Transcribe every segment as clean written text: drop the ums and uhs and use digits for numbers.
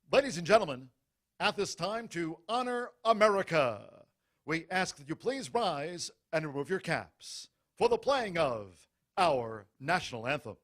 Ladies and gentlemen, at this time to honor America, we ask that you please rise and remove your caps for the playing of our national anthem.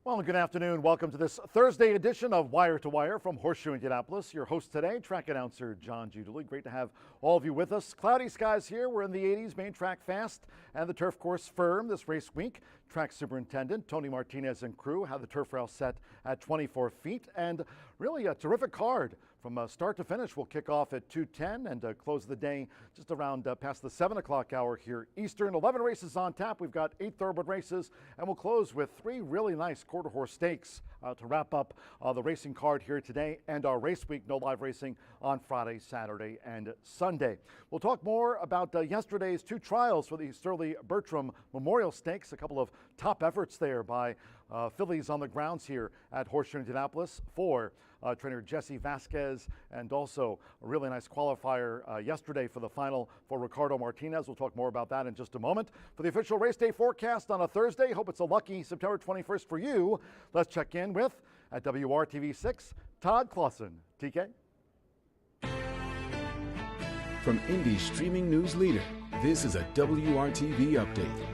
Well, good afternoon. Welcome to this Thursday edition of Wire to Wire from Horseshoe Indianapolis. Your host today, track announcer John Giudice. Great to have all of you with us. Cloudy skies here. We're in the 80s, main track fast, and the turf course firm this race week. Track superintendent Tony Martinez and crew have the turf rail set at 24 feet, and really a terrific card. From start to finish, we'll kick off at 2:10 and close the day just around past the 7 o'clock hour here Eastern. 11 races on tap. We've got 8 thoroughbred races, and we'll close with 3 really nice quarter horse stakes to wrap up the racing card here today and our race week. No live racing on Friday, Saturday, and Sunday. We'll talk more about yesterday's 2 trials for the Sterling Bertram Memorial Stakes. A couple of top efforts there by fillies on the grounds here at Horseshoe Indianapolis for trainer Jesse Vasquez, and also a really nice qualifier yesterday for the final for Ricardo Martinez. We'll talk more about that in just a moment. For the official race day forecast on a Thursday, hope it's a lucky September 21st for you. Let's check in with, at WRTV6, Todd Clausen. TK? From Indy's streaming news leader, this is a WRTV update.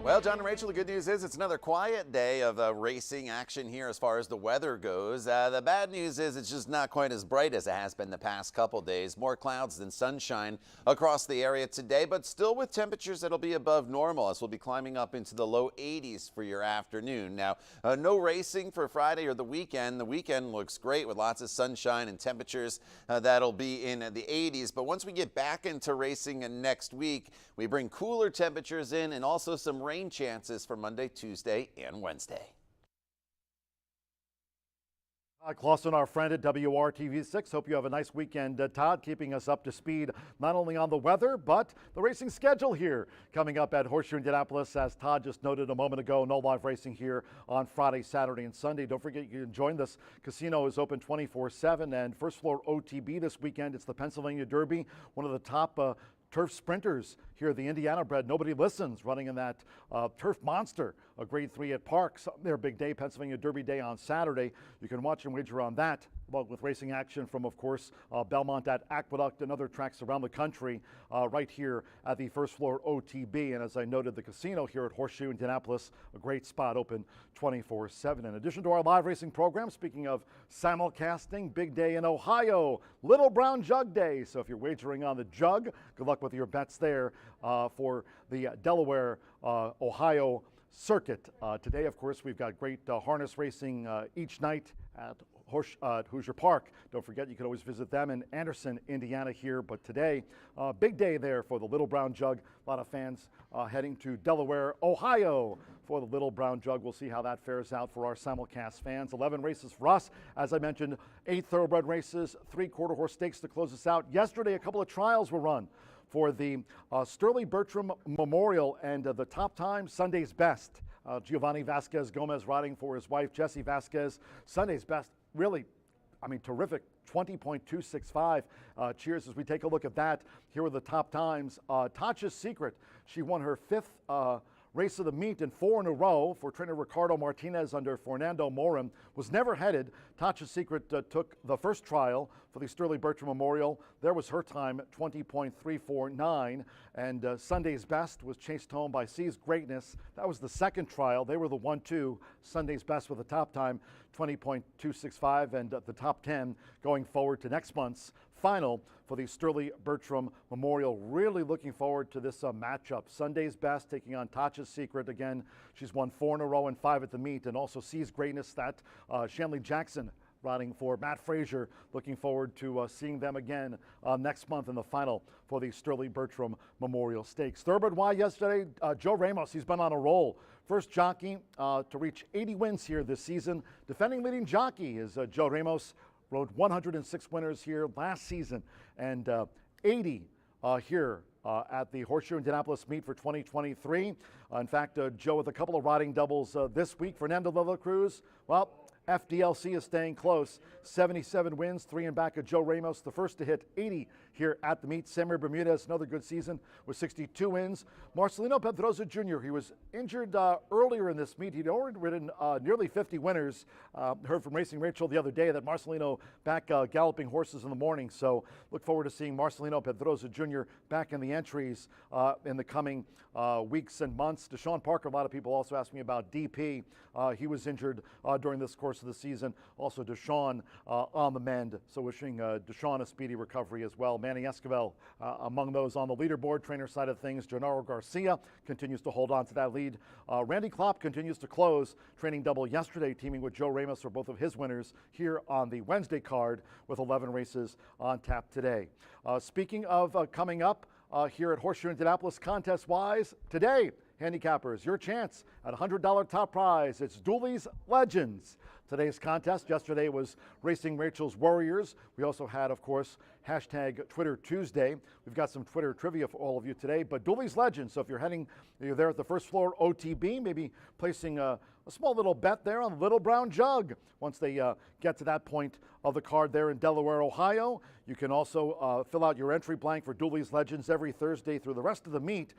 Well, John and Rachel, the good news is it's another quiet day of racing action here as far as the weather goes. The bad news is it's just not quite as bright as it has been the past couple days. More clouds than sunshine across the area today, but still with temperatures that'll be above normal as we'll be climbing up into the low 80s for your afternoon. Now, no racing for Friday or the weekend. The weekend looks great with lots of sunshine and temperatures that'll be in the 80s. But once we get back into racing next week, we bring cooler temperatures in and also some rain chances for Monday, Tuesday, and Wednesday. Todd Clausen, our friend at WRTV6. Hope you have a nice weekend. Todd, keeping us up to speed not only on the weather, but the racing schedule here coming up at Horseshoe Indianapolis. As Todd just noted a moment ago, no live racing here on Friday, Saturday, and Sunday. Don't forget you can join this. Casino is open 24/7, and first floor OTB this weekend. It's the Pennsylvania Derby, one of the top Turf Sprinters here, the Indiana bred Nobody Listens, running in that Turf Monster, a grade 3 at Parks. Their big day, Pennsylvania Derby Day on Saturday. You can watch and wager on that, along with racing action from, of course, Belmont at Aqueduct and other tracks around the country right here at the First Floor OTB. And as I noted, the casino here at Horseshoe Indianapolis, a great spot, open 24/7. In addition to our live racing program, speaking of simulcasting, big day in Ohio, Little Brown Jug Day. So if you're wagering on the jug, good luck with your bets there for the Delaware, Ohio circuit. Today, of course, we've got great harness racing each night at Hoosier Park. Don't forget, you can always visit them in Anderson, Indiana here. But today, big day there for the Little Brown Jug. A lot of fans heading to Delaware, Ohio for the Little Brown Jug. We'll see how that fares out for our simulcast fans. 11 races for us. As I mentioned, 8 thoroughbred races, 3 quarter horse stakes to close us out. Yesterday, a couple of trials were run for the Sterling Bertram Memorial, and the top time, Sunday's best. Giovanni Vasquez Gomez riding for his wife, Jessie Vasquez. Sunday's best, really, I mean, terrific, 20.265. Cheers as we take a look at that. Here are the top times. Tasha's Secret, she won her 5th race of the meet and 4 in a row for trainer Ricardo Martinez under Fernando Morin. Was never headed. Tasha's Secret took the first trial for the Sterling Bertram Memorial. There was her time, 20.349. And Sunday's best was chased home by Sea's Greatness. That was the second trial. They were the 1-2. Sunday's best with the top time, 20.265. And the top 10 going forward to next month's final for the Sterling Bertram Memorial. Really looking forward to this matchup. Sunday's best taking on Tasha's Secret. Again, she's won 4 in a row and 5 at the meet. And also Sea's Greatness, that Shanley Jackson riding for Matt Frazier. Looking forward to seeing them again next month in the final for the Sterling Bertram Memorial Stakes. Thoroughbred Y yesterday, Joe Ramos, he's been on a roll. First jockey to reach 80 wins here this season. Defending leading jockey is Joe Ramos. Rode 106 winners here last season and 80 here at the Horseshoe Indianapolis meet for 2023. In fact, Joe with a couple of riding doubles this week. Fernando de la Cruz, well, FDLC is staying close. 77 wins, 3 in back of Joe Ramos, the first to hit 80 here at the meet. Samir Bermudez, another good season with 62 wins. Marcelino Pedroza Jr., he was injured earlier in this meet. He'd already ridden nearly 50 winners. Heard from Racing Rachel the other day that Marcelino back galloping horses in the morning. So look forward to seeing Marcelino Pedroza Jr. back in the entries in the coming weeks and months. Deshaun Parker, a lot of people also asked me about DP. He was injured during this course of the season. Also Deshaun on the mend. So wishing Deshaun a speedy recovery as well. Manny Esquivel among those on the leaderboard. Trainer side of things, Gennaro Garcia continues to hold on to that lead. Randy Klopp continues to close. Training double yesterday, teaming with Joe Ramos for both of his winners here on the Wednesday card with 11 races on tap today. Speaking of coming up here at Horseshoe Indianapolis contest-wise, today, handicappers, your chance at $100 top prize. It's Dooley's Legends. Today's contest, yesterday was Racing Rachel's Warriors. We also had, of course, hashtag Twitter Tuesday. We've got some Twitter trivia for all of you today, but Dooley's Legends. So if you're there at the First Floor OTB, maybe placing a small little bet there on the Little Brown Jug. Once they get to that point of the card there in Delaware, Ohio. You can also fill out your entry blank for Dooley's Legends every Thursday through the rest of the meet.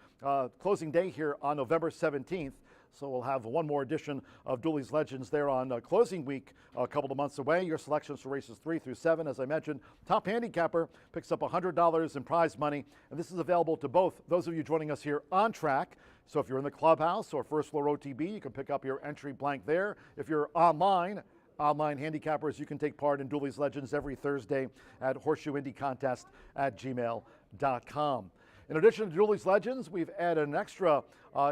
Closing day here on November 17th. So we'll have one more edition of Dooley's Legends there on closing week a couple of months away. Your selections for races 3 through 7, as I mentioned. Top handicapper picks up $100 in prize money, and this is available to both those of you joining us here on track. So if you're in the clubhouse or First Floor OTB, you can pick up your entry blank there. If you're online handicappers, you can take part in Dooley's Legends every Thursday at horseshoeindycontest@gmail.com. In addition to Dooley's Legends, we've added an extra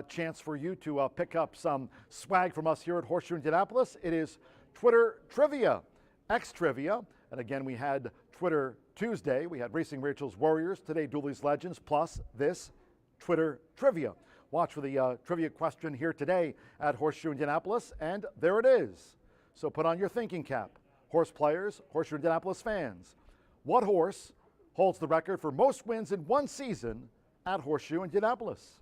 chance for you to pick up some swag from us here at Horseshoe Indianapolis. It is Twitter Trivia, X Trivia. And again, we had Twitter Tuesday. We had Racing Rachel's Warriors. Today, Dooley's Legends, plus this Twitter Trivia. Watch for the trivia question here today at Horseshoe Indianapolis. And there it is. So put on your thinking cap. Horse players, Horseshoe Indianapolis fans. What horse holds the record for most wins in one season at Horseshoe Indianapolis?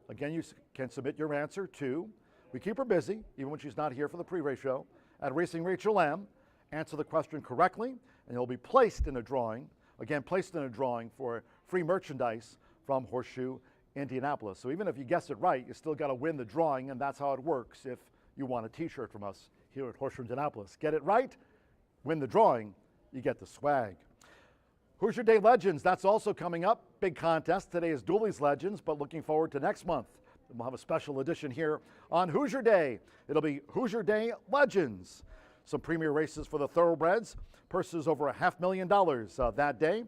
Again, you can submit your answer to, we keep her busy, even when she's not here for the pre-race show, at Racing Rachel M. Answer the question correctly, and you'll be placed in a drawing, again, placed in a drawing for free merchandise from Horseshoe Indianapolis. So even if you guess it right, you still got to win the drawing, and that's how it works if you want a t-shirt from us here at Horseshoe Indianapolis. Get it right, win the drawing, you get the swag. Hoosier Day Legends, that's also coming up. Big contest. Today is Dooley's Legends, but looking forward to next month. We'll have a special edition here on Hoosier Day. It'll be Hoosier Day Legends. Some premier races for the thoroughbreds. Purses over $500,000 that day.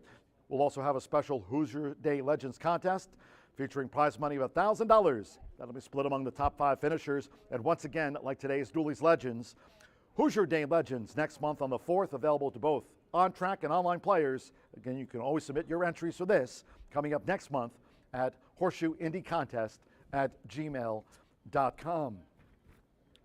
We'll also have a special Hoosier Day Legends contest featuring prize money of $1,000. That'll be split among the top 5 finishers. And once again, like today's Dooley's Legends, Hoosier Day Legends next month on the 4th, available to both on-track and online players. Again, you can always submit your entries for this coming up next month at horseshoeindiecontest@gmail.com.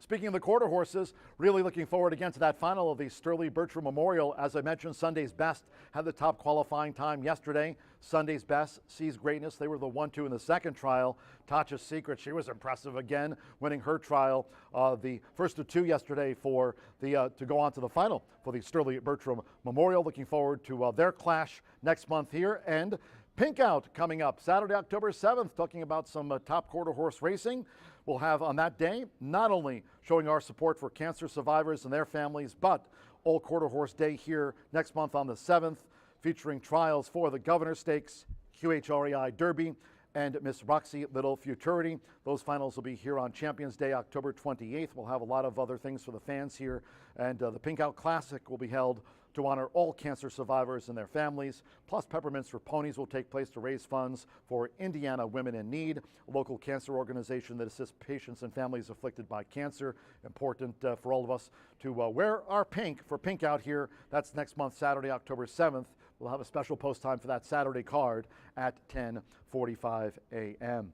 Speaking of the quarter horses, really looking forward again to that final of the Sterling Bertram Memorial. As I mentioned, Sunday's Best had the top qualifying time yesterday. Sunday's Best sees greatness. They were the 1-2 in the second trial. Tasha's Secret, she was impressive again, winning her trial. The first of 2 yesterday for the to go on to the final for the Sterling Bertram Memorial. Looking forward to their clash next month here. And Pink Out coming up Saturday, October 7th, talking about some top quarter horse racing. We'll have on that day not only showing our support for cancer survivors and their families, but All Quarter Horse Day here next month on the 7th, featuring trials for the Governor Stakes, QHREI Derby, and Miss Roxy Little Futurity. Those finals will be here on Champions Day, October 28th. We'll have a lot of other things for the fans here, and the Pink Out Classic will be held to honor all cancer survivors and their families. Plus, Peppermints for Ponies will take place to raise funds for Indiana Women in Need, a local cancer organization that assists patients and families afflicted by cancer. Important for all of us to wear our pink for Pink Out here. That's next month, Saturday, October 7th. We'll have a special post time for that Saturday card at 10:45 a.m.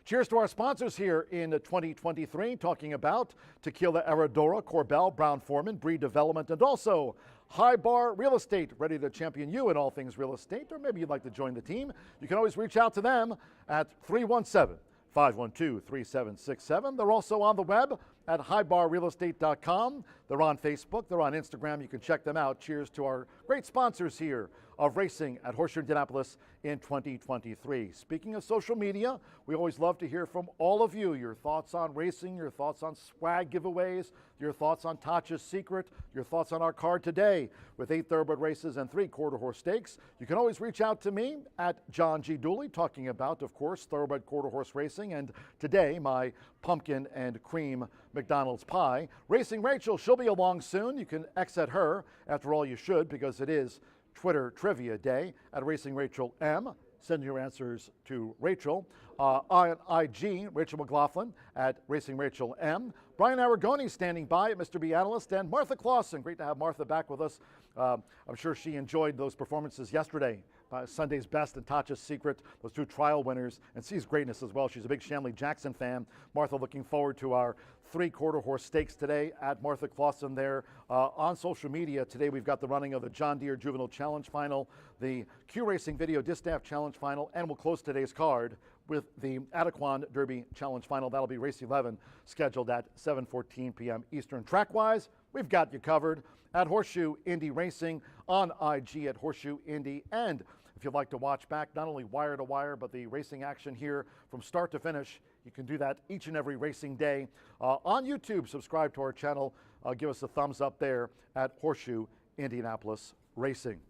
Cheers to our sponsors here in 2023, talking about Tequila Herradura, Corbel, Brown-Forman, Breed Development, and also High Bar Real Estate, ready to champion you in all things real estate, or maybe you'd like to join the team. You can always reach out to them at 317-512-3767. They're also on the web at highbarrealestate.com. They're on Facebook. They're on Instagram. You can check them out. Cheers to our great sponsors here of racing at Horseshoe Indianapolis in 2023. Speaking of social media, we always love to hear from all of you. Your thoughts on racing, your thoughts on swag giveaways, your thoughts on Tasha's Secret, your thoughts on our card today with 8 thoroughbred races and 3 quarter horse stakes. You can always reach out to me at John G. Dooley, talking about, of course, thoroughbred quarter horse racing, and today my pumpkin and cream McDonald's pie. Racing Rachel, she'll be along soon. You can exit her. After all, you should, because it is Twitter Trivia Day at Racing Rachel M. Send your answers to Rachel. On IG, Rachel McLaughlin at Racing Rachel M. Brian Aragoni standing by at Mr. B Analyst, and Martha Clausen. Great to have Martha back with us. I'm sure she enjoyed those performances yesterday. Sunday's Best and Tasha's Secret, those 2 trial winners, and sees greatness as well. She's a big Shanley Jackson fan. Martha looking forward to our 3 quarter horse stakes today at Martha Clausen there. On social media today, we've got the running of the John Deere Juvenile Challenge Final, the Q Racing Video Distaff Challenge Final, and we'll close today's card with the Adequan Derby Challenge Final. That'll be race 11, scheduled at 7:14 p.m. Eastern. Track-wise, we've got you covered at Horseshoe Indy Racing, on IG at Horseshoe Indy, and if you'd like to watch back not only wire to wire, but the racing action here from start to finish, you can do that each and every racing day on YouTube. Subscribe to our channel. Give us a thumbs up there at Horseshoe Indianapolis Racing.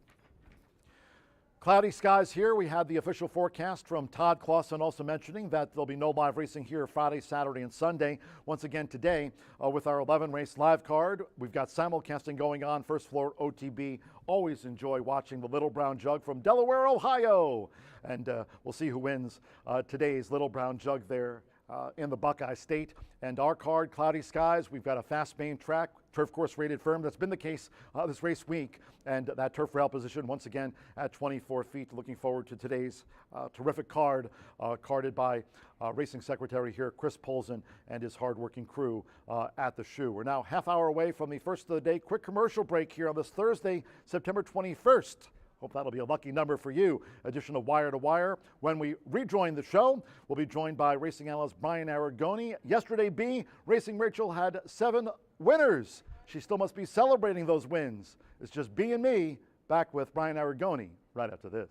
Cloudy skies here. We had the official forecast from Todd Clausen also mentioning that there'll be no live racing here Friday, Saturday, and Sunday. Once again today with our 11 race live card, we've got simulcasting going on. First Floor OTB. Always enjoy watching the Little Brown Jug from Delaware, Ohio. And we'll see who wins today's Little Brown Jug there in the Buckeye State. And our card, Cloudy Skies, we've got a fast main track, turf course rated firm. That's been the case this race week. And that turf rail position once again at 24 feet. Looking forward to today's terrific card, carded by Racing Secretary here, Chris Polson, and his hardworking crew at the shoe. We're now half hour away from the first of the day. Quick commercial break here on this Thursday, September 21st. Hope that'll be a lucky number for you. Edition of Wire to Wire. When we rejoin the show, we'll be joined by racing analyst Brian Aragoni. Yesterday, Racing Rachel had 7 winners. She still must be celebrating those wins. It's just B and me, back with Brian Aragoni right after this.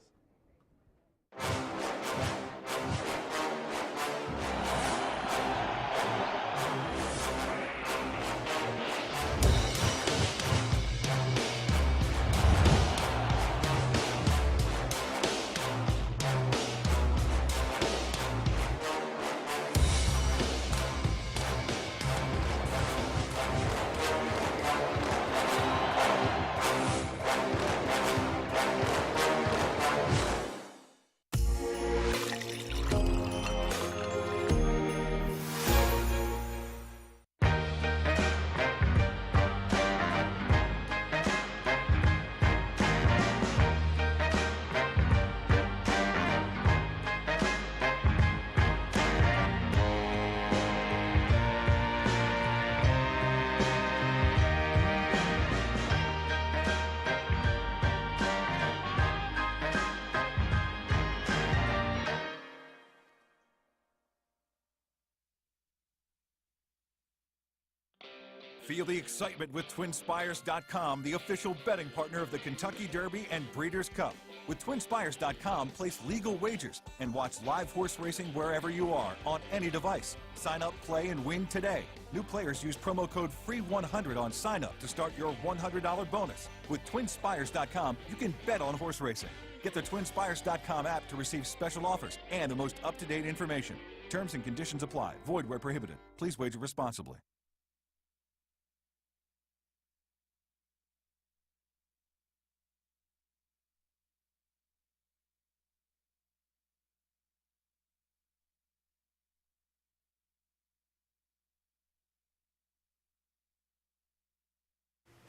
Feel the excitement with TwinSpires.com, the official betting partner of the Kentucky Derby and Breeders' Cup. With TwinSpires.com, place legal wagers and watch live horse racing wherever you are on any device. Sign up, play, and win today. New players use promo code FREE100 on sign up to start your $100 bonus. With TwinSpires.com, you can bet on horse racing. Get the TwinSpires.com app to receive special offers and the most up-to-date information. Terms and conditions apply. Void where prohibited. Please wager responsibly.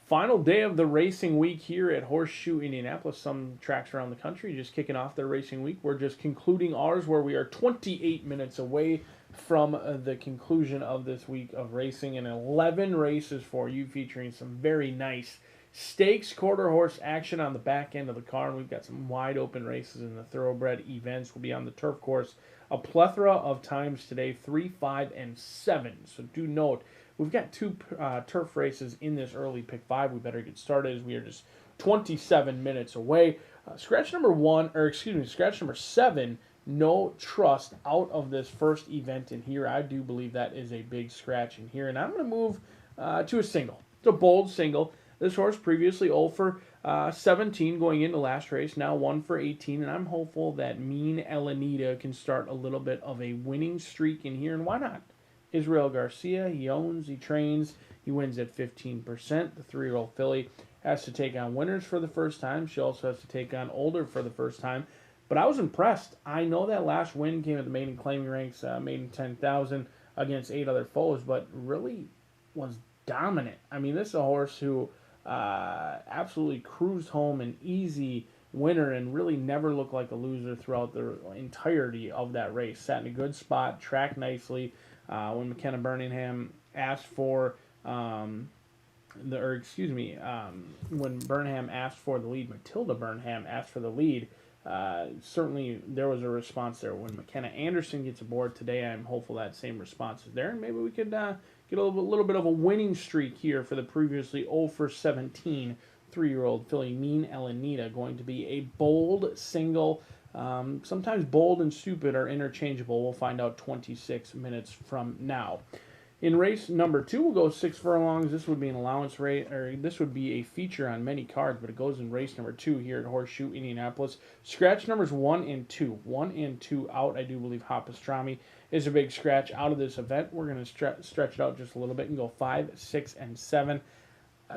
Final day of the racing week here at Horseshoe Indianapolis. Some tracks around the country just kicking off their racing week. We're just concluding ours, where we are 28 minutes away from the conclusion of this week of racing, and 11 races for you, featuring some very nice stakes quarter horse action on the back end of the car. And we've got some wide open races in the thoroughbred events. We'll be on the turf course a plethora of times today, 3, 5, and 7. So do note, we've got two turf races in this early pick 5. We better get started as we are just 27 minutes away. Scratch number 7, No Trust, out of this first event in here. I do believe that is a big scratch in here. And I'm going to move to a single. It's a bold single. This horse previously 0 for 17 going into last race, now 1 for 18. And I'm hopeful that Mean Elenita can start a little bit of a winning streak in here. And why not? Israel Garcia, he owns, he trains, he wins at 15%. The 3-year-old filly has to take on winners for the first time. She also has to take on older for the first time. But I was impressed. I know that last win came at the maiden claiming ranks, maiden 10,000 against 8 other foes, but really was dominant. I mean, this is a horse who absolutely cruised home an easy winner and really never looked like a loser throughout the entirety of that race. Sat in a good spot, tracked nicely. When McKenna Birmingham asked for when Burnham asked for the lead, Matilda Burnham asked for the lead. Certainly there was a response there. When McKenna Anderson gets aboard today, I'm hopeful that same response is there, and maybe we could get a little bit of a winning streak here for the previously 0 for 17 3-year-old filly Mean Elenita. Going to be a bold single. Sometimes bold and stupid are interchangeable. We'll find out 26 minutes from now. In race number 2, we'll go 6 furlongs. This would be an allowance race, or this would be a feature on many cards, but it goes in race number 2 here at Horseshoe Indianapolis. Scratch numbers 1 and 2. 1 and 2 out. I do believe Hot Pastrami is a big scratch out of this event. We're going to stretch it out just a little bit and go 5, 6, and 7.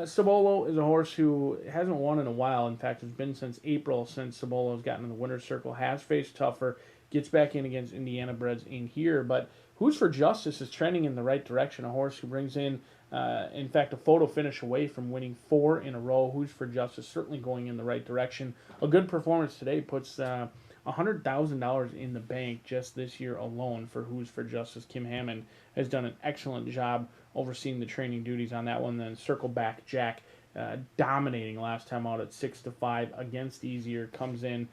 Cibolo is a horse who hasn't won in a while. In fact, it's been since April since Cibolo has gotten in the winner's circle, has faced tougher, gets back in against Indiana breds in here. But Who's for Justice is trending in the right direction. A horse who brings in fact, a photo finish away from winning 4 in a row. Who's for Justice certainly going in the right direction. A good performance today puts $100,000 in the bank just this year alone for Who's for Justice. Kim Hammond has done an excellent job overseeing the training duties on that one. Then Circle Back Jack dominating last time out at 6-5 against Easier. Comes in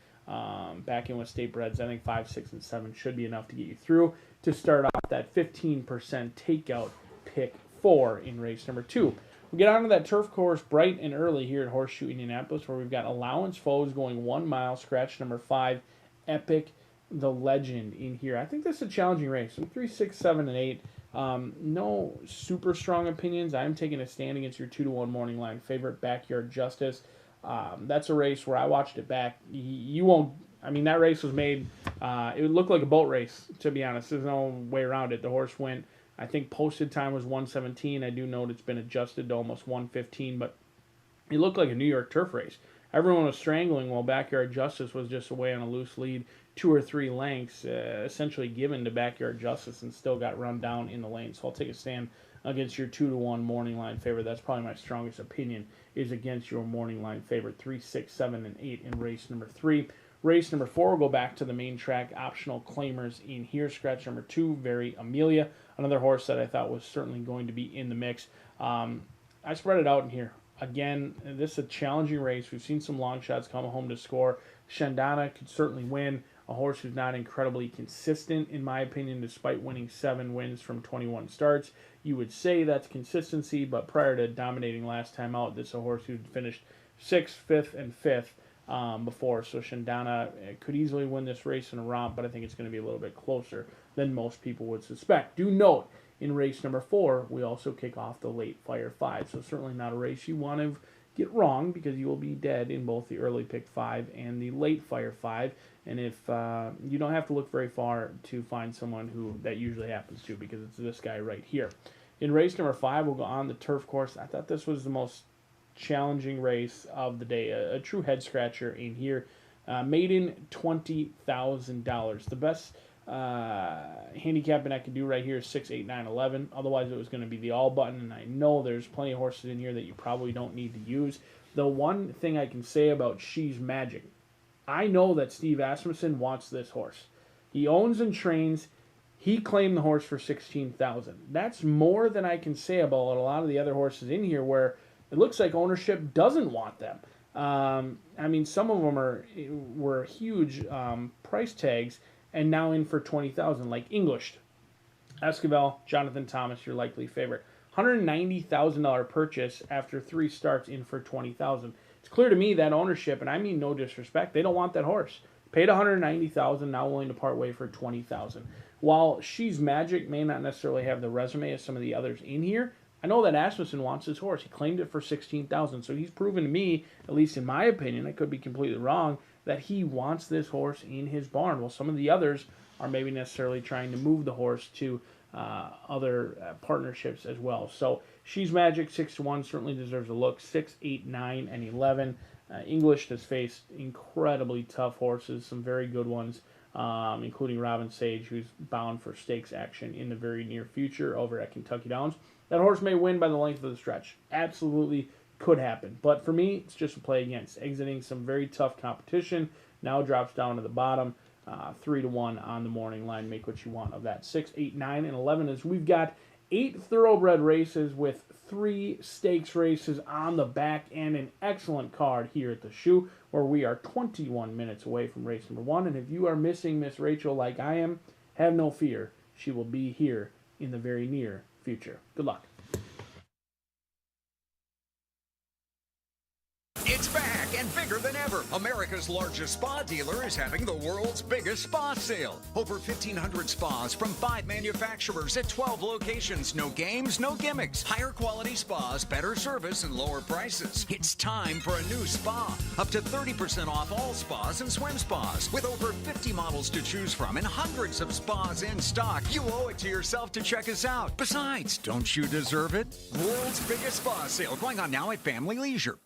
back in with State Breds. I think 5, 6, and 7 should be enough to get you through to start off that 15% takeout pick 4 in race number 2. We'll get on to that turf course bright and early here at Horseshoe Indianapolis, where we've got Allowance Foes going 1 mile, scratch number 5, Epic the Legend in here. I think this is a challenging race. 3, 6, 7, and 8. No super strong opinions. I'm taking a stand against your 2-1 morning line favorite, Backyard Justice. That's a race where I watched it back. You won't. I mean, that race was made. It looked like a boat race, to be honest. There's no way around it. The horse went. I think posted time was 1:17. I do note it's been adjusted to almost 1:15, but it looked like a New York turf race. Everyone was strangling while Backyard Justice was just away on a loose lead, 2 or 3 lengths, essentially given to Backyard Justice, and still got run down in the lane. So I'll take a stand against your 2-1 morning line favorite. That's probably my strongest opinion, is against your morning line favorite. 3, 6, 7, and 8 in race number 3. Race number 4, we'll go back to the main track. Optional claimers in here. Scratch number 2, Very Amelia. Another horse that I thought was certainly going to be in the mix. I spread it out in here. Again, this is a challenging race. We've seen some long shots come home to score. Shandana could certainly win. a horse who's not incredibly consistent, in my opinion, despite winning 7 wins from 21 starts. You would say that's consistency, but prior to dominating last time out, this is a horse who finished 6th, 5th, and 5th before. So Shandana could easily win this race in a romp, but I think it's going to be a little bit closer than most people would suspect. Do note, in race number 4, we also kick off the late Fire 5, so certainly not a race you want to get wrong, because you will be dead in both the early pick 5 and the late Fire 5. And if you don't have to look very far to find someone who that usually happens to, because it's this guy right here. In race number 5, we'll go on the turf course. I thought this was the most challenging race of the day, a true head scratcher in here. Maiden $20,000. The best handicapping I could do right here is 6, 8, 9, 11. Otherwise, it was going to be the all button, and I know there's plenty of horses in here that you probably don't need to use. The one thing I can say about She's Magic, I know that Steve Asmussen wants this horse. He owns and trains. He claimed the horse for $16,000. That's more than I can say about a lot of the other horses in here, where it looks like ownership doesn't want them. I mean, some of them were huge price tags, and now in for $20,000, like English, Esquivel, Jonathan Thomas, your likely favorite. $190,000 purchase after 3 starts, in for $20,000. It's clear to me that ownership, and I mean no disrespect, they don't want that horse. Paid $190,000, now willing to part way for $20,000. While She's Magic may not necessarily have the resume of some of the others in here, I know that Asmussen wants his horse. He claimed it for $16,000, so he's proven to me, at least in my opinion, I could be completely wrong, that he wants this horse in his barn. Well, some of the others are maybe necessarily trying to move the horse to other partnerships as well. So She's Magic 6-1 certainly deserves a look. 6, 8, 9, and 11. English has faced incredibly tough horses, some very good ones, including Robin Sage, who's bound for stakes action in the very near future over at Kentucky Downs. That horse may win by the length of the stretch. Absolutely could happen. But for me, it's just a play against. Exiting some very tough competition. Now drops down to the bottom. 3-1 on the morning line. Make what you want of that. 6, 8, 9, and 11 is we've got 8 thoroughbred races with 3 stakes races on the back, and an excellent card here at the Shoe, where we are 21 minutes away from race number 1. And if you are missing Miss Rachel like I am, have no fear. She will be here in the very near future. Good luck. It's back and bigger than ever. America's largest spa dealer is having the world's biggest spa sale. Over 1,500 spas from 5 manufacturers at 12 locations. No games, no gimmicks. Higher quality spas, better service, and lower prices. It's time for a new spa. Up to 30% off all spas and swim spas. With over 50 models to choose from and hundreds of spas in stock, you owe it to yourself to check us out. Besides, don't you deserve it? World's biggest spa sale going on now at Family Leisure.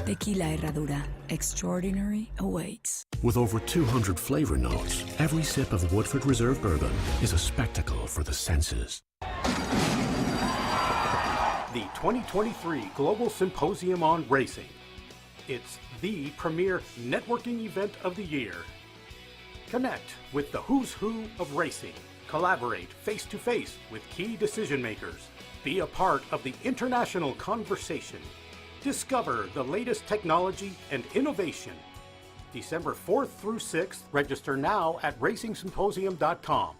Tequila Herradura. Extraordinary awaits. With over 200 flavor notes, every sip of Woodford Reserve Bourbon is a spectacle for the senses. The 2023 Global Symposium on Racing. It's the premier networking event of the year. Connect with the who's who of racing. Collaborate face-to-face with key decision makers. Be a part of the international conversation. Discover the latest technology and innovation. December 4th through 6th. Register now at racingsymposium.com.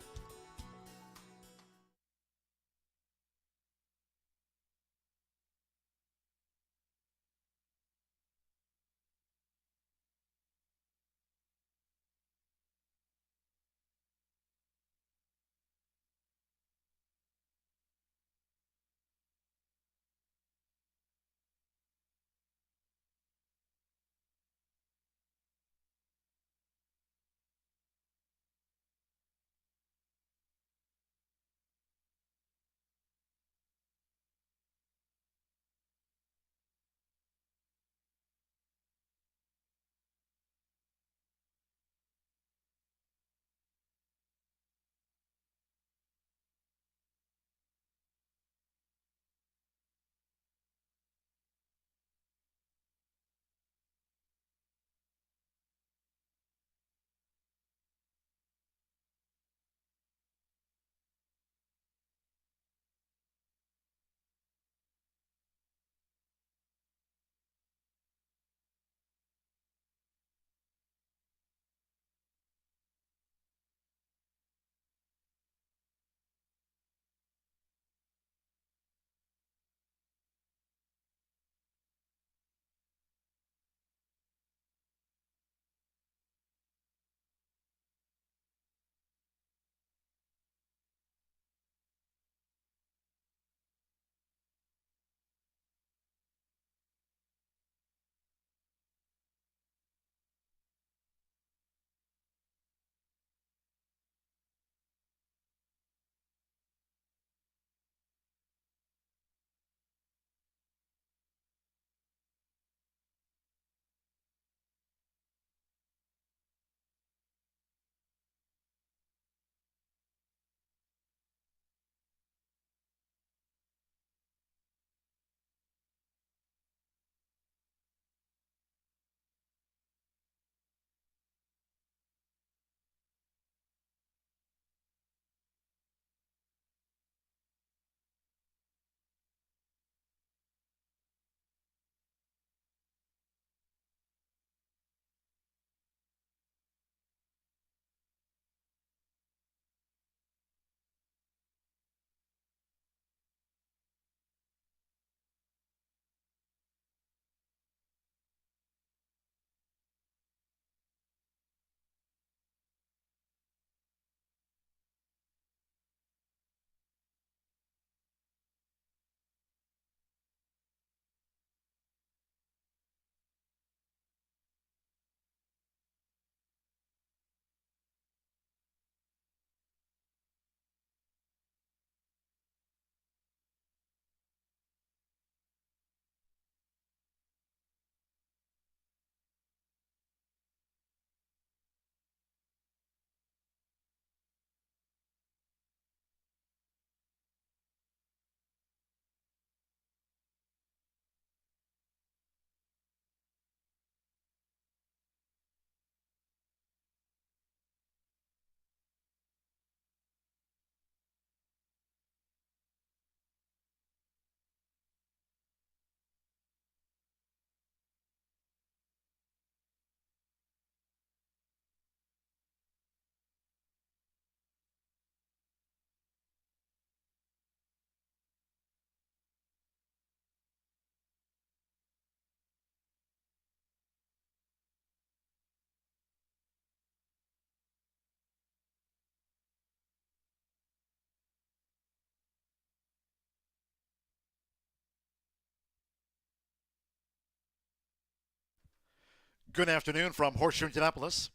Good afternoon from Horseshoe Indianapolis.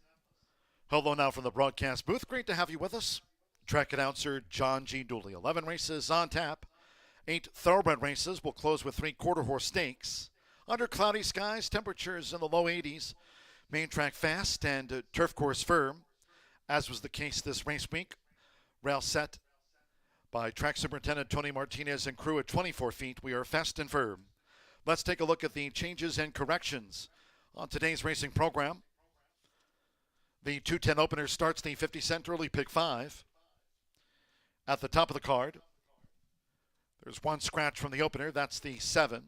Hello now from the broadcast booth. Great to have you with us. Track announcer John G. Dooley. 11 races on tap. 8 thoroughbred races. We'll close with 3 quarter-horse stakes. Under cloudy skies, temperatures in the low 80s. Main track fast and turf course firm, as was the case this race week. Rail set by track superintendent Tony Martinez and crew at 24 feet. We are fast and firm. Let's take a look at the changes and corrections on today's racing program. The 210 opener starts the 50-cent early pick 5. At the top of the card, there's one scratch from the opener. That's the 7.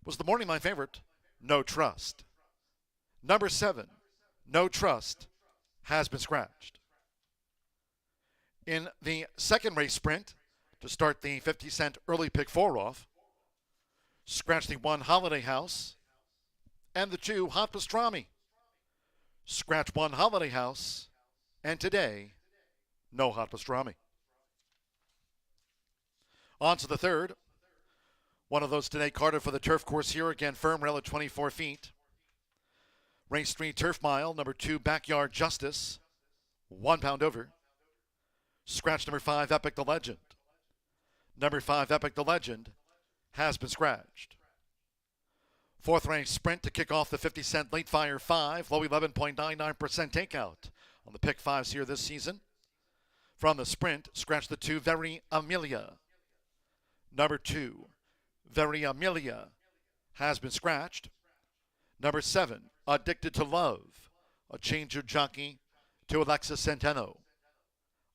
Was the morning line favorite, No Trust. Number 7, No Trust, has been scratched. In the second race sprint, to start the 50-cent early pick 4 off, scratch the 1 Holiday House and the 2 Hot Pastrami. Scratch 1 Holiday House, and today, no Hot Pastrami. On to the third. One of those today, carded for the turf course here. Again, firm rail at 24 feet. Race 3 Turf Mile, number 2 Backyard Justice, 1 pound over. Scratch number 5 Epic the Legend. Number 5 Epic the Legend has been scratched. Fourth race sprint to kick off the 50-cent late fire 5, low 11.99% takeout on the pick 5s here this season. From the sprint, scratch the 2 Very Amelia. Number 2 Very Amelia has been scratched. Number 7 Addicted to Love, a change of jockey to Alexis Centeno.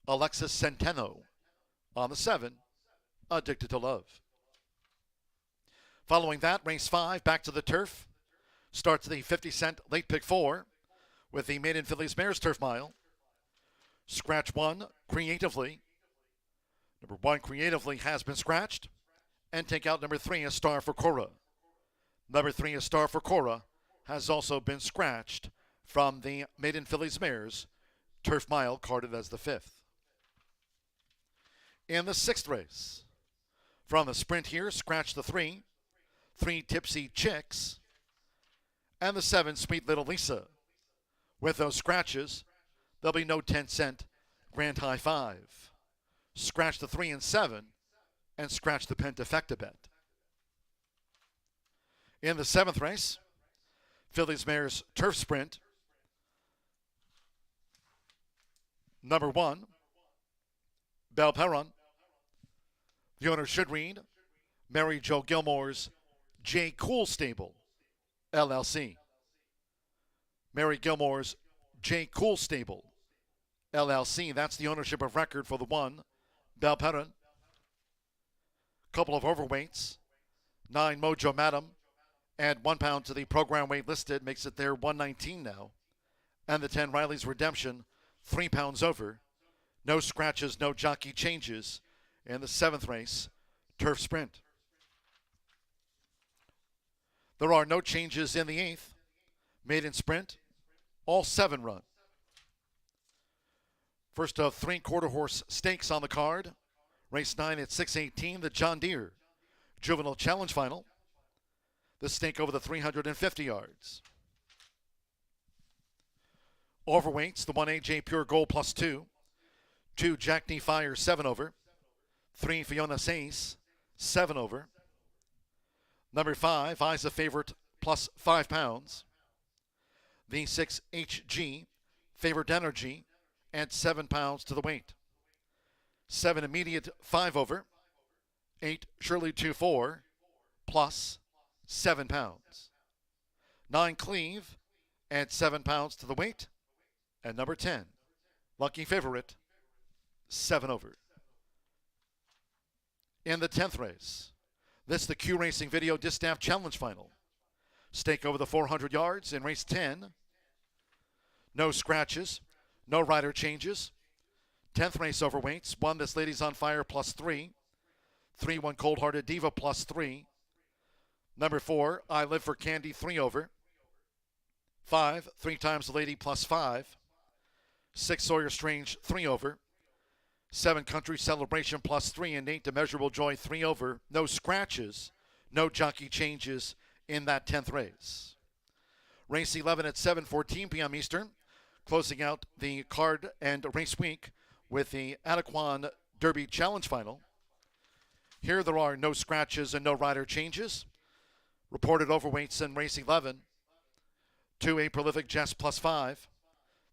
Alexis Centeno on the 7, Addicted to Love. Following that, race 5, back to the turf. Starts the 50-cent late pick 4 with the Maiden Fillies Mares Turf Mile. Scratch 1 Creatively. Number 1 Creatively has been scratched. And take out number 3, A Star for Cora. Number 3, A Star for Cora, has also been scratched from the Maiden Fillies Mares Turf Mile, carded as the 5th. In the 6th race, from the sprint here, scratch the 3 Tipsy Chicks, and the 7 Sweet Little Lisa. With those scratches, there'll be no 10-cent Grand High 5. Scratch the 3 and 7, and scratch the Pentafecta bet. In the 7th race, Fillies Mares Turf Sprint, number 1, Belle Perron. The owner should read Mary Jo Gilmore's J. Cool Stable, LLC. Mary Gilmore's J. Cool Stable, LLC. That's the ownership of record for the 1, Belle Perron. Couple of overweights. 9 Mojo Madam. Add 1 pound to the program weight listed, makes it there 119 now. And the 10 Riley's Redemption, 3 pounds over. No scratches, no jockey changes in the 7th race, Turf Sprint. There are no changes in the 8th, Maiden Sprint. All 7 run. First of 3 quarter-horse stakes on the card. Race 9 at 6:18, the John Deere Juvenile Challenge Final. The stake over the 350 yards. Overweights, the 1 AJ Pure Gold plus 2. 2 Jack D Fire, 7 over. 3 Fiona Sace, 7 over. Number 5, Eyes a Favorite, plus 5 pounds. The 6 HG, Favored Energy, adds 7 pounds to the weight. 7 Immediate, 5 over. 8 Shirley 2-4, plus 7 pounds. 9 Cleve, adds 7 pounds to the weight. And number 10, Lucky Favorite, 7 over. In the 10th race, this is the Q Racing Video Distaff Challenge Final. Stake over the 400 yards in race 10. No scratches, no rider changes. 10th race overweights. 1 This Lady's on Fire plus 3. 3 1 Cold Hearted Diva plus 3. Number 4 I Live for Candy, 3 over. 5 3 Times the Lady plus 5. 6 Sawyer Strange, 3 over. 7 Country Celebration plus 3, and 8 Immeasurable Joy, 3 over. No scratches, no jockey changes in that 10th race. Race 11 at 7:14 p.m. Eastern, closing out the card and race week with the Anaquan Derby Challenge Final. Here there are no scratches and no rider changes. Reported overweights in race 11. 2 A Prolific Jess +5.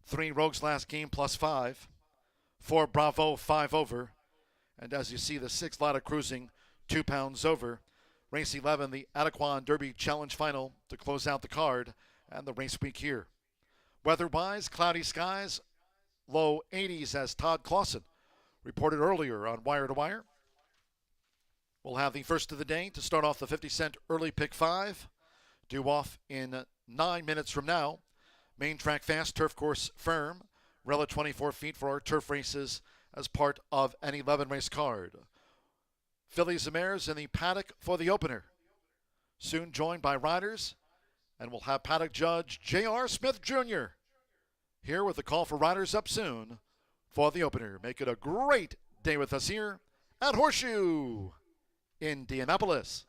3 Rogues Last Game +5. 4 Bravo 5 over. And as you see, the 6 Ladder Cruising 2 pounds over. Race 11, the Anaquan Derby Challenge Final to close out the card and the race week here. Weather-wise, cloudy skies, low 80s as Todd Clausen reported earlier on Wire to Wire. We'll have the first of the day to start off the 50-cent early pick 5. Due off in 9 minutes from now. Main track fast, turf course firm. Rella 24 feet for our turf races as part of an 11-race card. Fillies and mares in the paddock for the opener. Soon joined by riders. And we'll have paddock judge J.R. Smith Jr. here with the call for riders up soon for the opener. Make it a great day with us here at Horseshoe Indianapolis.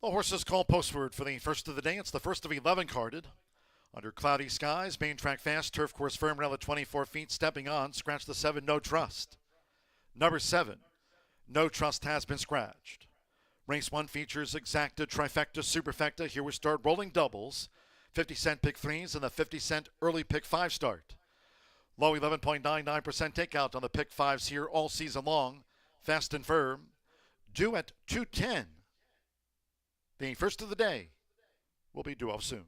The horses call postward for the first of the day. It's the first of 11 carded. Under cloudy skies, main track fast, turf course firm around the 24 feet, stepping on, scratch the 7, No Trust. Number 7, No Trust has been scratched. Race 1 features exacta, trifecta, superfecta. Here we start rolling doubles. 50-cent pick 3s and the 50-cent early pick 5 start. Low 11.99% takeout on the pick 5s here all season long. Fast and firm. Due at 2:10. The first of the day will be due off soon.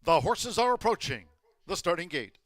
The horses are approaching the starting gate.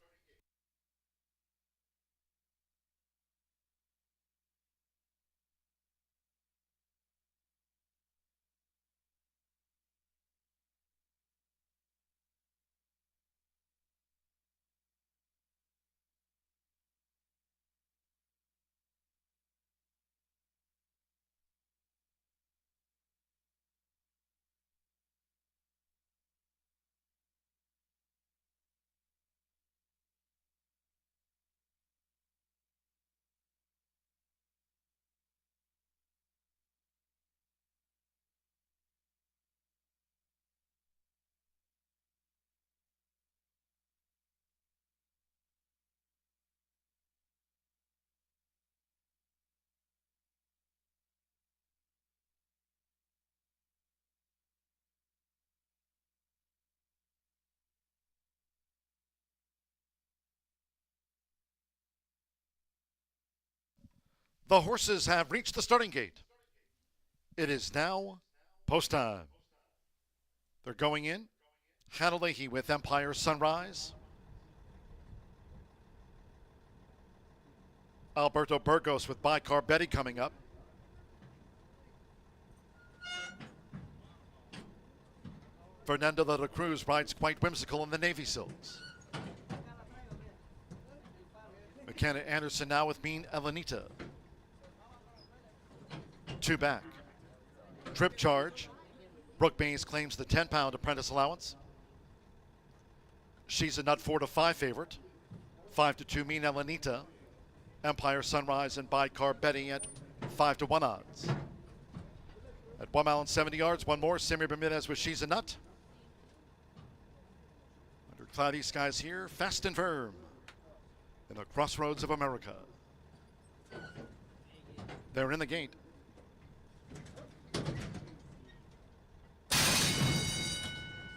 The horses have reached the starting gate. It is now post time. They're going in. Hanalehi with Empire Sunrise. Alberto Burgos with Bicar Betty coming up. Fernando de la Cruz rides Quite Whimsical in the Navy Silks. McKenna Anderson now with Mean Elenita. Two back. Trip Charge. Brooke Bays claims the 10-pound apprentice allowance. She's a Nut 4-5 favorite. 5-2 Mean Elenita. Empire Sunrise and Bicar Betty at 5-1 odds. At 1 mile and 70 yards, one more. Sammy Bermudez with She's a Nut. Under cloudy skies here, fast and firm in the crossroads of America. They're in the gate.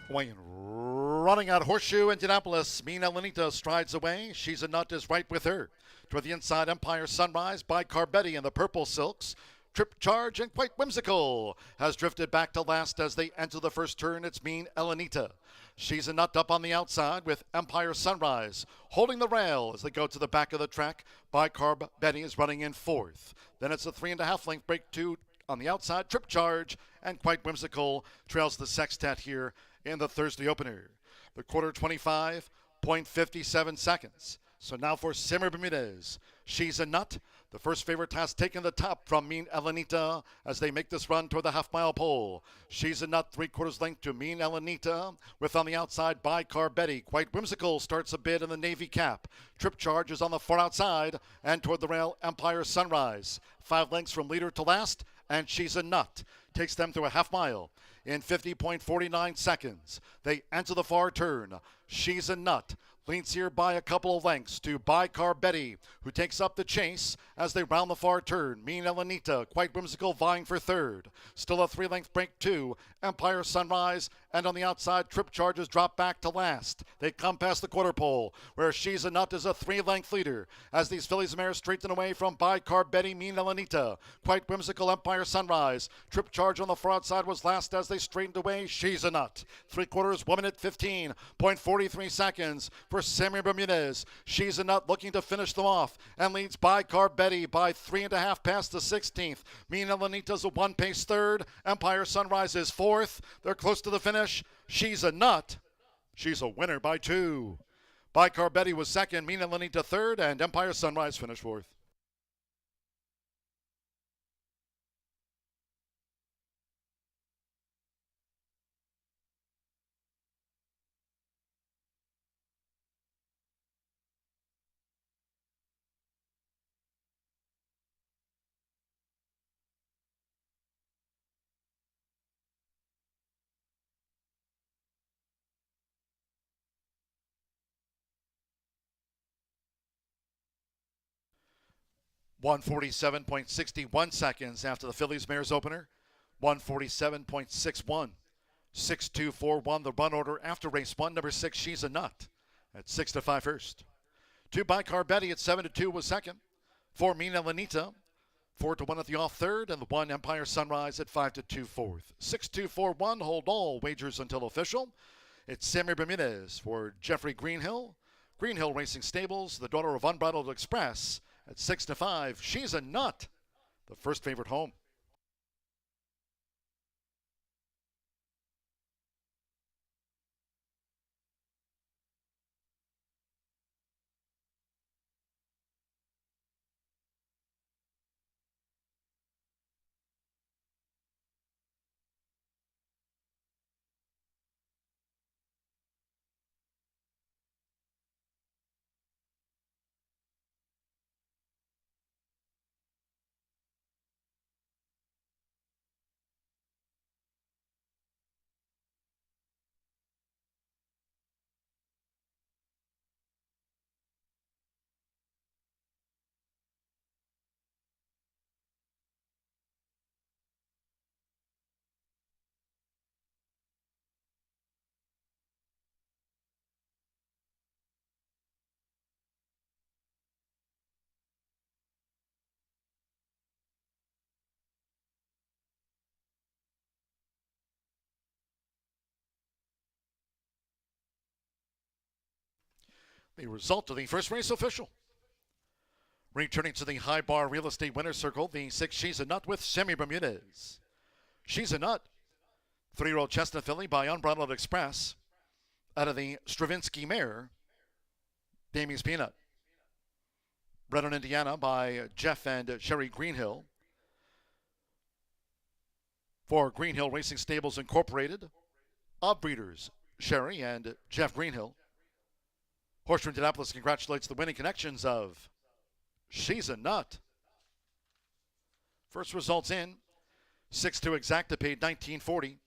Wayne running out Horseshoe Indianapolis. Mean Elenita strides away. She's a Nut is right with her. Toward the inside, Empire Sunrise by Carbetti in the purple silks. Trip Charge and Quite Whimsical has drifted back to last as they enter the first turn. It's Mean Elenita. She's a Nut up on the outside with Empire Sunrise holding the rail as they go to the back of the track. Bicarb Betty is running in fourth. Then it's a 3.5 length break two on the outside. Trip Charge and Quite Whimsical trails the sextet here in the Thursday opener. The quarter 25.57 seconds. So now for Simmer Bermudez. She's a Nut. The first favorite has taken the top from Mean Elenita as they make this run toward the half-mile pole. She's a Nut 3/4 length to Mean Elenita with on the outside Bicar Betty. Quite Whimsical starts a bid in the Navy cap. Trip Charge is on the far outside and toward the rail Empire Sunrise. 5 lengths from leader to last, and She's a Nut takes them through a half mile in 50.49 seconds. They enter the far turn. She's a Nut leads here by a couple of lengths to Bicar Betty, who takes up the chase as they round the far turn. Mean Elenita, Quite Whimsical vying for third. Still a 3-length break two. Empire Sunrise, and on the outside, Trip Charges drop back to last. They come past the quarter pole, where She's a Nut is a 3-length leader as these fillies and mares straighten away from Bicar Betty, Mean Elenita. Quite Whimsical, Empire Sunrise. Trip Charge on the far outside was last as they straightened away. She's a Nut. 3/4, 1 minute 15.43 seconds for Sammy Bermudez. She's a Nut looking to finish them off and leads Bicar Betty by 3.5 past the 16th. Mean Elenita's a 1-pace third. Empire Sunrise is fourth. They're close to the finish. She's a Nut. She's a winner by 2. Bicar Betty was second. Mean Elenita third, and Empire Sunrise finished fourth. .147.61 seconds after the Phillies Mares opener. 147.61. 6-2-4-1 the run order after race 1. Number 6, She's a Nut at 6-5 first. 2 Bicar Betty at 7-2 was second. 4 Mean Elenita. 4-1 at the off third, and the 1 Empire Sunrise at 5-2 fourth. 6-2-4-1 hold all wagers until official. It's Sammy Bermudez for Jeffrey Greenhill. Greenhill Racing Stables, the daughter of Unbridled Express. At 6-5, She's a Nut, the first favorite home. The result of the first race official. Returning to the High Bar Real Estate Winner's Circle, the 6 She's a Nut with Sammy Bermudez. She's a Nut, 3-year-old Chestnut filly by Unbridled Express, out of the Stravinsky mare, Damies Peanut. Bred in Indiana by Jeff and Sherry Greenhill. For Greenhill Racing Stables Incorporated, of breeders Sherry and Jeff Greenhill. Horseshoe Indianapolis congratulates the winning connections of She's a Nut. First results in. 6-2 exacta paid $19.40.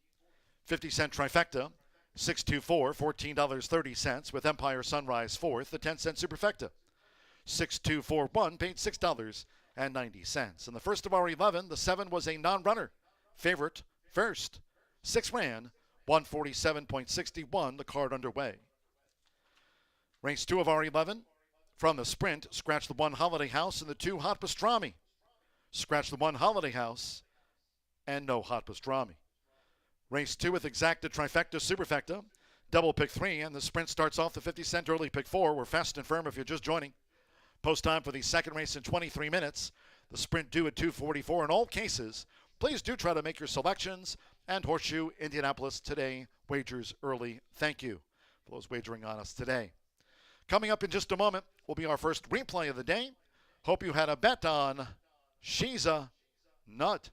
50-cent trifecta, 6-2-4, $14.30 with Empire Sunrise fourth. The 10-cent superfecta, 6-2-4-1 paid $6.90. And the first of our 11, the 7 was a non-runner. Favorite first. 6 ran, 147.61, the card underway. Race 2 of our 11. From the sprint, scratch the 1 Holiday House and the 2 Hot Pastrami. Scratch the 1 Holiday House and no Hot Pastrami. Race 2 with exacta trifecta superfecta. Double pick 3, and the sprint starts off the 50-cent early pick 4. We're fast and firm if you're just joining. Post time for the second race in 23 minutes. The sprint due at 2:44 in all cases. Please do try to make your selections. And Horseshoe Indianapolis today wagers early. Thank you for those wagering on us today. Coming up in just a moment will be our first replay of the day. Hope you had a bet on She's a Nut.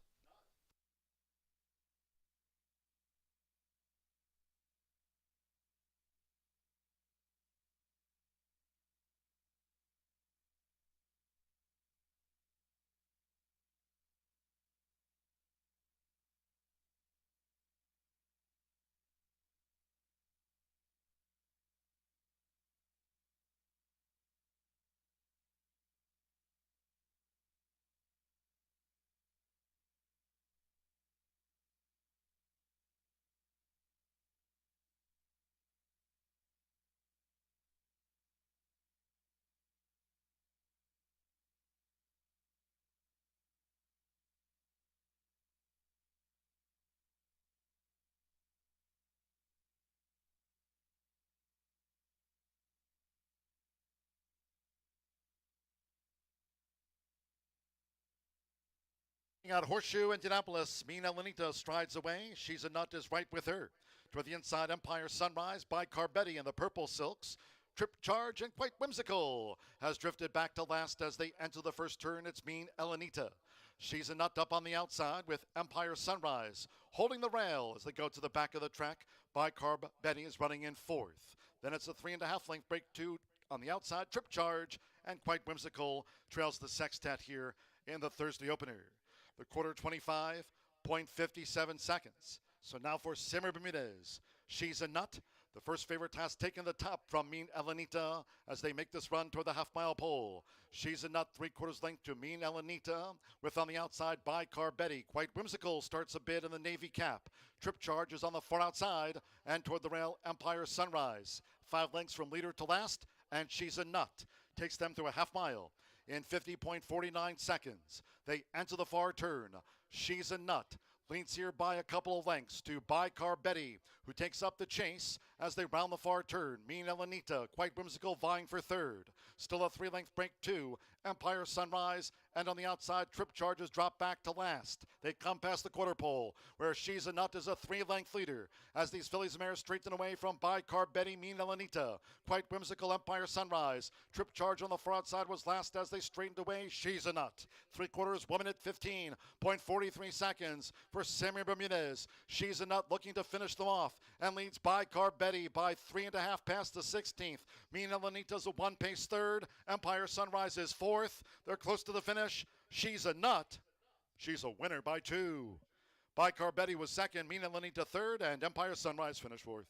Out Horseshoe Indianapolis, Mina Lanita strides away. She's a Nut is right with her. Toward the inside, Empire Sunrise by Carbetti in the purple silks. Trip Charge and Quite Whimsical has drifted back to last as they enter the first turn. It's Mean Elenita. She's a Nut up on the outside with Empire Sunrise holding the rail as they go to the back of the track. By Carbetti is running in fourth. Then it's a 3.5 length break 2 on the outside. Trip Charge and Quite Whimsical trails the sextet here in the Thursday opener. The quarter 25.57 seconds. So now for Sammy Bermudez. She's a Nut. The first favorite has taken the top from Mean Elenita as they make this run toward the half-mile pole. She's a Nut, 3/4 length to Mean Elenita, with on the outside by Carbetti. Quite Whimsical starts a bid in the navy cap. Trip Charge is on the far outside, and toward the rail, Empire Sunrise. 5 lengths from leader to last, and She's a Nut takes them through a half mile in 50.49 seconds. They enter the far turn. She's a Nut leads here by a couple of lengths to By Carbetti, who takes up the chase as they round the far turn. Mean Elenita, Quite Whimsical, vying for third. Still a 3-length break 2. Empire Sunrise, and on the outside, Trip Charges drop back to last. They come past the quarter pole, where She's a Nut is a 3-length leader. As these fillies and mares straighten away from By Carbetti, Mean Elenita, Quite Whimsical, Empire Sunrise. Trip Charge on the far outside was last as they straightened away. She's a Nut. 3/4, 1 minute 15.43 seconds for Sammy Bermudez. She's a Nut looking to finish them off and leads By Carbetti by 3.5 past the 16th. Mean Elenita's a 1-pace third. Empire Sunrise is fourth. They're close to the finish. She's a Nut. She's a winner by 2. By Carbetti was second. Mean Elenita third, and Empire Sunrise finished fourth.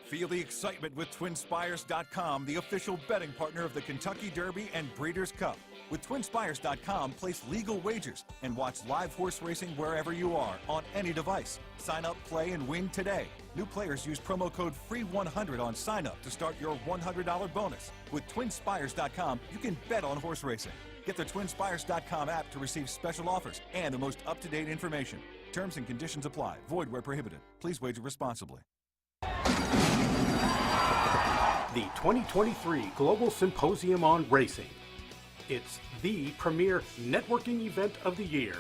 Feel the excitement with TwinSpires.com, the official betting partner of the Kentucky Derby and Breeders' Cup. With TwinSpires.com, place legal wagers and watch live horse racing wherever you are on any device. Sign up, play, and win today. New players use promo code FREE100 on sign up to start your $100 bonus. With TwinSpires.com, you can bet on horse racing. Get the TwinSpires.com app to receive special offers and the most up-to-date information. Terms and conditions apply. Void where prohibited. Please wager responsibly. The 2023 Global Symposium on Racing. It's the premier networking event of the year.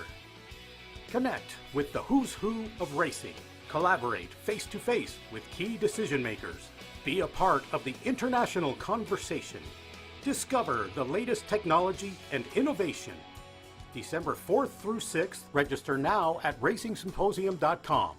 Connect with the who's who of racing. Collaborate face-to-face with key decision makers. Be a part of the international conversation. Discover the latest technology and innovation. December 4th through 6th. Register now at racingsymposium.com.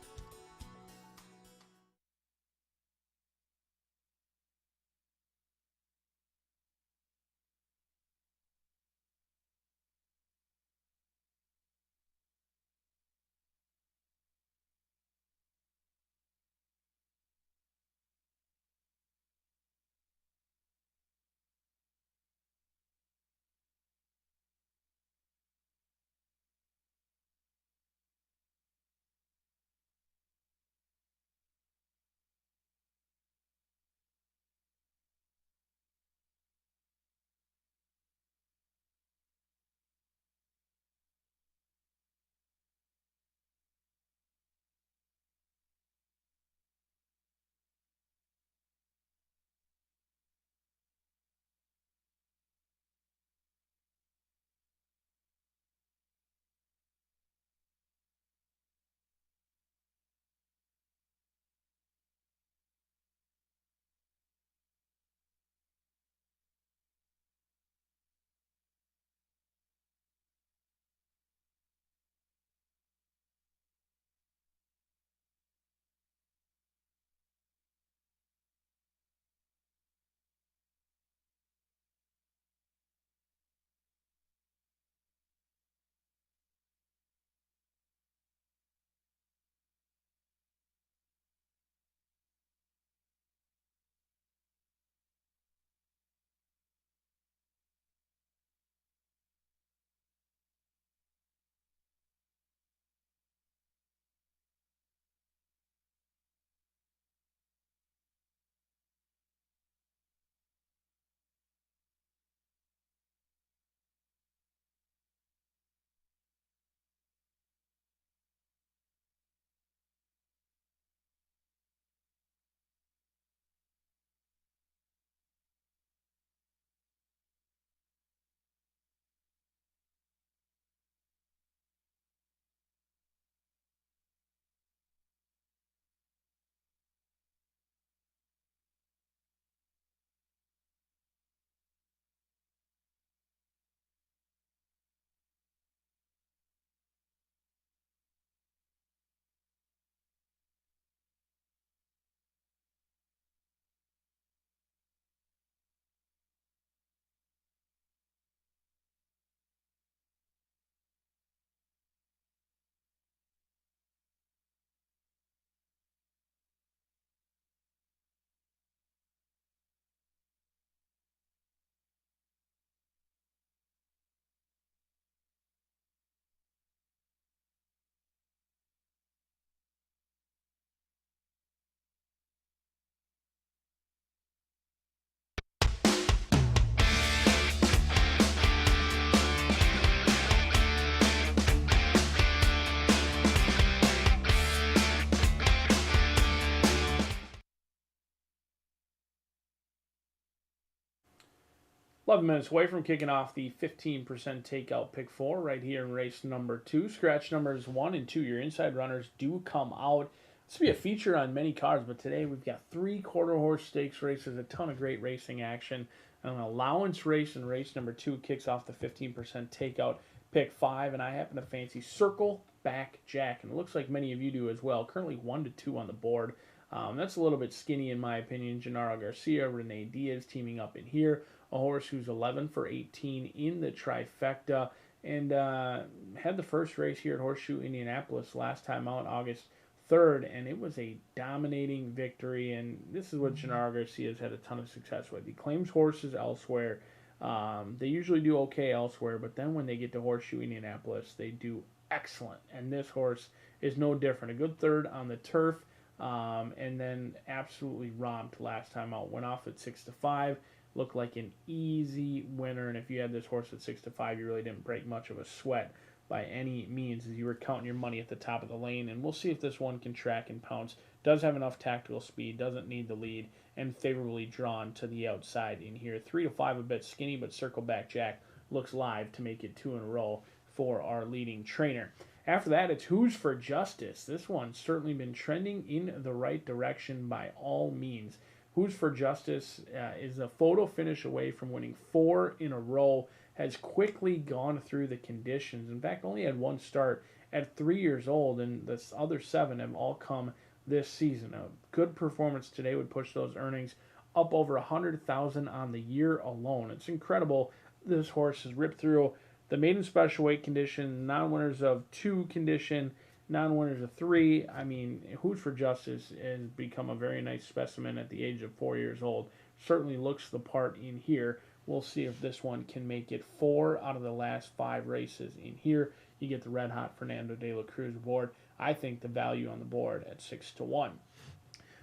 Eleven minutes away from kicking off the 15% takeout pick 4 right here in race number 2. Scratch numbers 1 and 2. Your inside runners do come out. This will be a feature on many cards, but today we've got 3 quarter horse stakes races, a ton of great racing action. An allowance race in race number 2 kicks off the 15% takeout pick 5, and I happen to fancy Circle Back Jack, and it looks like many of you do as well. Currently 1-2 on the board. That's a little bit skinny in my opinion. Gennaro Garcia, Rene Diaz teaming up in here. A horse who's 11 for 18 in the trifecta, and had the first race here at Horseshoe Indianapolis last time out, August third, and it was a dominating victory. And this is what Gennaro Garcia has had a ton of success with. He claims horses elsewhere. They usually do okay elsewhere, but then when they get to Horseshoe Indianapolis, they do excellent. And this horse is no different. A good third on the turf, and then absolutely romped last time out. Went off at 6-5. Looked like an easy winner. And if you had this horse at 6-5, you really didn't break much of a sweat by any means as you were counting your money at the top of the lane. And we'll see if this one can track and pounce. Does have enough tactical speed, doesn't need the lead, and favorably drawn to the outside in here. 3-5 a bit skinny, but Circle Back Jack looks live to make it 2 in a row for our leading trainer. After that, it's Who's for Justice. This one's certainly been trending in the right direction by all means. Who's for Justice is a photo finish away from winning 4 in a row. Has quickly gone through the conditions. In fact, only had one start at 3 years old, and the other 7 have all come this season. A good performance today would push those earnings up over 100,000 on the year alone. It's incredible. This horse has ripped through the maiden special weight condition, non-winners of 2 condition, non-winners of 3. I mean, Who's for Justice has become a very nice specimen at the age of 4 years old. Certainly looks the part in here. We'll see if this one can make it 4 out of the last 5 races in here. You get the red-hot Fernando de la Cruz aboard. I think the value on the board at 6-1.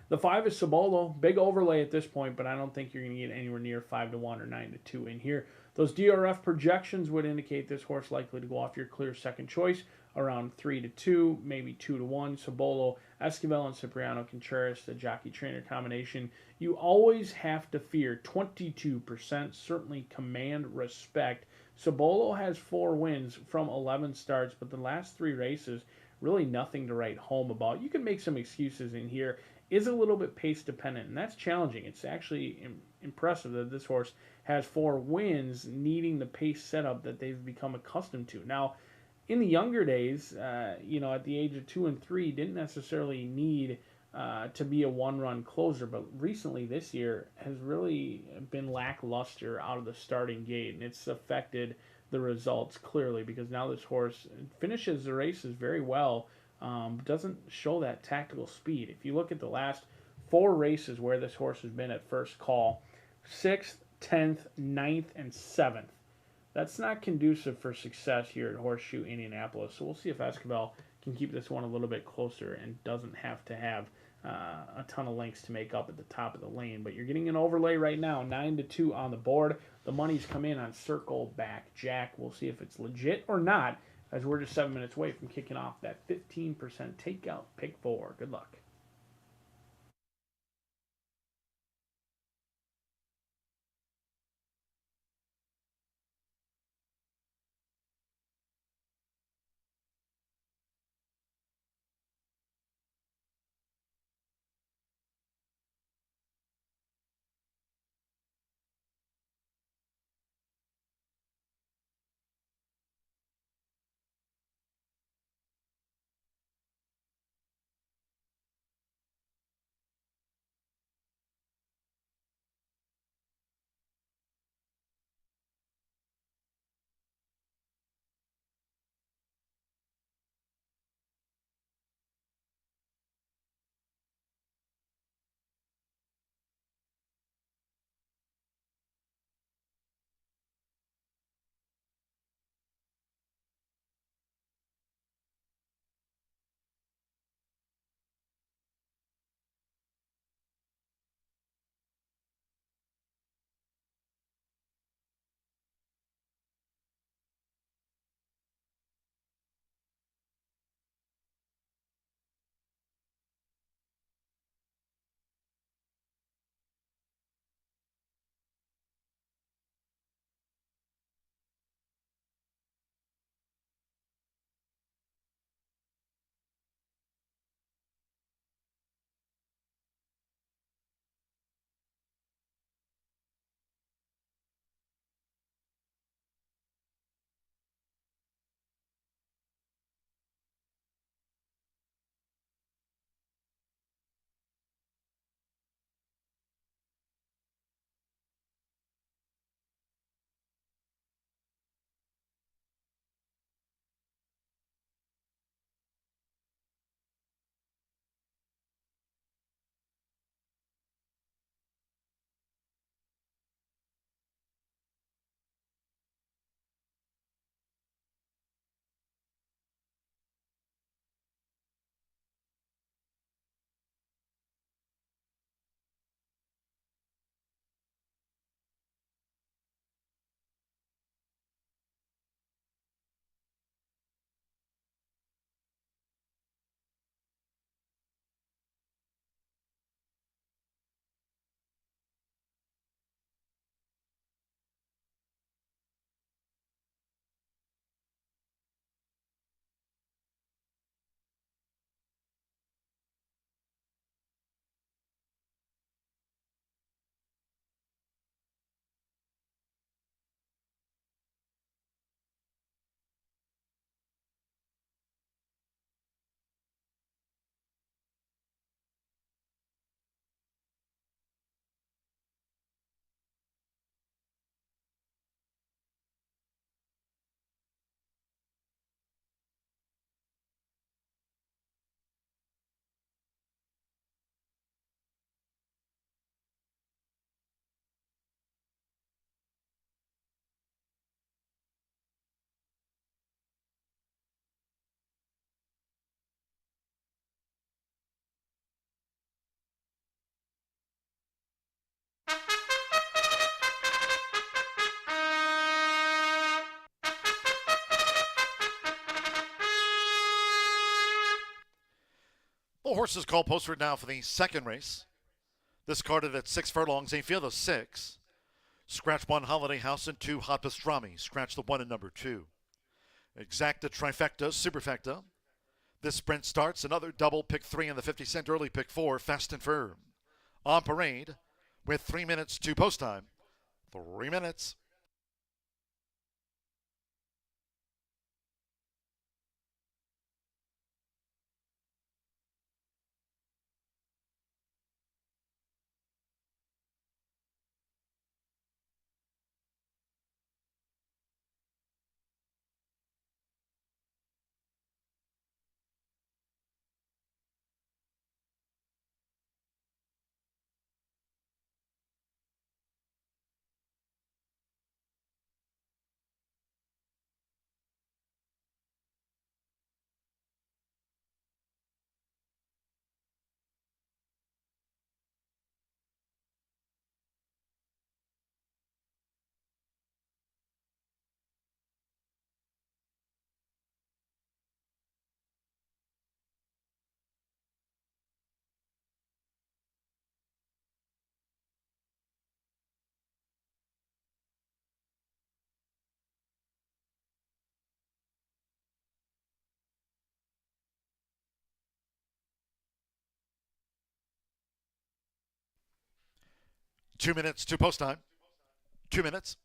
The 5 is Cibolo. Big overlay at this point, but I don't think you're going to get anywhere near 5-1 or 9-2 in here. Those DRF projections would indicate this horse likely to go off your clear second choice around 3-2, maybe 2-1. Cibolo, Esquivel, and Cipriano Contreras, the jockey-trainer combination. You always have to fear 22%, certainly command respect. Cibolo has 4 wins from 11 starts, but the last 3 races, really nothing to write home about. You can make some excuses in here. Is a little bit pace dependent, and that's challenging. It's actually impressive that this horse has 4 wins, needing the pace setup that they've become accustomed to. Now, in the younger days, at the age of 2 and 3, didn't necessarily need to be a one-run closer, but recently this year has really been lackluster out of the starting gate, and it's affected the results clearly because now this horse finishes the races very well, doesn't show that tactical speed. If you look at the last 4 races where this horse has been at first call, 6th, 10th, 9th, and 7th. That's not conducive for success here at Horseshoe Indianapolis. So we'll see if Esquivel can keep this one a little bit closer and doesn't have to have a ton of lengths to make up at the top of the lane. But you're getting an overlay right now, 9-2 on the board. The money's come in on Circle Back Jack. We'll see if it's legit or not, as we're just 7 minutes away from kicking off that 15% takeout pick 4. Good luck. The horses called posted now for the second race. This carded at 6 furlongs, a field of 6. Scratch 1 Holiday House and 2 Hot Pastrami. Scratch the 1 and number 2. Exacta Trifecta Superfecta. This sprint starts. Another double, pick 3 in the 50-cent early, pick 4, Fast and Firm. On parade with 3 minutes to post time. 3 minutes. Two minutes to post time. 2 minutes.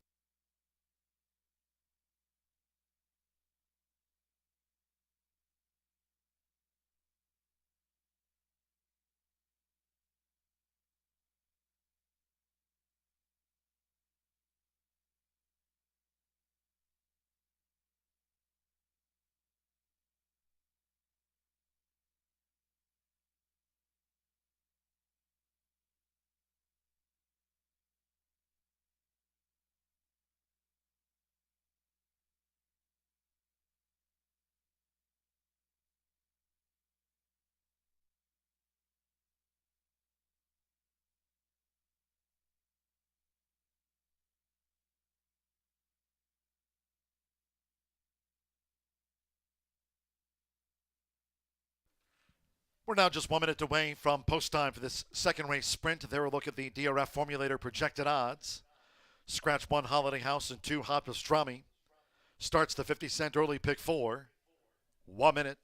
We're now just 1 minute away from post time for this second race sprint. There, we'll look at the DRF formulator projected odds. Scratch 1 Holiday House and 2 Hot Pastrami. Starts the 50-cent early, pick 4. 1 minute.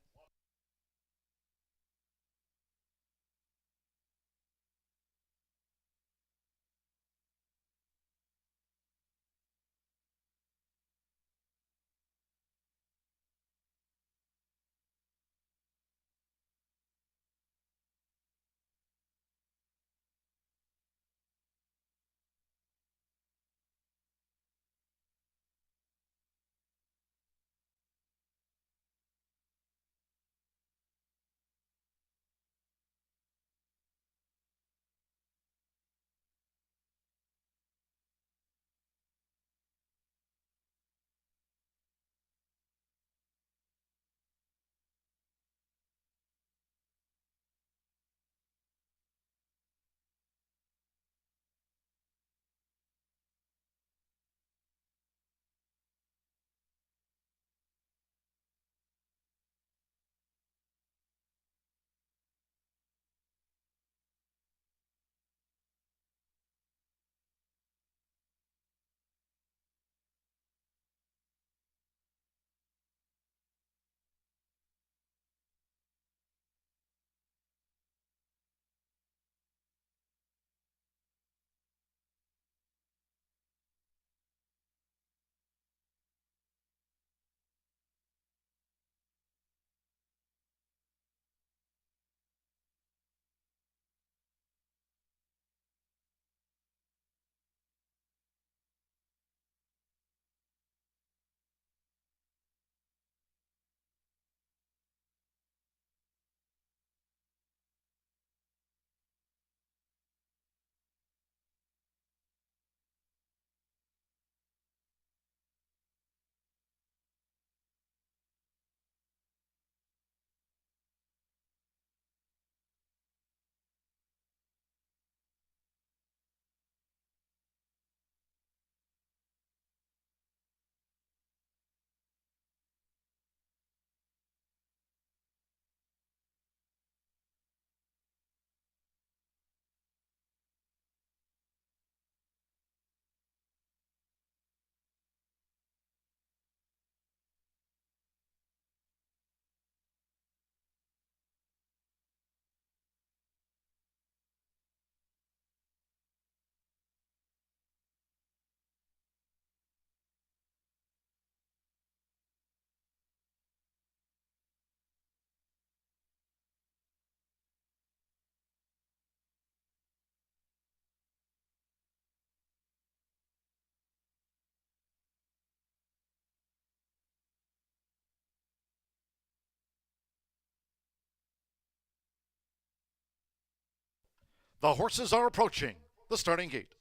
The horses are approaching the starting gate.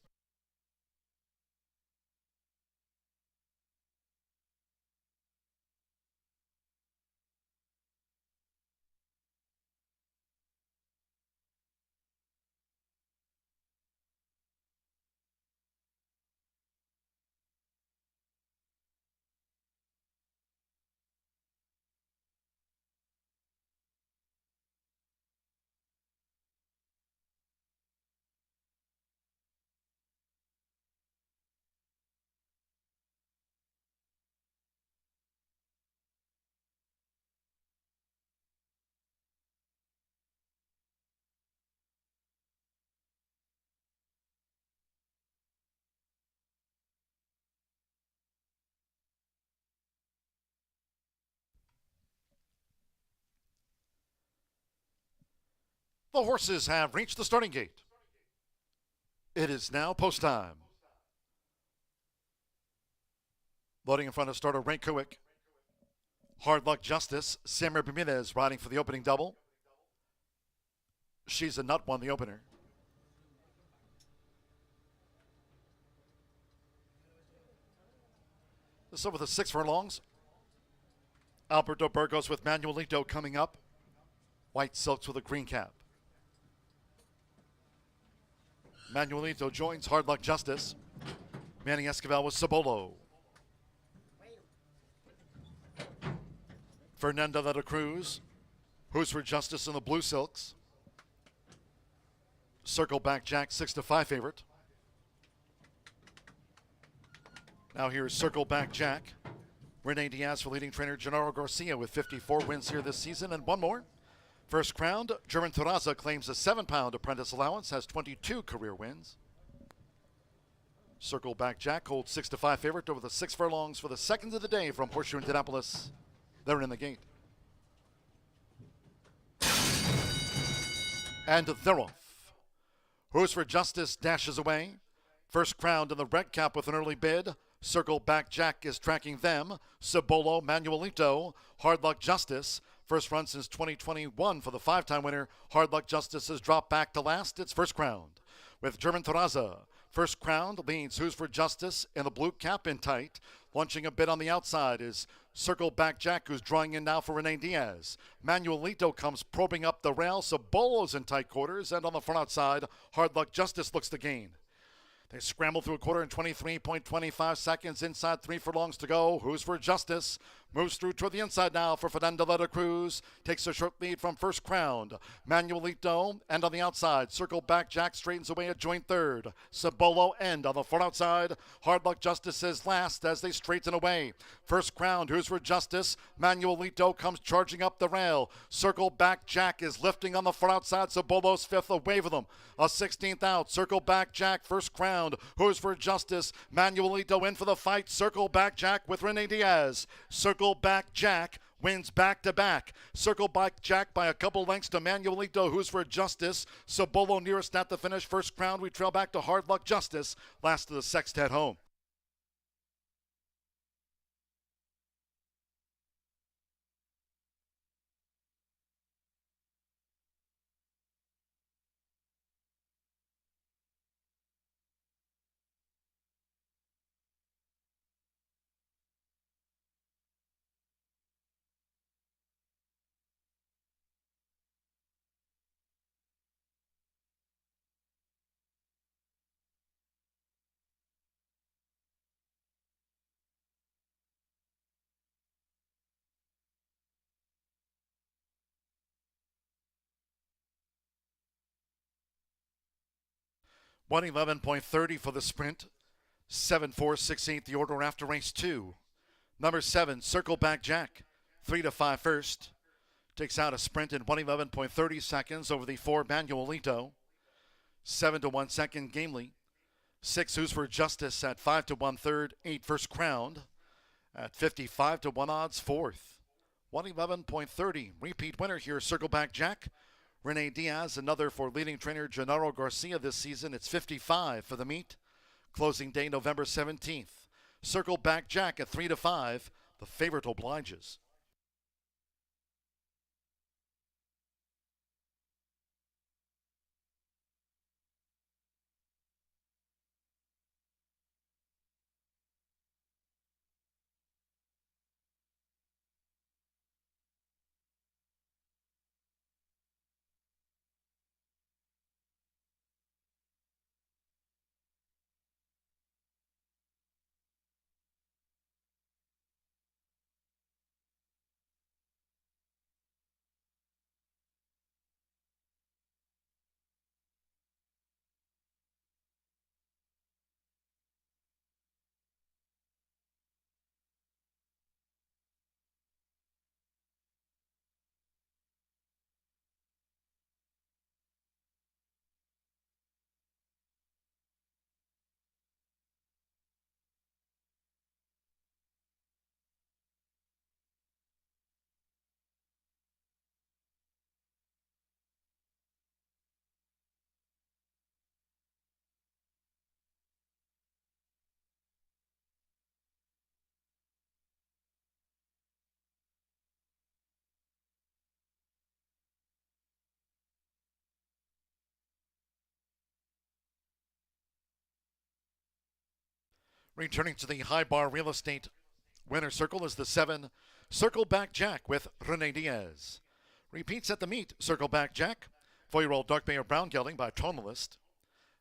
The horses have reached the starting gate. It is now post time. Loading in front of starter Ray Kuick. Hard Luck Justice, Samir Bermudez riding for the opening double. She's a Nut won the opener. This over the 6 furlongs. Alberto Burgos with Manuelito coming up. White Silks with a green cap. Manuelito joins Hard Luck Justice. Manny Esquivel with Cibolo. Fernanda de la Cruz, Who's for Justice in the Blue Silks. Circle Back Jack, 6-5 favorite. Now here's Circle Back Jack. Rene Diaz for leading trainer Gennaro Garcia with 54 wins here this season. And one more. First crowned, German Terraza claims a 7-pound apprentice allowance, has 22 career wins. Circle Back Jack holds 6-5 favorite over the 6 furlongs for the second of the day from Horseshoe Indianapolis. They're in the gate. And they're off. Who's for Justice dashes away. First crowned in the red cap with an early bid. Circle Back Jack is tracking them. Cibolo, Manuelito, Hard Luck Justice. First run since 2021 for the 5-time winner. Hard Luck Justice has dropped back to last. It's first crowned. With German Terraza. First crowned leads Who's for Justice in the blue cap in tight. Launching a bit on the outside is Circle Back Jack, who's drawing in now for Rene Diaz. Manuelito comes probing up the rail. Cibolo's in tight quarters. And on the front outside, Hard Luck Justice looks to gain. They scramble through a quarter in 23.25 seconds. Inside 3 furlongs to go. Who's for Justice? Moves through toward the inside now for Fernanda de la Cruz. Takes a short lead from First Crowned. Manuelito, and on the outside, Circle Back Jack straightens away a joint third. Cibolo end on the far outside. Hard Luck Justice is last as they straighten away. First Crowned, Who's for Justice? Manuelito comes charging up the rail. Circle Back Jack is lifting on the far outside. Cibolo's fifth, a wave of them. A 16th out. Circle Back Jack, First Crowned. Who's for Justice? Manuelito in for the fight. Circle Back Jack with Rene Diaz. Circle Back Jack wins back-to-back. Circle Back Jack by a couple lengths to Manuelito, Who's for Justice. Cibolo nearest at the finish. First Crown, we trail back to Hard Luck Justice. Last of the sextet home. $111.30 for the sprint. 7-4-6-8 the order after race 2. Number 7, Circle Back Jack. 3-5 first. Takes out a sprint in 111.30 seconds over the 4 Manuelito. 7-1 second Gamely. 6 Who's for Justice at 5-1 third. 8 First Crowned. At 55-1 odds fourth. 111.30. Repeat winner here, Circle Back Jack. Rene Diaz, another for leading trainer Gennaro Garcia this season. It's 55 for the meet. Closing day November 17th. Circle Back Jack at 3-5. The favorite obliges. Returning to the High Bar Real Estate winner circle is the 7 Circle Back Jack with Rene Diaz. Repeats at the meet, Circle Back Jack, 4-year-old Dark Mayor Brown Gelding by Tonalist,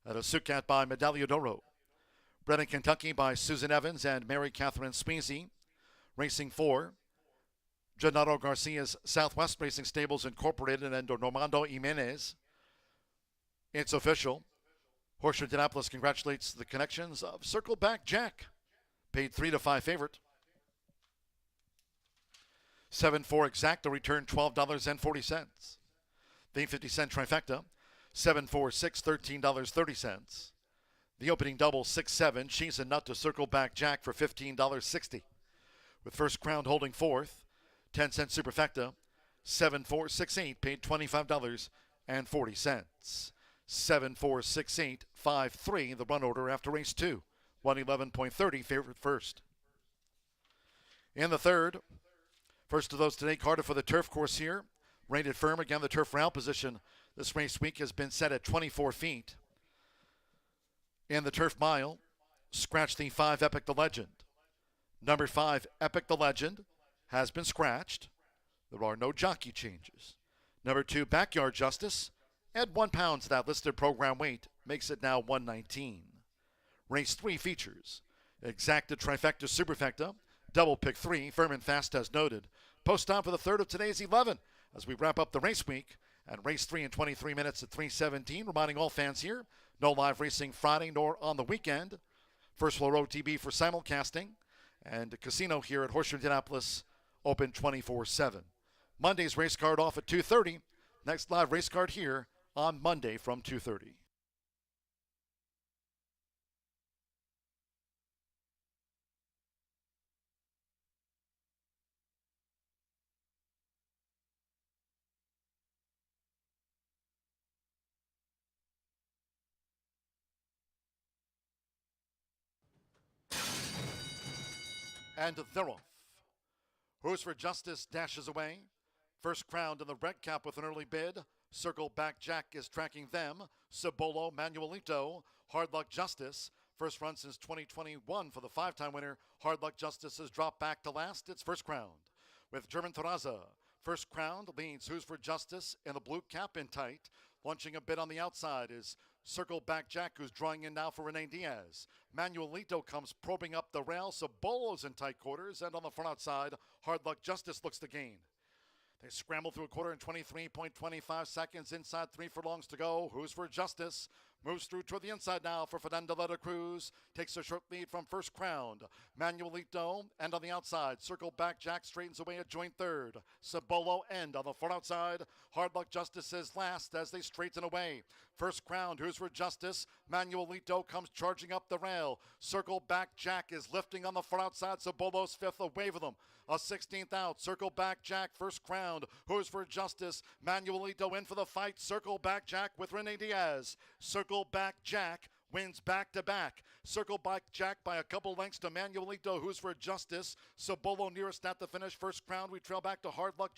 at a Sucat by Medaglia d'Oro. Bred in Kentucky by Susan Evans and Mary Catherine Sweezy. Racing 4, Gennaro Garcia's Southwest Racing Stables Incorporated and Normando Jimenez. It's official. Horseshoe Indianapolis congratulates the connections of Circle Back Jack, paid 3-5 favorite. 7-4 Exacta returned $12.40. The 50-cent trifecta, 7-4-6, $13.30. The opening double, 6-7, She's a Nut to Circle Back Jack for $15.60. With First Crown holding fourth, 10-cent superfecta, 7-4-6-8, paid $25.40. 7-4-6-8, 5-3, the run order after race 2. 111.30, favorite first. In the third, first of those today, Carter for the turf course here. Rated firm. Again, the turf rail position this race week has been set at 24 feet. In the turf mile, scratch the 5 Epic the Legend. Number 5, Epic the Legend, has been scratched. There are no jockey changes. Number 2, Backyard Justice, add 1 pound to that listed program weight, makes it now 119. Race 3 features Exacta Trifecta Superfecta, Double Pick 3, firm and fast as noted. Post time for the third of today's 11 as we wrap up the race week. And race 3 in 23 minutes at 3:17. Reminding all fans here, no live racing Friday nor on the weekend. First Floor OTB for simulcasting. And the casino here at Horseshoe Indianapolis open 24/7. Monday's race card off at 2:30. Next live race card here on Monday from 2:30. And they're off. Who's for Justice dashes away. First Crowned in the red cap with an early bid. Circle Back Jack is tracking them. Cibolo, Manuelito, Hard Luck Justice. First run since 2021 for the 5-time winner. Hard Luck Justice has dropped back to last. It's First Crowned. With German Terraza. First Crowned leads Who's for Justice in the blue cap in tight. Launching a bit on the outside is Circle Back Jack, who's drawing in now for Rene Diaz. Manuelito comes probing up the rail. Cibolo's in tight quarters. And on the front outside, Hard Luck Justice looks to gain. They scramble through a quarter in 23.25 seconds. Inside 3 furlongs to go. Who's for Justice? Moves through toward the inside now for Fernando de la Cruz. Takes a short lead from First Crowned. Manuelito, and on the outside, Circle Back Jack straightens away at joint third. Cibolo end on the front outside. Hard Luck Justice is last as they straighten away. First Crowned, Who's for Justice? Manuelito comes charging up the rail. Circle Back Jack is lifting on the front outside. Cibolo's fifth, a wave of them. A 16th out. Circle Back Jack, First Crowned. Who's for Justice? Manuelito in for the fight. Circle Back Jack with Rene Diaz. Circle Back Jack wins back-to-back. Circle Back Jack by a couple lengths to Manuelito, Who's for Justice. Cibolo nearest at the finish. First Crowned, we trail back to Hard Luck.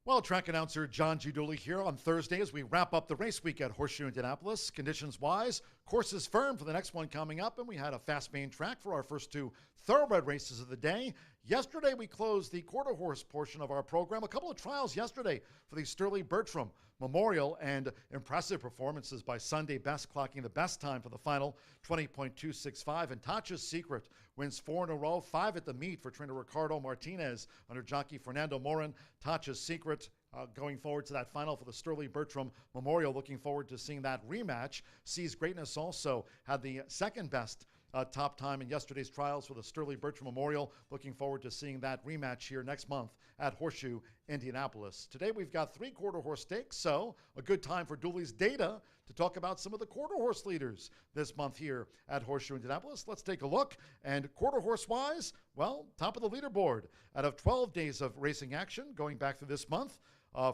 Well, track announcer John Giuduli here on Thursday as we wrap up the race week at Horseshoe Indianapolis. Conditions-wise, course is firm for the next one coming up, and we had a fast main track for our first two thoroughbred races of the day. Yesterday, we closed the quarter horse portion of our program. A couple of trials yesterday for the Sterling Bertram Memorial, and impressive performances by Sunday Best, clocking the best time for the final, 20.265. And Tacha's Secret wins 4 in a row, 5 at the meet for trainer Ricardo Martinez under jockey Fernando Morin. Tacha's Secret going forward to that final for the Sterling Bertram Memorial. Looking forward to seeing that rematch. Sees Greatness also had the second best top time in yesterday's trials for the Sterling Bertram Memorial. Looking forward to seeing that rematch here next month at Horseshoe Indianapolis. Today we've got 3 quarter horse stakes, so a good time for Dooley's data to talk about some of the quarter horse leaders this month here at Horseshoe Indianapolis. Let's take a look. And quarter horse wise, well, top of the leaderboard out of 12 days of racing action going back through this month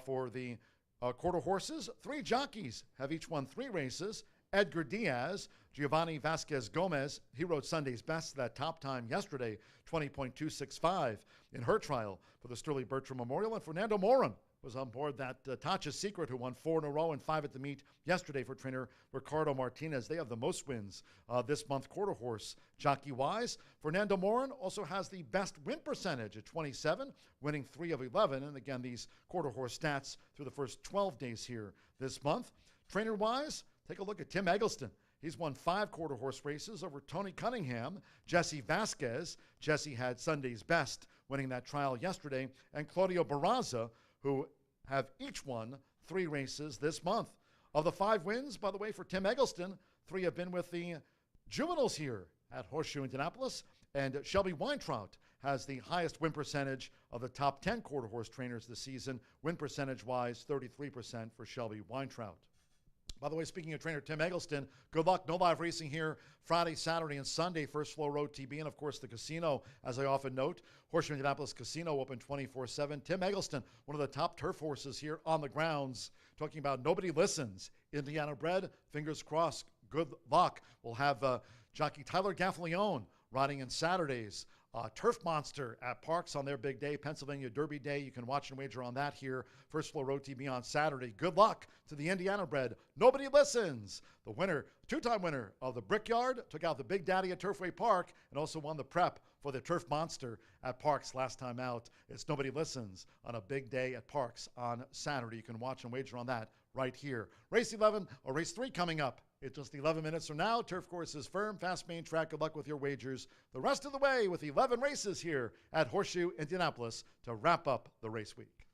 for the quarter horses. 3 jockeys have each won 3 races. Edgar Diaz, Giovanni Vasquez Gomez, he rode Sunday's best, that top time yesterday, 20.265 in her trial for the Sterling Bertram Memorial. And Fernando Morin was on board that Tacha's Secret, who won 4 in a row and 5 at the meet yesterday for trainer Ricardo Martinez. They have the most wins this month, quarter horse jockey-wise. Fernando Morin also has the best win percentage at 27, winning 3 of 11. And again, these quarter horse stats through the first 12 days here this month. Trainer-wise, take a look at Tim Eggleston. He's won 5 quarter horse races over Tony Cunningham, Jesse Vasquez. Jesse had Sunday's best, winning that trial yesterday. And Claudio Barraza, who have each won 3 races this month. Of the 5 wins, by the way, for Tim Eggleston, 3 have been with the juveniles here at Horseshoe Indianapolis. And Shelby Weintraut has the highest win percentage of the top 10 quarter horse trainers this season. Win percentage-wise, 33% for Shelby Weintraut. By the way, speaking of trainer Tim Eggleston, good luck. No live racing here Friday, Saturday, and Sunday. First Flow Road TB, and of course the casino, as I often note. Horseshoe Indianapolis Casino open 24/7. Tim Eggleston, one of the top turf horses here on the grounds, talking about Nobody Listens. Indiana bred, fingers crossed. Good luck. We'll have jockey Tyler Gaffalione riding in Saturdays. Turf Monster at Parks on their big day, Pennsylvania Derby Day. You can watch and wager on that here. First Flow Road TV on Saturday. Good luck to the Indiana bred Nobody Listens. The winner, 2-time winner of the Brickyard, took out the Big Daddy at Turfway Park and also won the prep for the Turf Monster at Parks last time out. It's Nobody Listens on a big day at Parks on Saturday. You can watch and wager on that right here. Race 11 or race 3 coming up. It's just 11 minutes from now. Turf course is firm. Fast main track. Good luck with your wagers the rest of the way with 11 races here at Horseshoe Indianapolis to wrap up the race week.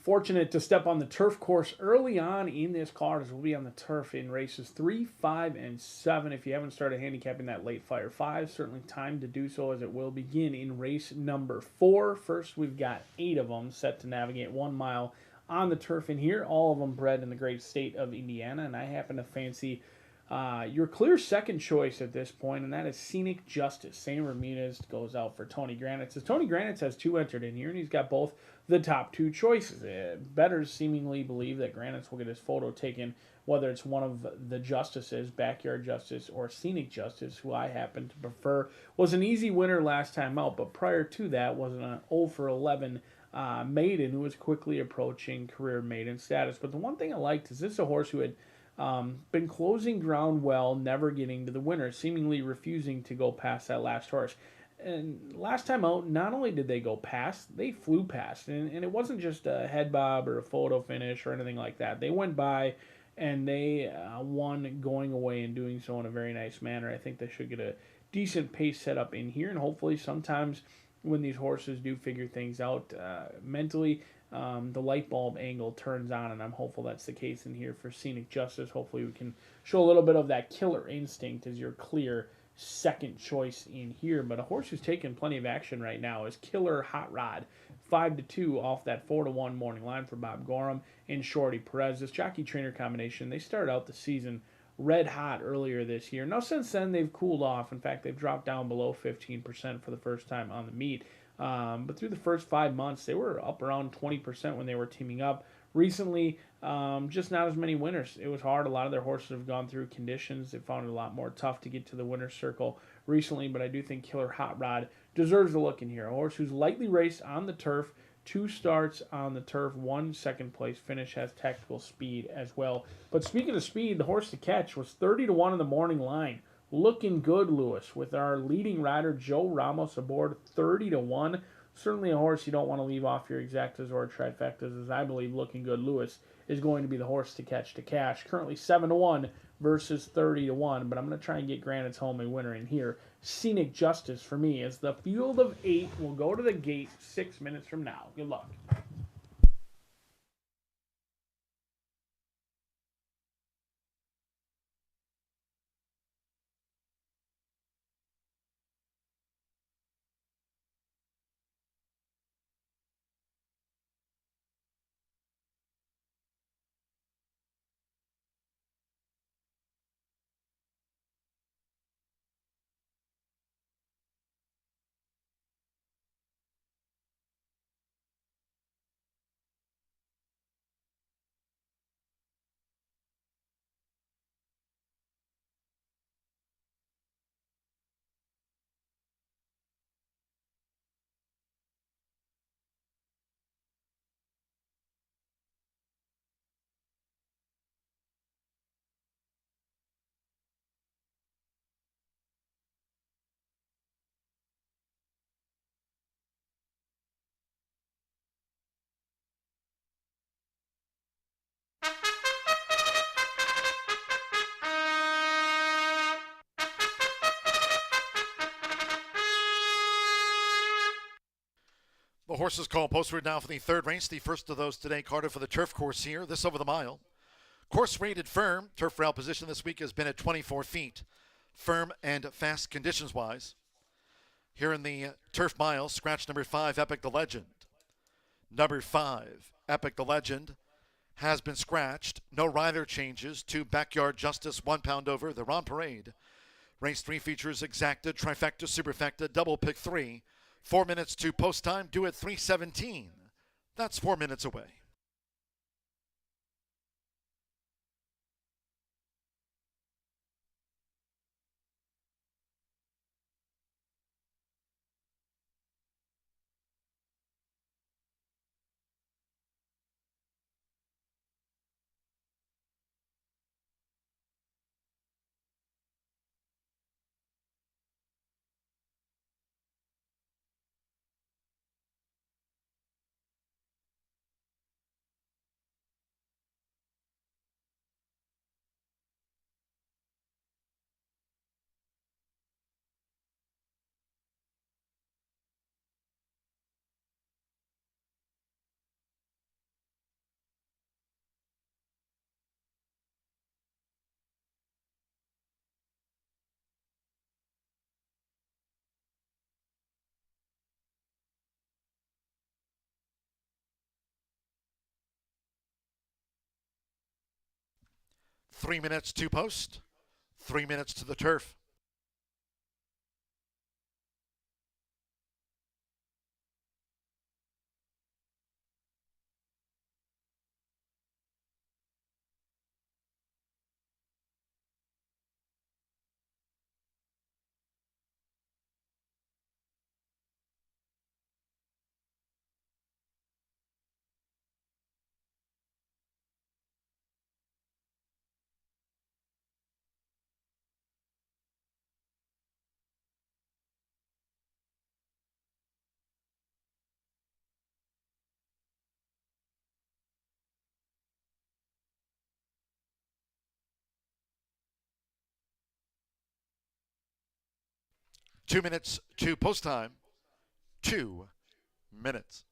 fortunate to step on the turf course early on in this card, as we'll be on the turf in races 3, 5, and 7. If you haven't started handicapping that late Fire 5, certainly time to do so, as it will begin in race number 4. First, we've got 8 of them set to navigate 1 mile on the turf in here, all of them bred in the great state of Indiana, and I happen to fancy your clear second choice at this point, and that is Scenic Justice. Sam Ramirez goes out for Tony Granitz. As Tony Granitz has 2 entered in here, and he's got both the top 2 choices. Bettors seemingly believe that Granitz will get his photo taken, whether it's one of the Justices, Backyard Justice or Scenic Justice, who I happen to prefer. Was an easy winner last time out, but prior to that was an 0 for 11 maiden who was quickly approaching career maiden status. But the one thing I liked is this is a horse who had been closing ground well, never getting to the winner, seemingly refusing to go past that last horse. And last time out, not only did they go past, they flew past. And it wasn't just a head bob or a photo finish or anything like that. They went by and they won going away and doing so in a very nice manner. I think they should get a decent pace set up in here. And hopefully sometimes when these horses do figure things out mentally, the light bulb angle turns on, and I'm hopeful that's the case in here for Scenic Justice. Hopefully we can show a little bit of that killer instinct as your clear second choice in here. But a horse who's taking plenty of action right now is Killer Hot Rod, 5-2 off that 4-1 morning line for Bob Gorham and Shorty Perez. This jockey trainer combination, they started out the season red hot earlier this year. Now since then they've cooled off. In fact, they've dropped down below 15% for the first time on the meet. But through the first 5 months, they were up around 20% when they were teaming up. Recently, just not as many winners. It was hard. A lot of their horses have gone through conditions. They found it a lot more tough to get to the winner's circle recently, but I do think Killer Hot Rod deserves a look in here. A horse who's lightly raced on the turf, 2 starts on the turf, 1 second place finish, has tactical speed as well. But speaking of speed, the horse to catch was 30-1 in the morning line. Looking good, Lewis, with our leading rider, Joe Ramos, aboard 30-1. Certainly a horse you don't want to leave off your exactas or trifectas, as I believe Looking Good Lewis is going to be the horse to catch to cash. Currently 7-1 versus 30-1, but I'm going to try and get Granite's home a winner in here. Scenic Justice for me as the field of 8 will go to the gate 6 minutes from now. Good luck. The horses call posted now for the third race, the first of those today, carded for the turf course here, this over the mile. Course rated firm. Turf rail position this week has been at 24 feet. Firm and fast conditions-wise. Here in the turf mile, scratch number 5, Epic the Legend. Number 5, Epic the Legend, has been scratched. No rider changes. 2, Backyard Justice, 1 pound over. They're on parade. Race 3 features exacta, trifecta, superfecta, double pick 3. 4 minutes to post time, due at 3:17. That's 4 minutes away. 3 minutes to post, 3 minutes to the turf. Two minutes to post time. 2 minutes.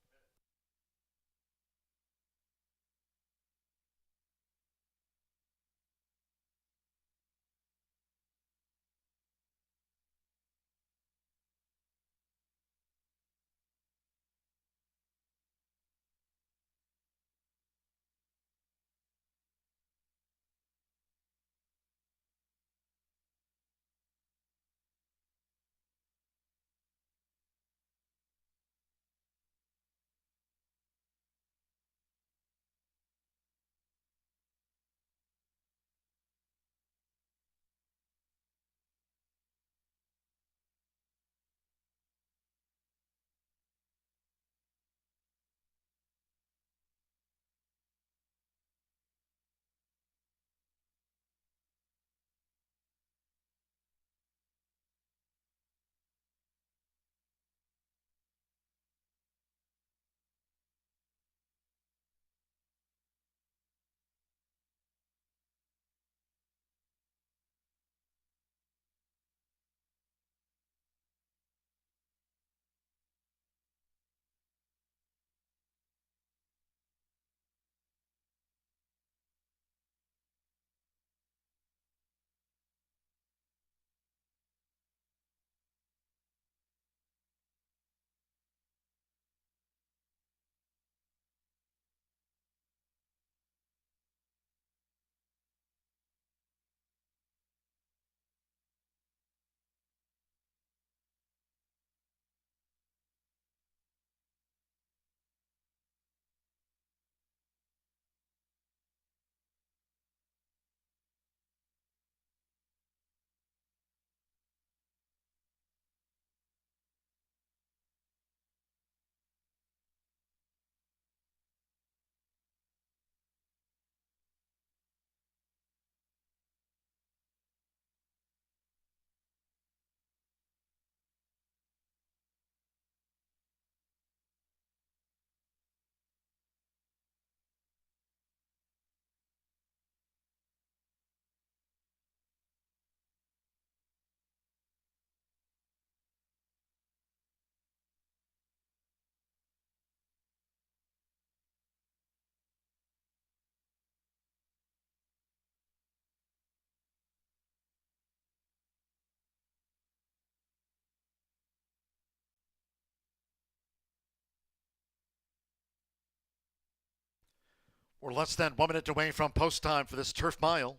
We're less than 1 minute away from post time for this turf mile.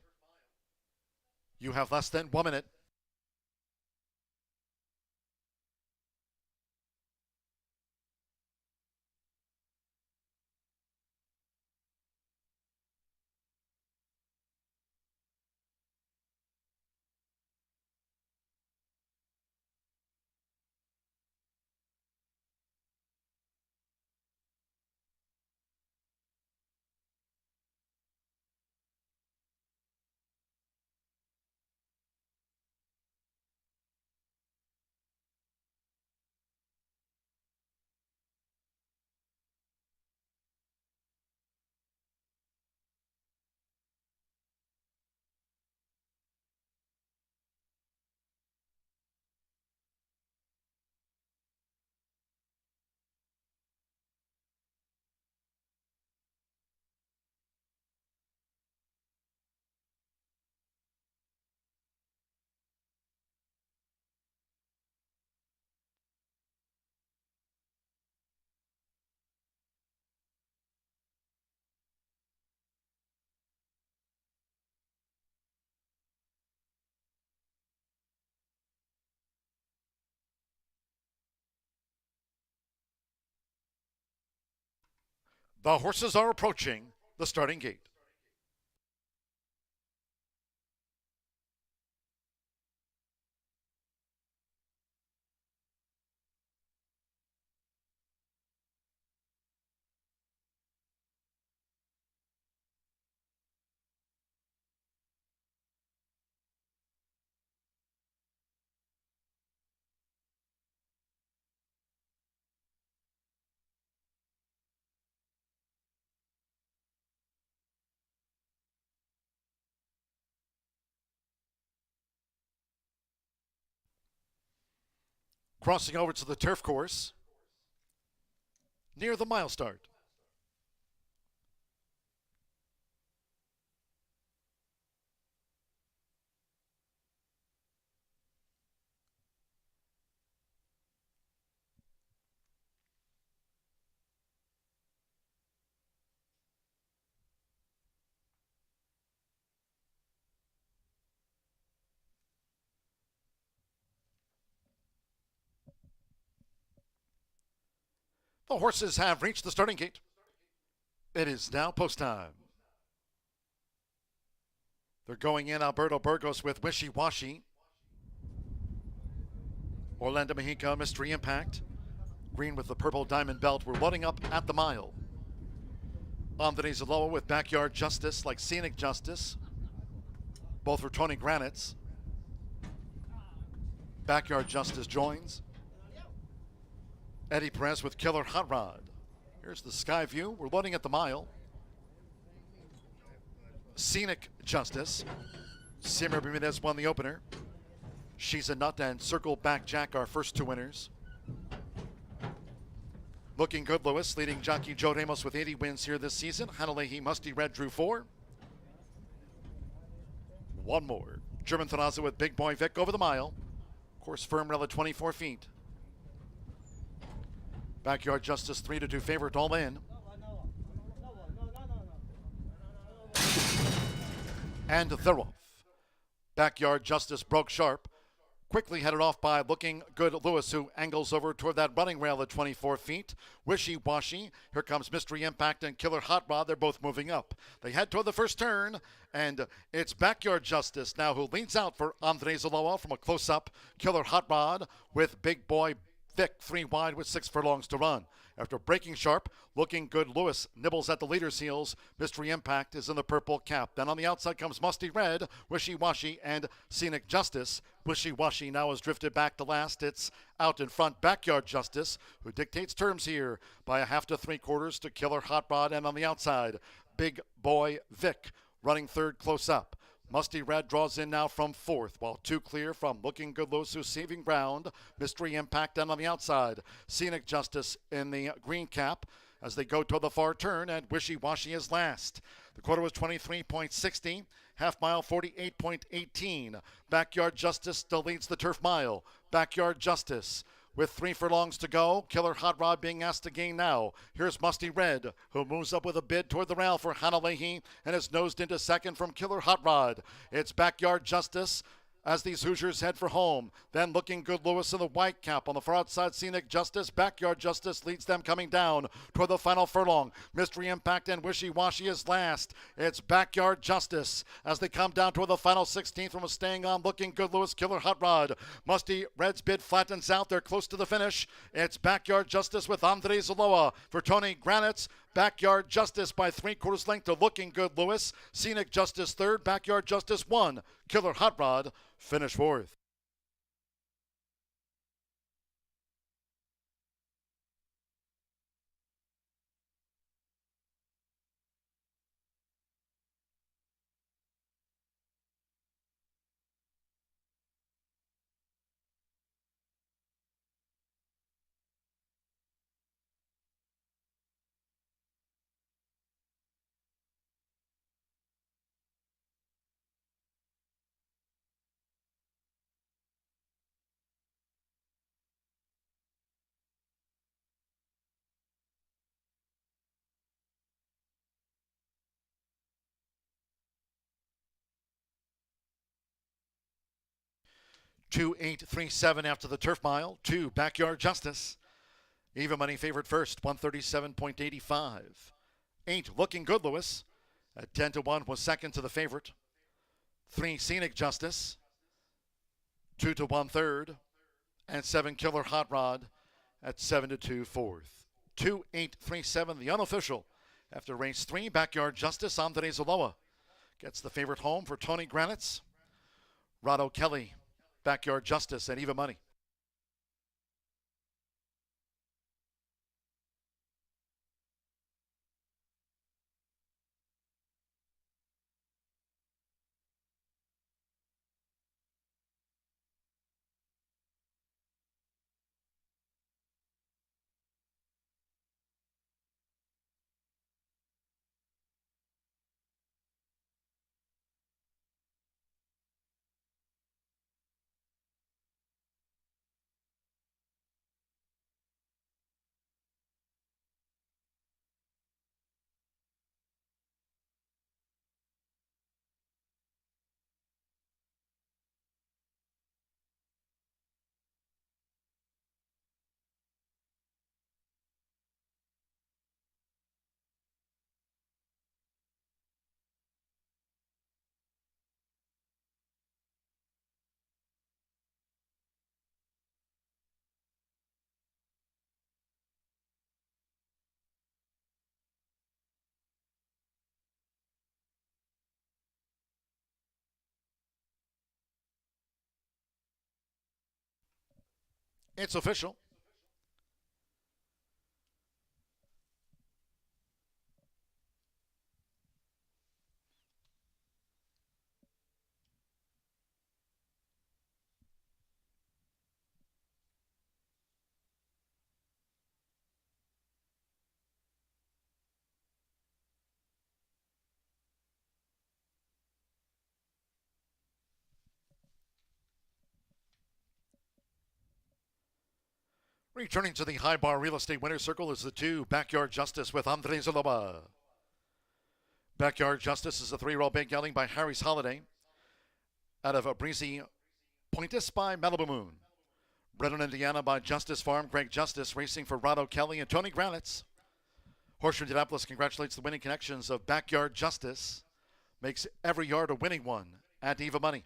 You have less than 1 minute. The horses are approaching the starting gate. Crossing over to the turf course near the mile start. The horses have reached the starting gate. It is now post time. They're going in Alberto Burgos with Wishy Washy. Orlando Mexica, Mystery Impact. Green with the purple diamond belt. We're loading up at the mile. Andres Aloa with Backyard Justice, like Scenic Justice. Both for Tony Granitz. Backyard Justice joins. Eddie Perez with Killer Hot Rod. Here's the sky view. We're loading at the mile. Scenic Justice. Simmer Bermudez won the opener. She's a Nut and Circle Back Jack, our first two winners. Looking Good Lewis, leading jockey Joe Ramos with 80 wins here this season. Hanalehi Musty Red drew 4. One more. German Thanaza with Big Boy Vic over the mile. Course firm rail at 24 feet. Backyard Justice 3-2 favorite all in. And they're off. Backyard Justice broke sharp. Quickly headed off by Looking Good Lewis, who angles over toward that running rail at 24 feet. Wishy Washy. Here comes Mystery Impact and Killer Hot Rod. They're both moving up. They head toward the first turn, and it's Backyard Justice now who leads out for Andres Aloa from a close-up. Killer Hot Rod with Big Boy Vic 3 wide with 6 furlongs to run. After breaking sharp, Looking Good Lewis nibbles at the leader's heels. Mystery Impact is in the purple cap. Then on the outside comes Musty Red, Wishy Washy, and Scenic Justice. Wishy Washy now has drifted back to last. It's out in front, Backyard Justice, who dictates terms here by a half to 3/4 to Killer Hot Rod. And on the outside, Big Boy Vic running third close up. Musty Red draws in now from fourth, while 2 clear from Looking Good Lewis, who's saving ground. Mystery Impact down on the outside. Scenic Justice in the green cap as they go toward the far turn, and Wishy Washy is last. The quarter was 23.60, half mile 48.18. Backyard Justice still leads the turf mile. Backyard Justice with 3 furlongs to go. Killer Hot Rod being asked to gain now. Here's Musty Red, who moves up with a bid toward the rail for Hanalehi and is nosed into second from Killer Hot Rod. It's Backyard Justice as these Hoosiers head for home. Then Looking Good Lewis in the white cap on the far outside. Scenic Justice. Backyard Justice leads them coming down toward the final furlong. Mystery Impact and Wishy Washy is last. It's Backyard Justice as they come down toward the final 16th from a staying on Looking Good Lewis, Killer Hot Rod. Musty Red's bid flattens out. They're close to the finish. It's Backyard Justice with Andres Aloa for Tony Granitz. Backyard Justice by 3/4 length to Looking Good Lewis. Scenic Justice third. Backyard Justice 1. Killer Hot Rod finish fourth. Two 8-3-7 after the turf mile. 2 Backyard Justice. Even money favorite first, 137.85. 8 Looking Good Lewis at 10-1 was second to the favorite. 3 Scenic Justice, 2-1 third, and 7 Killer Hot Rod at 7-2 fourth. 2-8-3-7 the unofficial after race 3. Backyard Justice, Andre Zaloa gets the favorite home for Tony Granitz. Rado Kelly, Backyard Justice at even money. It's official. Returning to the High Bar Real Estate Winner's Circle is the 2 Backyard Justice with Andre Zaloa. Backyard Justice is a 3-year-old big gelding by Harry's Holiday out of a breezy Pointus by Malibu Moon. Bred in Indiana by Justice Farm, Greg Justice, racing for Rado Kelly and Tony Granitz. Horseshoe Indianapolis congratulates the winning connections of Backyard Justice. Makes every yard a winning one at even money.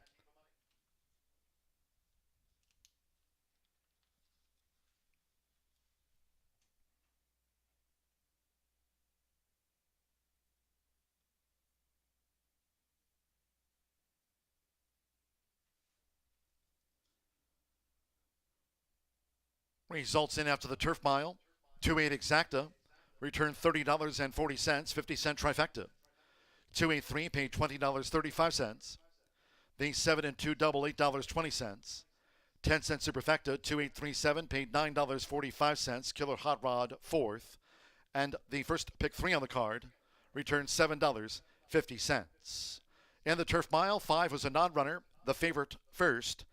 Results in after the turf mile. 2-8 Exacta, returned $30.40, 50-cent trifecta. 2-8-3 paid $20.35. The 7-2 double, $8.20. 10-cent superfecta, 2-8-3-7 paid $9.45, Killer Hot Rod fourth. And the first pick 3 on the card returned $7.50. In the turf mile, 5 was a non-runner, the favorite first.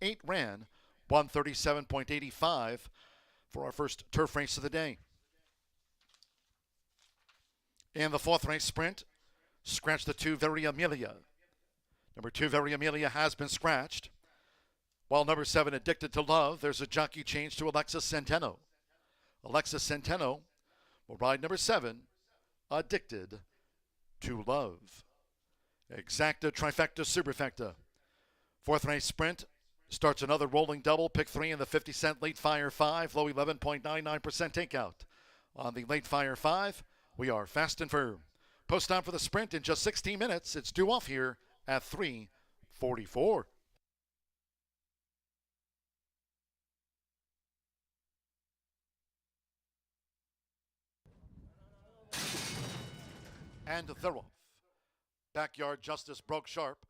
8 ran, 137.85 for our first turf race of the day. In the 4th race sprint, scratch the 2 Very Amelia. Number 2 Very Amelia has been scratched. While number 7 Addicted to Love, there's a jockey change to Alexis Centeno. Alexis Centeno will ride number 7, Addicted to Love. Exacta, trifecta, superfecta. 4th race sprint starts another rolling double. Pick 3 in the 50-cent Late Fire 5, low 11.99% takeout. On the Late Fire 5, we are fast and firm. Post time for the sprint in just 16 minutes. It's due off here at 3:44. And they're off. Backyard Justice broke sharp.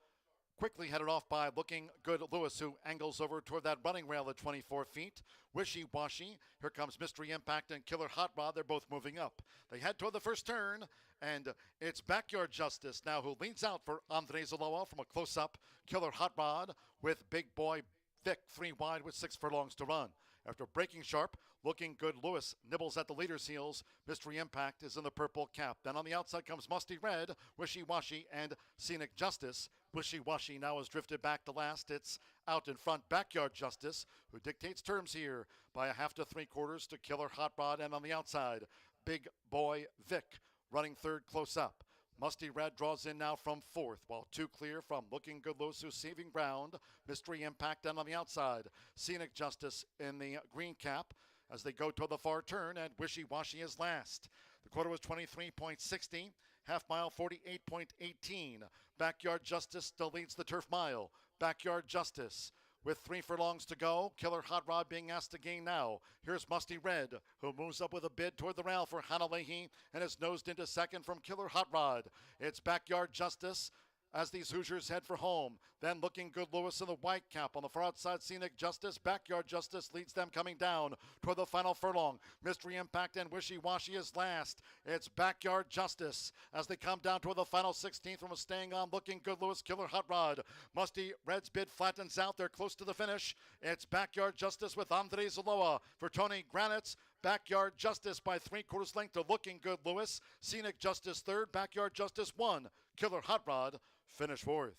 Quickly headed off by Looking Good Lewis, who angles over toward that running rail at 24 feet. Wishy-washy. Here comes Mystery Impact and Killer Hot Rod. They're both moving up. They head toward the first turn, and it's Backyard Justice now who leads out for Andre Zaloa from a close-up. Killer Hot Rod with Big Boy Vic 3 wide with 6 furlongs to run. After breaking sharp, Looking Good Lewis nibbles at the leader's heels. Mystery Impact is in the purple cap. Then on the outside comes Musty Red, Wishy-Washy, and Scenic Justice. Wishy-Washy now has drifted back to last. It's out in front, Backyard Justice, who dictates terms here by a half to 3/4 to Killer Hot Rod. And on the outside, Big Boy Vic running third close up. Musty Red draws in now from fourth, while two clear from Looking Good Lewis, who's saving ground. Mystery Impact down on the outside. Scenic Justice in the green cap as they go toward the far turn, and Wishy Washy is last. The quarter was 23.60, half mile 48.18. Backyard Justice still leads the turf mile. Backyard Justice with 3 furlongs to go. Killer Hot Rod being asked to gain now. Here's Musty Red, who moves up with a bid toward the rail for Hannah Leahy and is nosed into second from Killer Hot Rod. It's Backyard Justice as these Hoosiers head for home. Then Looking Good Lewis in the white cap on the far outside. Scenic Justice. Backyard Justice leads them coming down toward the final furlong. Mystery Impact and Wishy Washy is last. It's Backyard Justice as they come down toward the final 16th from a staying on Looking Good Lewis, Killer Hot Rod. Musty Red's bid flattens out. They're close to the finish. It's Backyard Justice with Andre Zaloa for Tony Granitz. Backyard Justice by 3/4 length to Looking Good Lewis. Scenic Justice third. Backyard Justice 1. Killer Hot Rod finish fourth.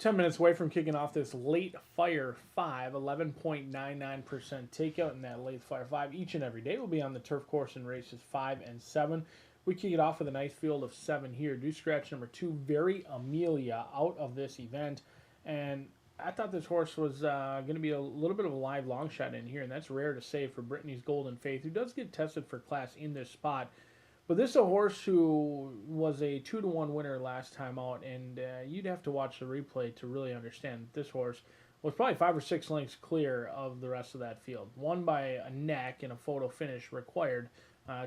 10 minutes away from kicking off this late fire 5, 11.99% takeout in that late fire 5 each and every day. Will be on the turf course in races 5 and 7. We kick it off with a nice field of 7 here. Do scratch number 2, Very Amelia, out of this event. And I thought this horse was going to be a little bit of a live long shot in here, and that's rare to say for Brittany's Golden Faith, who does get tested for class in this spot. But this is a horse who was a 2-1 winner last time out, and you'd have to watch the replay to really understand that this horse was probably 5 or 6 lengths clear of the rest of that field. Won by a neck and a photo finish required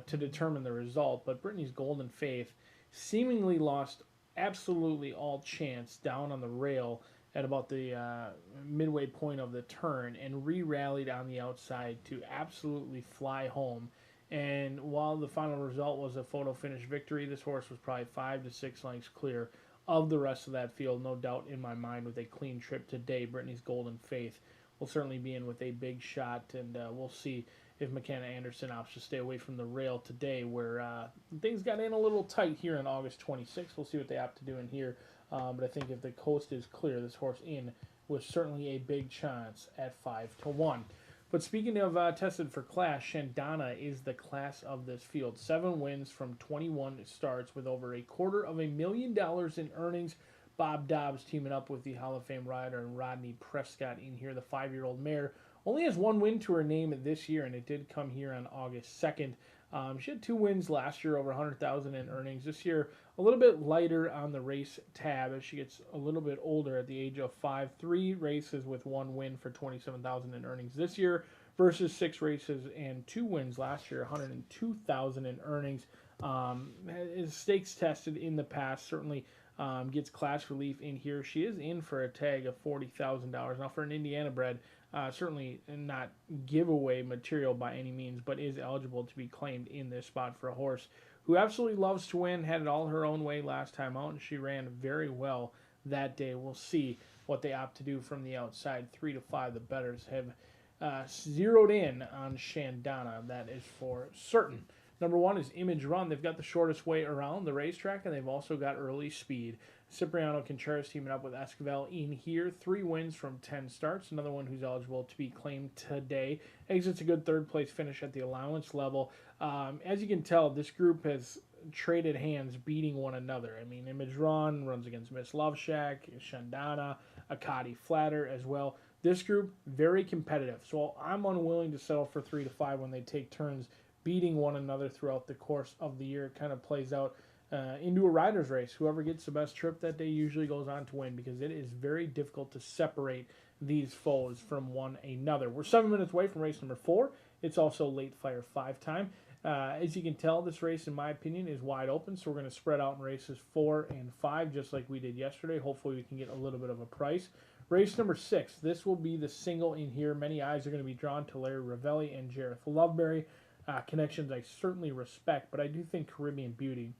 to determine the result. But Brittany's Golden Faith seemingly lost absolutely all chance down on the rail at about the midway point of the turn and re-rallied on the outside to absolutely fly home. And while the final result was a photo finish victory, this horse was probably 5 to 6 lengths clear of the rest of that field. No doubt in my mind, with a clean trip today, Brittany's Golden Faith will certainly be in with a big shot, and we'll see if McKenna Anderson opts to stay away from the rail today, where things got in a little tight here on August 26th. We'll see what they opt to do in here, but I think if the coast is clear, this horse in was certainly a big chance at 5 to 1. But speaking of tested for class, Shandana is the class of this field. 7 wins from 21 starts with over $250,000 in earnings. Bob Dobbs teaming up with the Hall of Fame rider and Rodney Prescott in here. The 5-year-old mare only has 1 win to her name this year, and it did come here on August 2nd. She had 2 wins last year, over $100,000 in earnings. This year, a little bit lighter on the race tab as she gets a little bit older at the age of 5. 3 races with 1 win for $27,000 in earnings this year versus 6 races and 2 wins last year, $102,000 in earnings. Is stakes tested in the past, certainly gets class relief in here. She is in for a tag of $40,000. Now, for an Indiana bred, certainly not giveaway material by any means, but is eligible to be claimed in this spot for a horse who absolutely loves to win, had it all her own way last time out, and she ran very well that day. We'll see what they opt to do from the outside. 3 to 5, the bettors have zeroed in on Shandana. That is for certain. Number 1 is Image Run. They've got the shortest way around the racetrack, and they've also got early speed. Cipriano Contreras teaming up with Esquivel in here. 3 wins from 10 starts. Another one who's eligible to be claimed today. Exits a good third-place finish at the allowance level. As you can tell, this group has traded hands beating one another. I mean, Image Run runs against Miss Love Shack, Shandana, Akati Flatter as well. This group, very competitive. So I'm unwilling to settle for 3 to 5 when they take turns beating one another throughout the course of the year. It kind of plays out into a rider's race. Whoever gets the best trip that day usually goes on to win, because it is very difficult to separate these foes from one another. We're 7 minutes away from race number 4. It's also late fire 5 time. As you can tell, this race, in my opinion, is wide open, so we're going to spread out in races 4 and 5, just like we did yesterday. Hopefully we can get a little bit of a price. Race number 6, this will be the single in here. Many eyes are going to be drawn to Larry Ravelli and Jareth Loveberry. Connections I certainly respect, but I do think Caribbean Beauty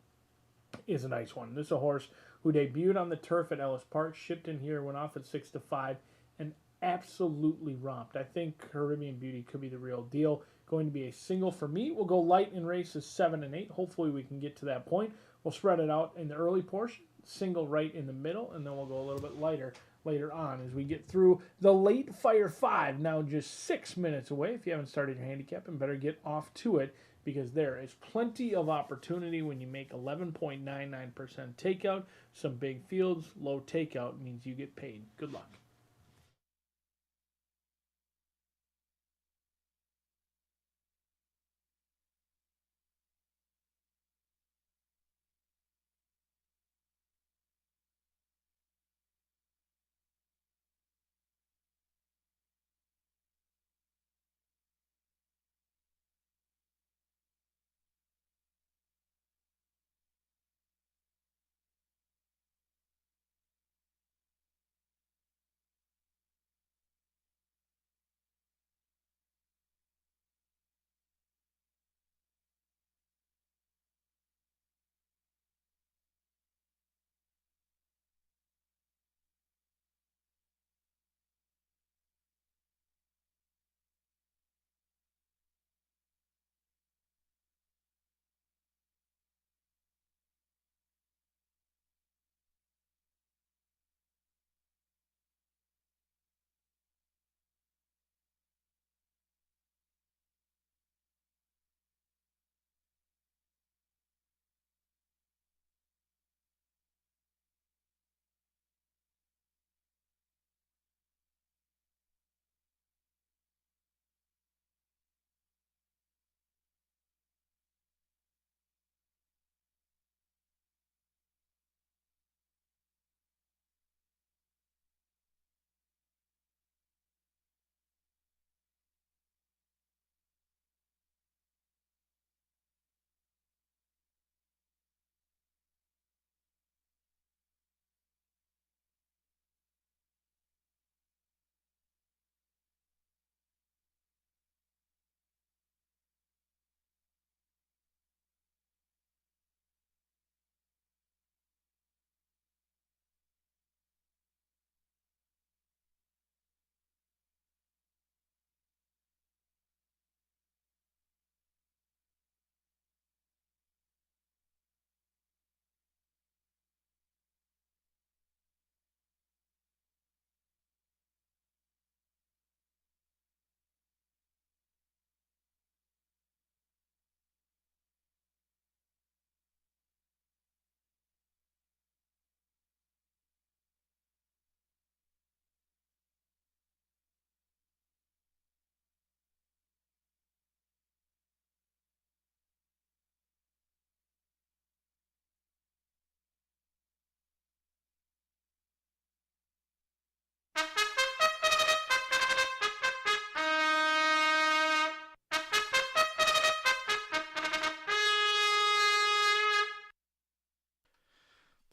is a nice one. This is a horse who debuted on the turf at Ellis Park, shipped in here, went off at 6 to 5, and absolutely romped. I think Caribbean Beauty could be the real deal. Going to be a single for me. We'll go light in races 7 and 8. Hopefully we can get to that point. We'll spread it out in the early portion, single right in the middle, and then we'll go a little bit lighter later on as we get through the late fire 5. Now just 6 minutes away. If you haven't started your handicap, and better get off to it, because there is plenty of opportunity when you make 11.99% takeout. Some big fields, low takeout means you get paid. Good luck.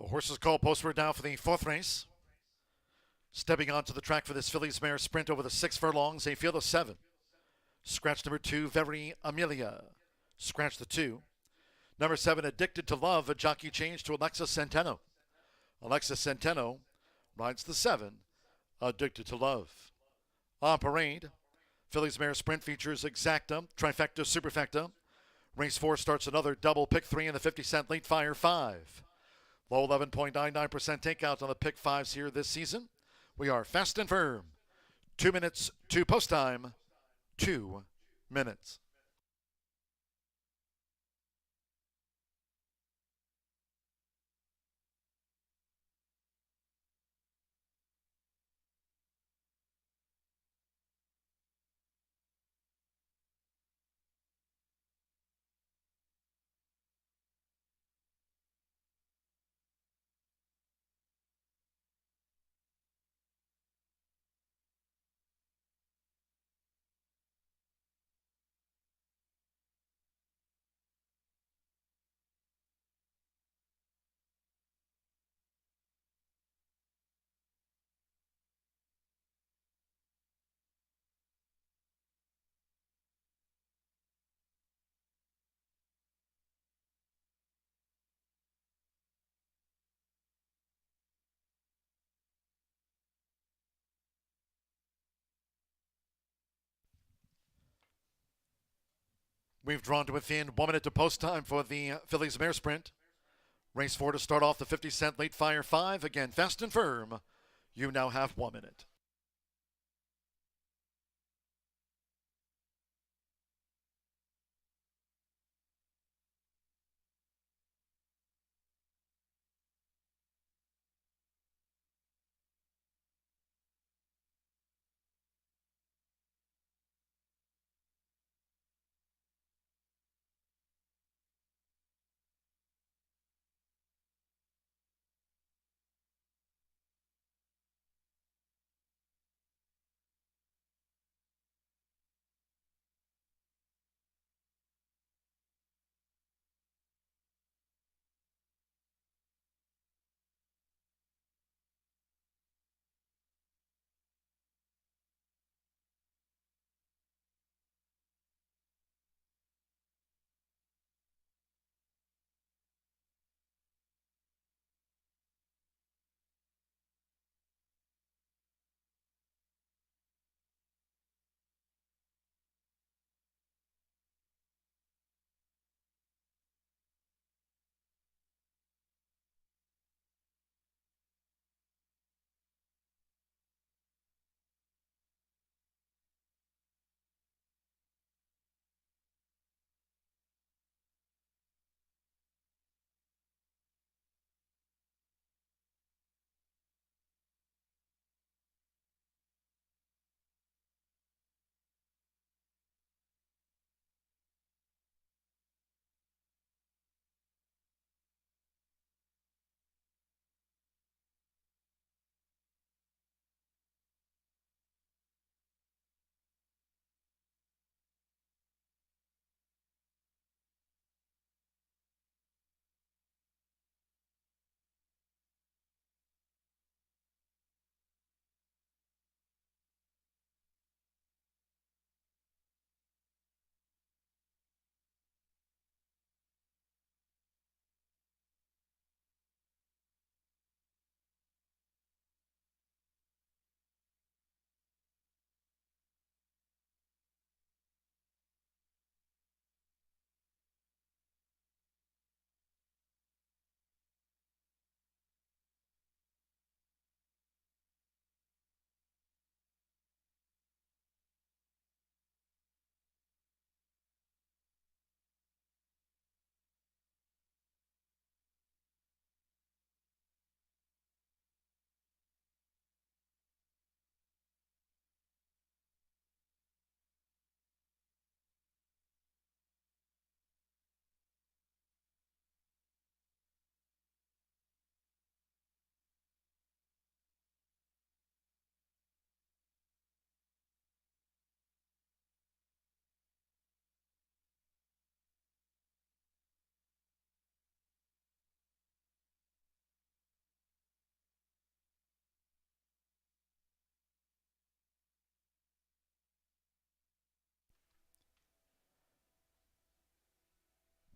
The horses called postward now for the fourth race. Stepping onto the track for this Fillies mare sprint over the 6 furlongs, a field of 7. Scratch number 2, Very Amelia. Scratch the 2. Number 7, Addicted to Love, a jockey change to Alexis Centeno. Alexis Centeno rides the 7, Addicted to Love. On parade, Fillies mare sprint features Exacta, Trifecta, Superfecta. Race 4 starts another double pick 3 in the 50-cent late fire 5. Low 11.99% takeout on the pick 5s here this season. We are fast and firm. 2 minutes to post time. 2 minutes. We've drawn to within 1 minute to post time for the Fillies mare sprint. Race 4 to start off the 50-cent late fire 5. Again, fast and firm. You now have 1 minute.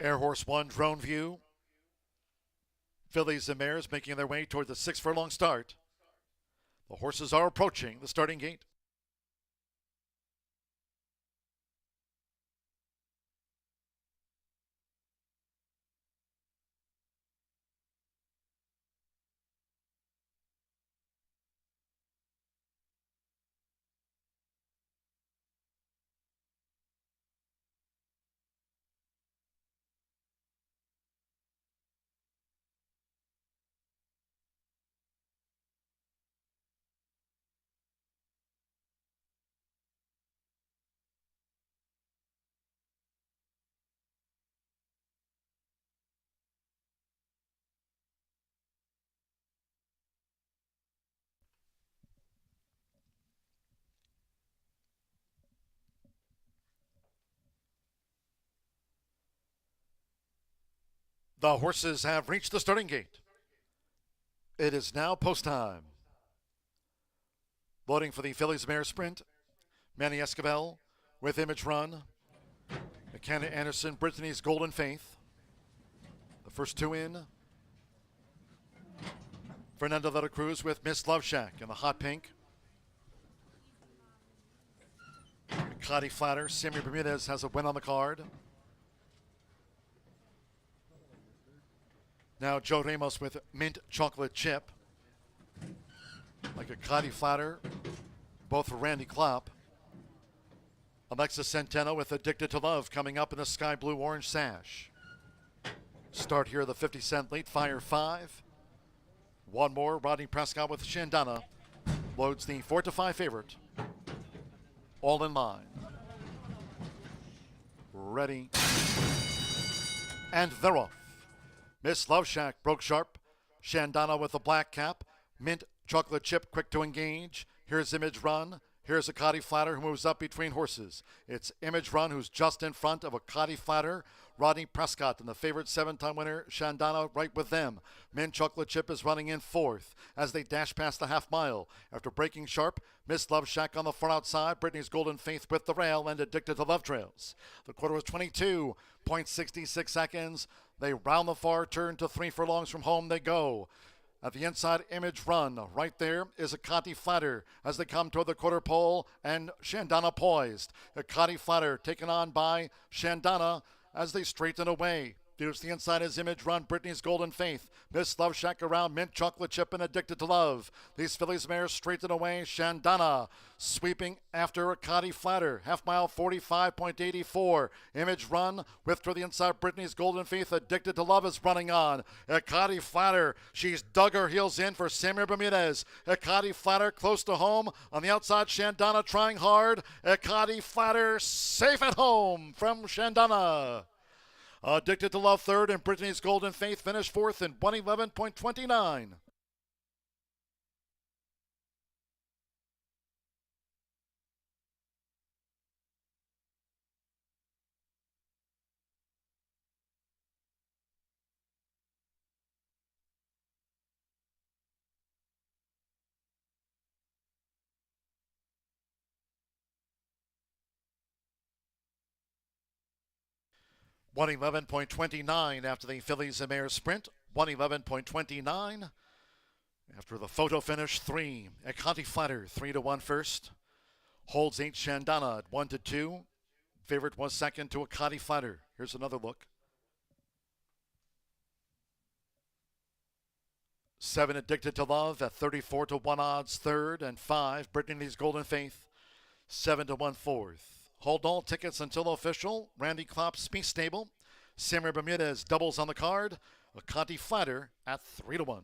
Air Horse 1 drone view. Fillies and mares making their way toward the 6 furlong start. The horses are approaching the starting gate. The horses have reached the starting gate. It is now post time. Loading for the Fillies Mare Sprint. Manny Esquivel with Image Run. McKenna Anderson, Brittany's Golden Faith. The first two in. Fernando de la Cruz with Miss Love Shack in the hot pink. Cotty Flatter, Sammy Bermudez has a win on the card. Now Joe Ramos with Mint Chocolate Chip. Like a Cotty Flatter, both for Randy Klopp. Alexis Centeno with Addicted to Love coming up in the sky blue orange sash. Start here, the 50-cent late Fire 5. One more, Rodney Prescott with Shandana. Loads the 4-5 favorite. All in line. Ready. And they're off. Miss Love Shack broke sharp. Shandana with the black cap. Mint Chocolate Chip quick to engage. Here's Image Run. Here's a Cotty Flatter who moves up between horses. It's Image Run who's just in front of a Cotty Flatter. Rodney Prescott and the favorite 7-time winner Shandana right with them. Mint Chocolate Chip is running in fourth as they dash past the half mile. After breaking sharp, Miss Love Shack on the far outside. Brittany's Golden Faith with the rail and Addicted to Love trails. The quarter was 22.66 seconds. They round the far turn to 3 furlongs from home they go. At the inside, Image Run. Right there is a Cotty Flatter as they come toward the quarter pole, and Shandana poised. A Cotty Flatter taken on by Shandana as they straighten away. Here's the inside is Image Run, Brittany's Golden Faith. Miss Love Shack around, Mint Chocolate Chip and Addicted to Love. These Fillies mares straighten away. Shandana sweeping after a Cotty Flatter. Half mile 45.84. Image Run with to the inside, Brittany's Golden Faith. Addicted to Love is running on. A Cotty Flatter, she's dug her heels in for Samuel Bermudez. A Cotty Flatter close to home. On the outside, Shandana trying hard. A Cotty Flatter safe at home from Shandana. Addicted to Love third, and Brittany's Golden Faith finished fourth in 111.29. $111.29 after the Fillies and Mares sprint. $111.29 after the photo finish. 3. Cotty Flatter 3-1 first. Holds 8 Shandana at 1-2. Favorite was second to a Cotty Flatter. Here's another look. 7 Addicted to Love at 34-1 odds third, and 5 Brittany's Golden Faith 7-1 fourth. Hold all tickets until official. Randy Klopp's Speed Stable. Samuel Bermudez doubles on the card. A Cotty Flatter at 3-1.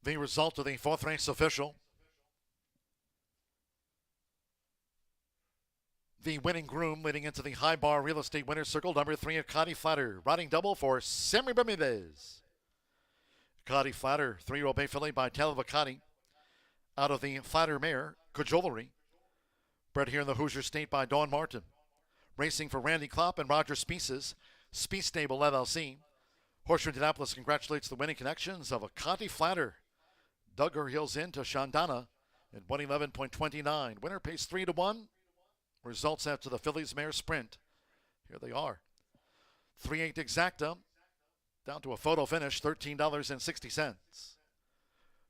The result of the fourth race official. The winning groom leading into the high bar real estate winner's circle, number 3, Akati Flatter, riding double for Sammy Bermudez. Akati Flatter, 3-year-old bay filly by Taylor Akati, out of the Flatter mare, Cajolery, bred here in the Hoosier State by Dawn Martin. Racing for Randy Klopp and Roger Spee's Speece Stable LLC. Horseshoe Indianapolis congratulates the winning connections of Akati Flatter. Dug her heels in to Shandana in 111.29. Winner pays 3-1. Results after the Fillies Mare Sprint. Here they are. 3/8 exacta, down to a photo finish, $13.60.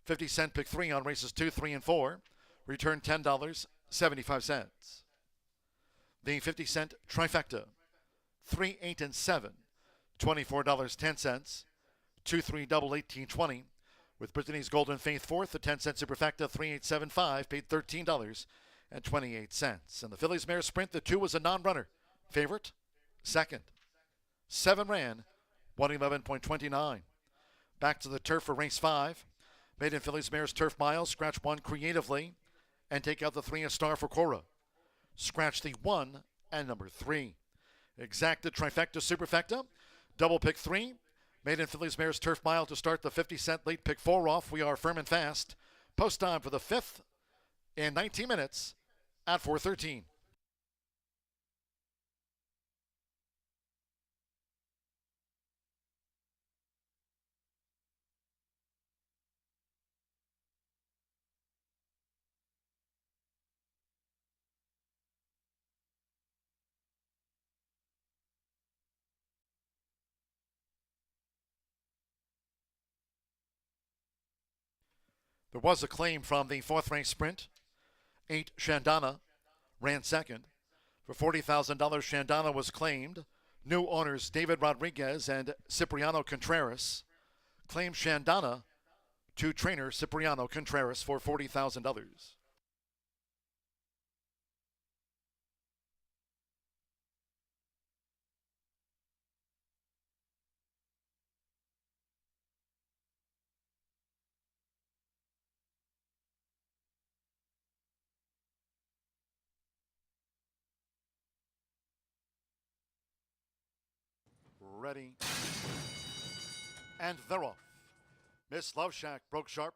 50-cent pick 3 on races 2, 3, and 4. Return $10.75. The 50-cent trifecta, 3, 8, and 7, $24.10. 2, 3, double, 18.20. With Brittany's Golden Faith fourth, the 10-cent superfecta, 3875, paid $13.28. And the Fillies Mare Sprint, the 2 was a non-runner. Favorite, second. 7 ran, 111.29. Back to the turf for race 5. Maiden Fillies Mares Turf Mile, scratch 1 creatively and take out the 3, a star for Cora. Scratch the 1 and number 3. Exacta trifecta superfecta, double pick 3. Maiden Fillies Mares Turf Mile to start the 50-cent late pick 4 off. We are firm and fast. Post time for the 5th in 19 minutes at 4:13. There was a claim from the 4th race sprint. 8 Shandana ran second. For $40,000, Shandana was claimed. New owners David Rodriguez and Cipriano Contreras claimed Shandana to trainer Cipriano Contreras for $40,000. Ready. And they're off. Miss Love Shack broke sharp.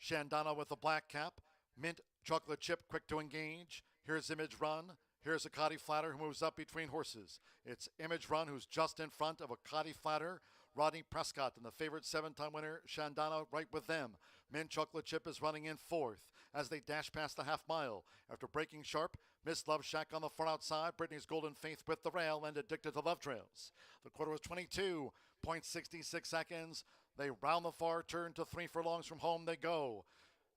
Shandana with the black cap. Mint chocolate chip quick to engage. Here's Image Run. Here's Akati Flatter who moves up between horses. It's Image Run who's just in front of Akati Flatter. Rodney Prescott and the favorite 7-time winner Shandana right with them. Mint Chocolate Chip is running in 4th as they dash past the half mile. After breaking sharp, Miss Love Shack on the far outside. Brittany's Golden Faith with the rail and Addicted to Love Trails. The quarter was 22.66 seconds. They round the far turn to 3 furlongs from home they go.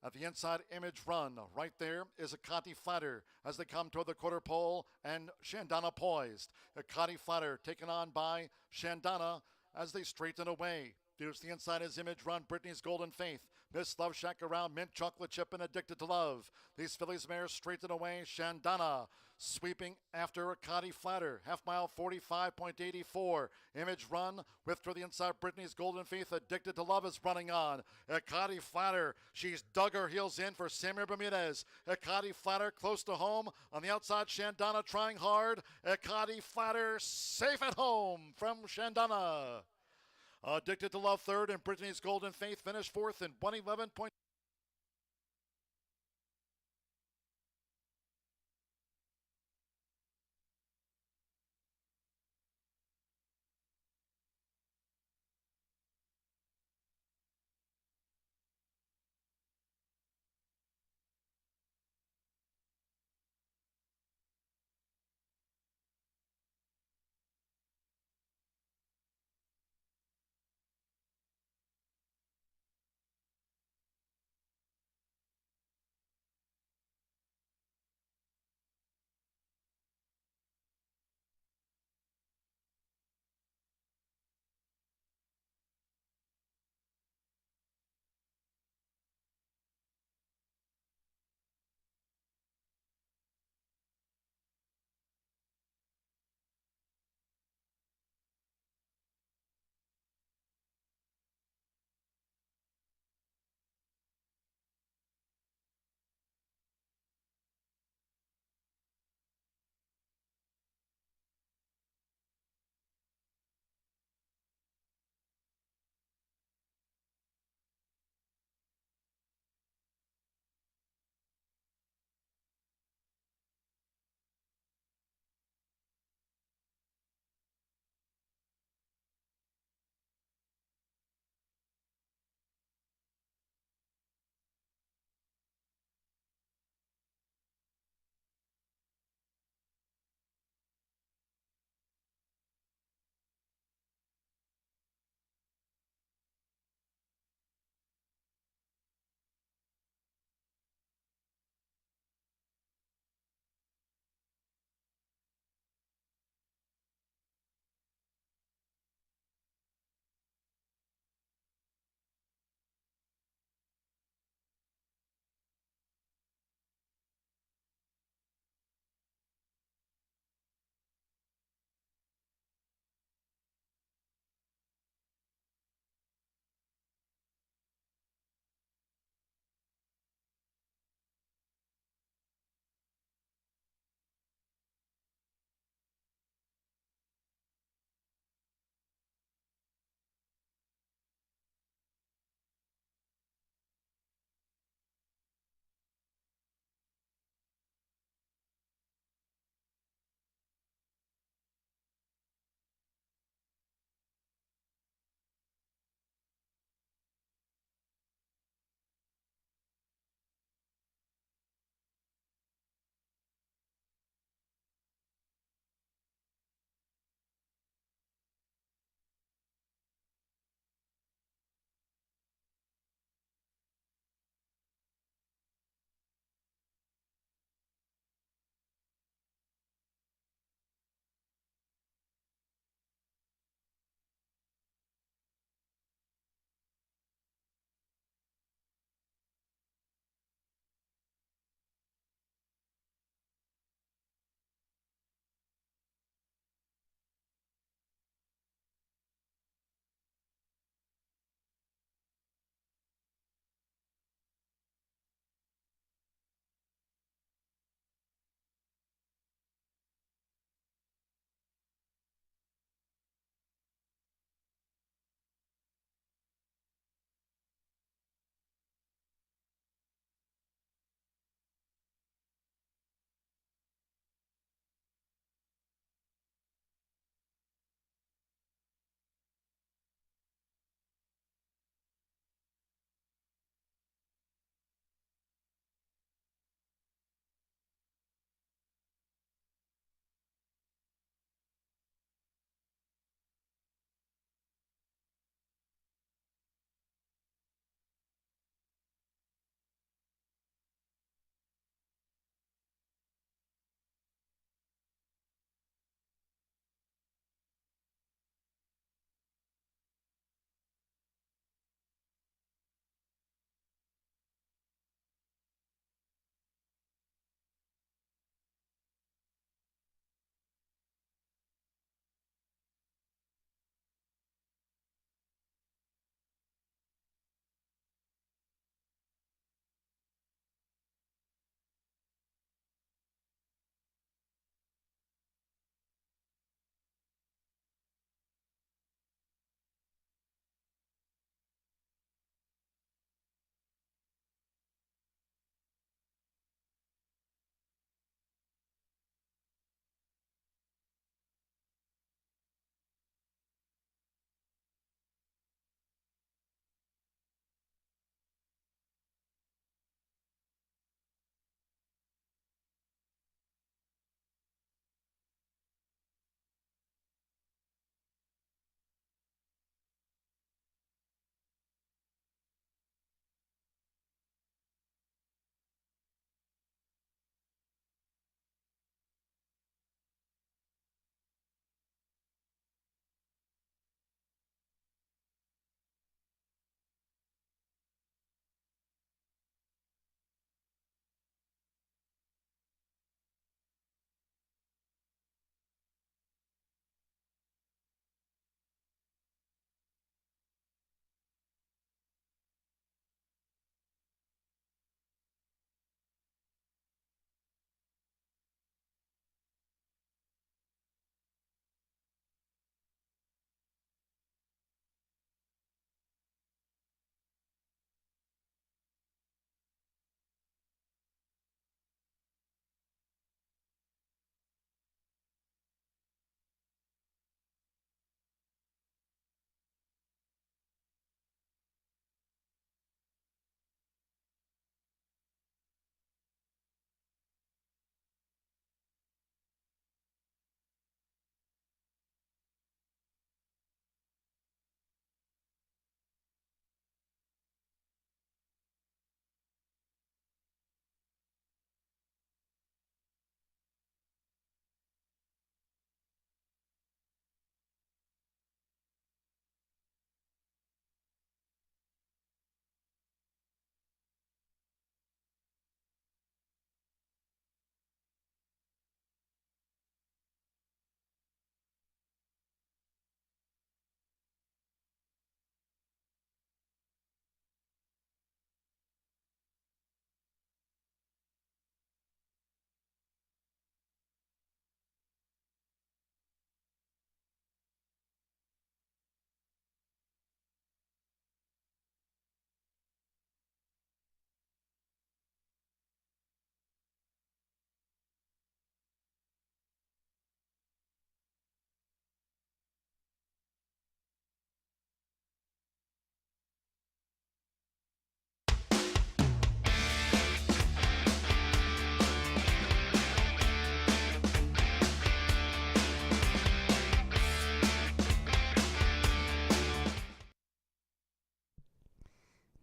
At the inside, Image Run. Right there is Akati Flatter as they come toward the quarter pole and Shandana poised. Akati Flatter taken on by Shandana as they straighten away. Here's the inside is Image Run, Brittany's Golden Faith. Miss Love Shack around, Mint Chocolate Chip and Addicted to Love. These Fillies mares straighten away. Shandana sweeping after Akati Flatter. Half mile 45.84. Image Run with to the inside, Brittany's Golden Faith. Addicted to Love is running on. Akati Flatter, she's dug her heels in for Samir Bermudez. Akati Flatter close to home. On the outside, Shandana trying hard. Akati Flatter safe at home from Shandana. Addicted to Love third, and Brittany's Golden Faith finished 4th in 111.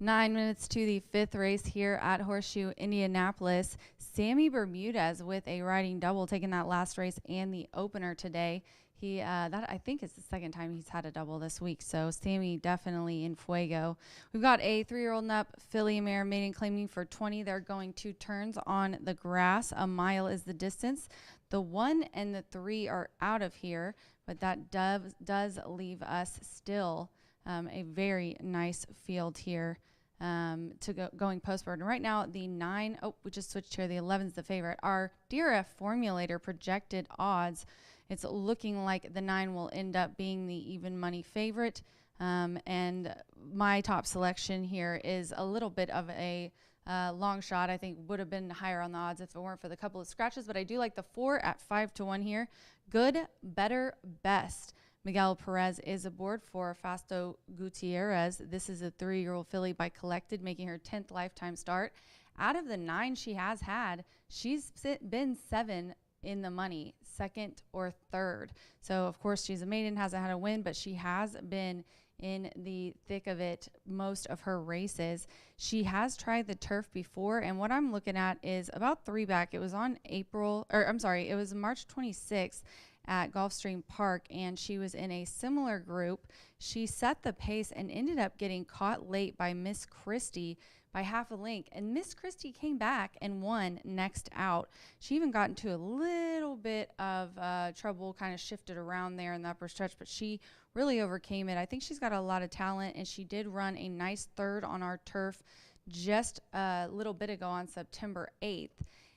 9 minutes to the 5th race here at Horseshoe Indianapolis. Sammy Bermudez with a riding double, taking that last race and the opener today. That I think is the second time he's had a double this week. So Sammy definitely in fuego. We've got a 3-year-old and up filly mare maiden claiming for 20. They're going 2 turns on the grass. A mile is the distance. The 1 and the 3 are out of here, but that does leave us still a very nice field here going postboard. And right now the 9, we just switched here. The 11's the favorite. Our DRF formulator projected odds, it's looking like the 9 will end up being the even money favorite. And my top selection here is a little bit of a long shot. I think would have been higher on the odds if it weren't for the couple of scratches, but I do like the 4 at 5-1 here. Good, better, best. Miguel Perez is aboard for Fasto Gutierrez. This is a 3-year-old filly by Collected, making her 10th lifetime start. Out of the 9 she has had, she's been 7 in the money, 2nd or 3rd. So of course she's a maiden, hasn't had a win, but she has been in the thick of it most of her races. She has tried the turf before, and what I'm looking at is about 3 back. It was on it was March 26th at Gulfstream Park, and she was in a similar group. She set the pace and ended up getting caught late by Miss Christie by half a length, and Miss Christie came back and won next out. She even got into a little bit of trouble, kind of shifted around there in the upper stretch, but she really overcame it. I think she's got a lot of talent, and she did run a nice 3rd on our turf just a little bit ago on September 8th.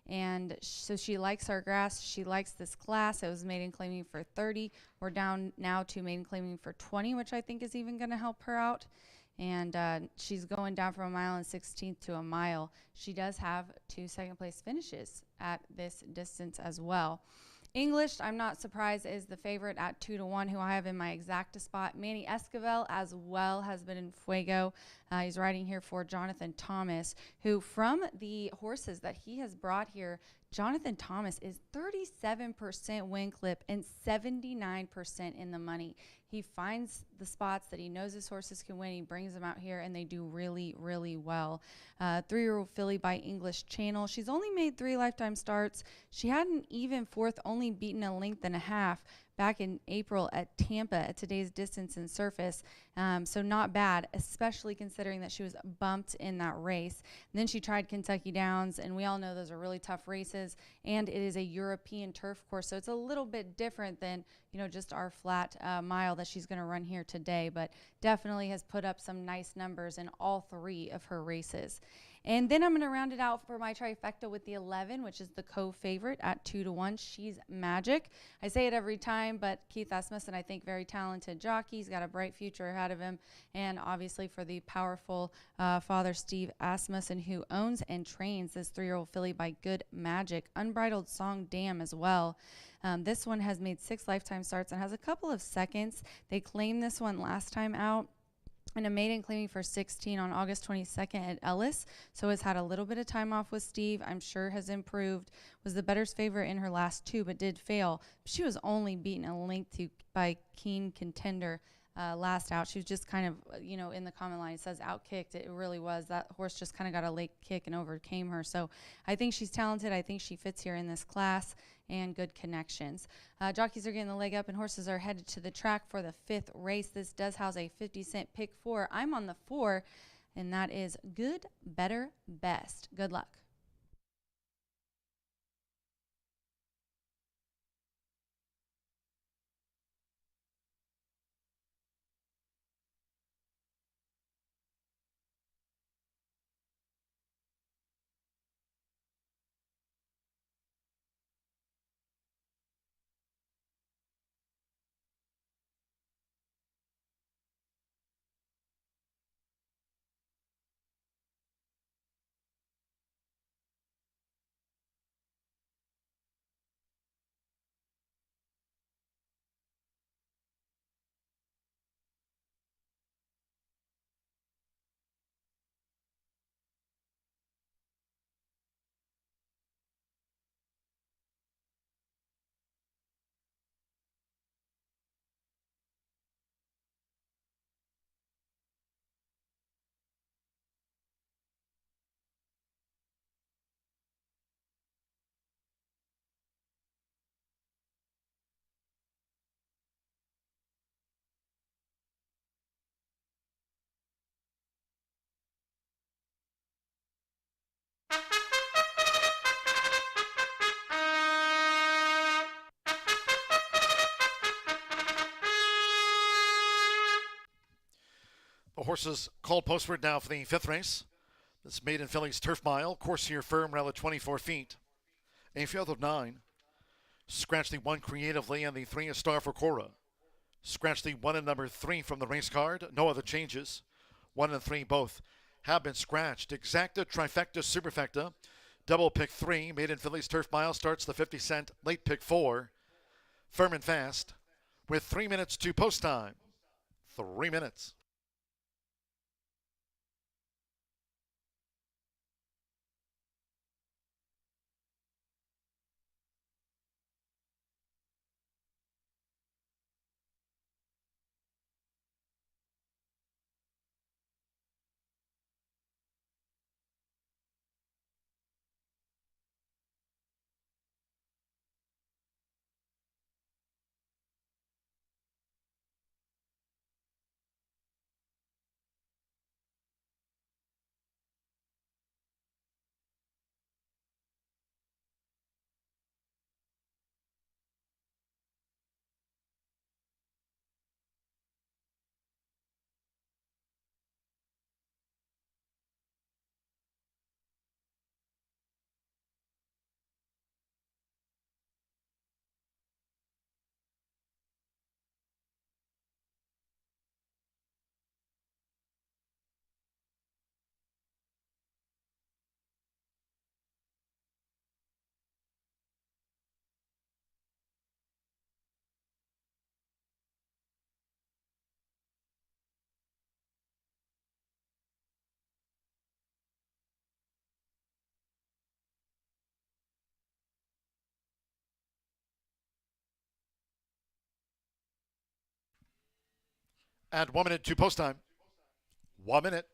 And so she likes our grass. She likes this class. It was maiden claiming for 30. We're down now to maiden claiming for 20, which I think is even going to help her out. And she's going down from 1.16 miles to a mile. She does have 2 second-place finishes at this distance as well. English, I'm not surprised, is the favorite at 2-1, who I have in my exacta spot. Manny Esquivel as well has been in fuego. He's riding here for Jonathan Thomas, who from the horses that he has brought here, Jonathan Thomas is 37% win clip and 79% in the money. He finds the spots that he knows his horses can win. He brings them out here, and they do really, really well. 3-year-old filly by English Channel. She's only made 3 lifetime starts. She had an even 4th, only beaten a length and a half back in April at Tampa at today's distance and surface. So not bad, especially considering that she was bumped in that race. And then she tried Kentucky Downs, and we all know those are really tough races, and it is a European turf course, so it's a little bit different than, you know, just our flat mile that she's going to run here today, but definitely has put up some nice numbers in all 3 of her races. And then I'm going to round it out for my trifecta with the 11, which is the co-favorite at 2-1. She's Magic. I say it every time, but Keith Asmussen, I think, very talented jockey. He's got a bright future ahead of him. And obviously for the powerful father, Steve Asmussen, who owns and trains this 3-year-old filly by Good Magic. Unbridled Song Dam as well. This one has made 6 lifetime starts and has a couple of seconds. They claimed this one last time out, and a maiden claiming for 16 on August 22nd at Ellis. So has had a little bit of time off with Steve. I'm sure has improved. Was the better's favorite in her last 2, but did fail. She was only beaten a length by Keen Contender last out. She was just kind of, you know, in the comment line, it says outkicked. It really was. That horse just kind of got a late kick and overcame her. So I think she's talented. I think she fits here in this class, and good connections. Jockeys are getting the leg up, and horses are headed to the track for the 5th race. This does house a 50-cent pick 4. I'm on the 4, and that is Good, Better, Best. Good luck. The horses called postward now for the fifth race. This Maiden Fillies Turf Mile. Course here firm around the 24 feet. A field of 9. Scratch the 1 creatively and the 3 a star for Cora. Scratch the 1 and number 3 from the race card. No other changes. 1 and 3 both have been scratched. Exacta, trifecta, superfecta. Double pick 3. Maiden Fillies Turf Mile starts the 50 cent. Late pick 4. Firm and fast with 3 minutes to post time. 3 minutes. And 1 minute to post time. 1 minute.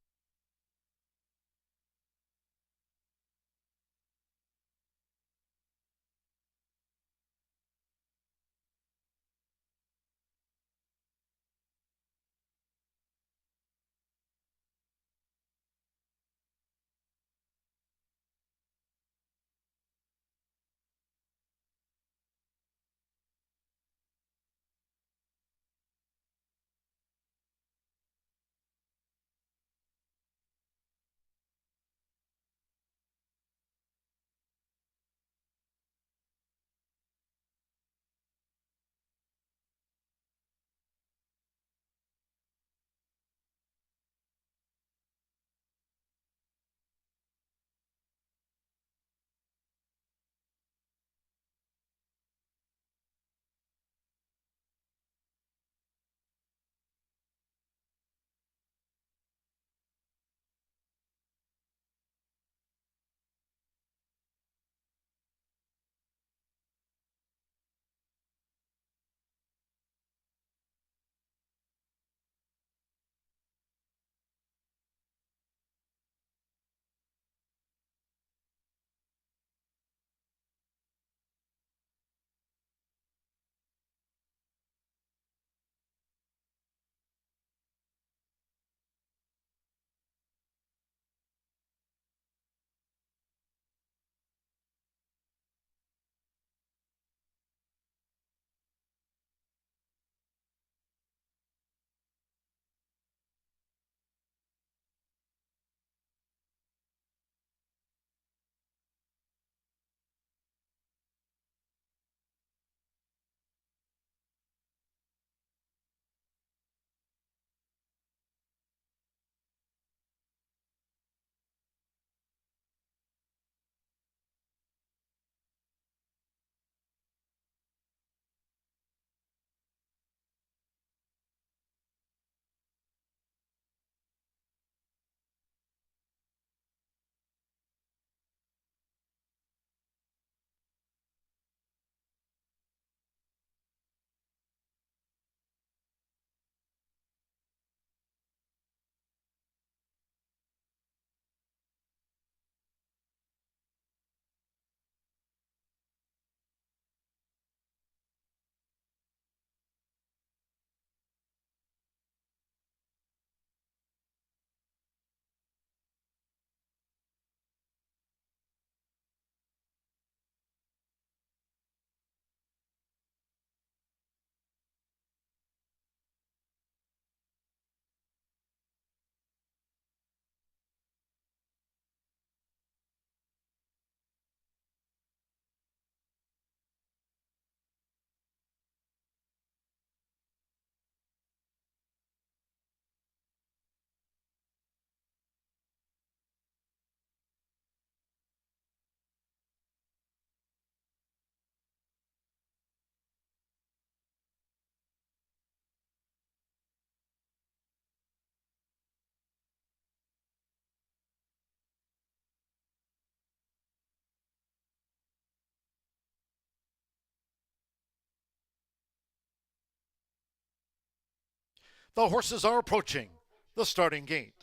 The horses are approaching the starting gate.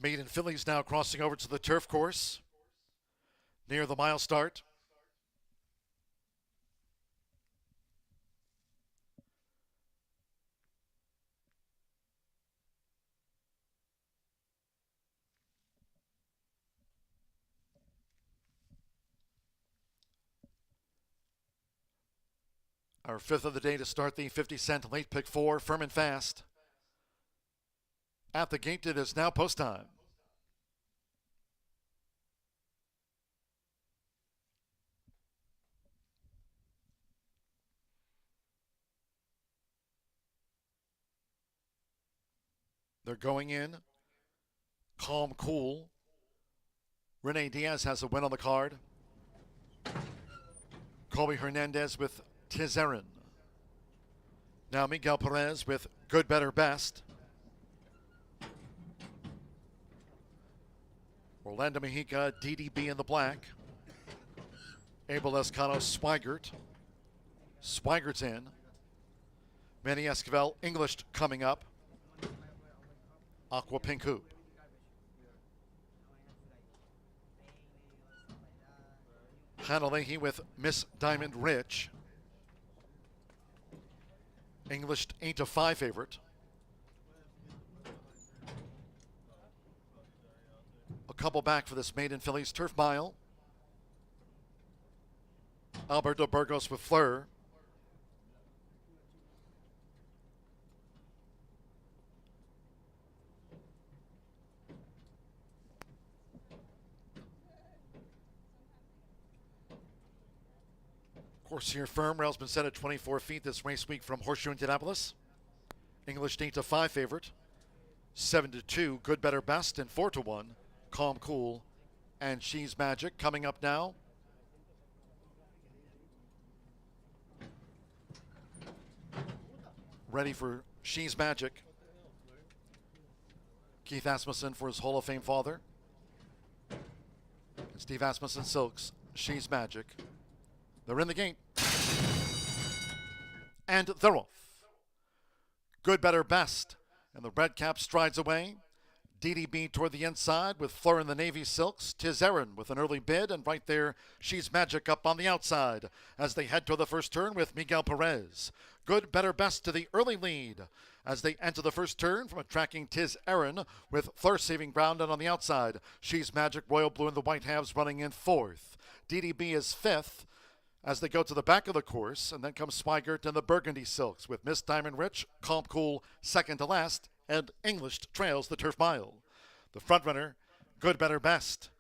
Maiden fillies now crossing over to the turf course near the mile start. Our fifth of the day to start the 50-cent late pick 4, Firm and Fast. At the gate, it is now post time. They're going in. Calm, cool. Rene Diaz has a win on the card. Colby Hernandez with Tizerin. Now Miguel Perez with Good, Better, Best. Orlando Mejica, DDB in the black. Abel Escano, Swigert. Swigert's in. Manny Esquivel, English coming up. Aqua Pink Hoop. Hannah Leahy with Miss Diamond Rich. English 8-5 favorite. A couple back for this maiden fillies turf mile. Alberto Burgos with Fleur. Course here firm. Rail's been set at 24 feet this race week from Horseshoe Indianapolis. English 8-5 favorite. 7-2, Good, Better, Best, and 4-1, Calm, Cool, and She's Magic coming up now. Ready for She's Magic. Keith Asmussen for his Hall of Fame father. And Steve Asmussen Silks, She's Magic. They're in the gate. And they're off. Good, Better, Best. And the red cap strides away. DDB toward the inside with Fleur in the navy silks. Tizerin with an early bid, and right there, She's Magic up on the outside as they head toward the first turn with Miguel Perez. Good, Better, Best to the early lead as they enter the first turn from a tracking Tizerin with Fleur saving ground and on the outside. She's Magic, Royal Blue, and the white halves running in fourth. DDB is fifth as they go to the back of the course, and then comes Swigert and the Burgundy Silks with Miss Diamond Rich, Calm, Cool, second to last, and English trails the turf mile. The front runner, Good, Better, Best,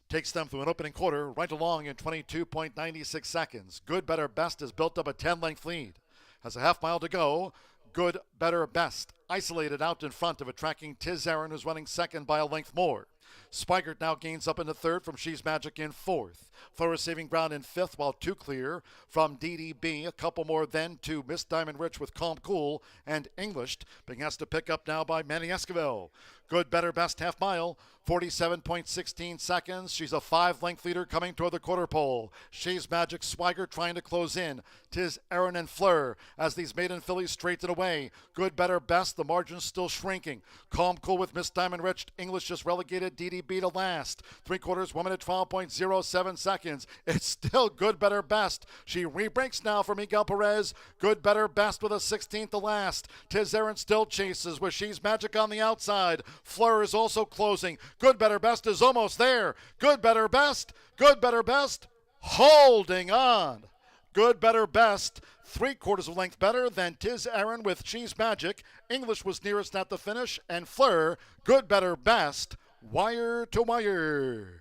takes them through an opening quarter right along in 22.96 seconds. Good, Better, Best has built up a 10-length lead. Has a half mile to go. Good, Better, Best isolated out in front of a tracking Tizerin, who's running second by a length more. Swigert now gains up into third from She's Magic in fourth. Fleur is saving ground in fifth, while two clear from DDB. A couple more then to Miss Diamond Rich with Calm, Cool, and English being asked to pick up now by Manny Esquivel. Good, Better, Best half mile, 47.16 seconds. She's a 5-length leader coming toward the quarter pole. She's Magic, Swigert trying to close in. Tizerin and Fleur as these maiden fillies straighten away. Good, Better, Best, the margin's still shrinking. Calm, Cool with Miss Diamond Rich. English just relegated DDB to last. 3/4, 1 minute 12.07 seconds. It's still Good, Better, Best. She rebreaks now for Miguel Perez. Good, Better, Best with a 16th to last. Tizerin still chases with She's Magic on the outside. Fleur is also closing. Good, Better, Best is almost there. Good, Better, Best. Good, Better, Best. Holding on. Good, Better, Best. 3/4 of length better than Tizerin with She's Magic. English was nearest at the finish. And Fleur, Good, Better, Best. Wire to wire.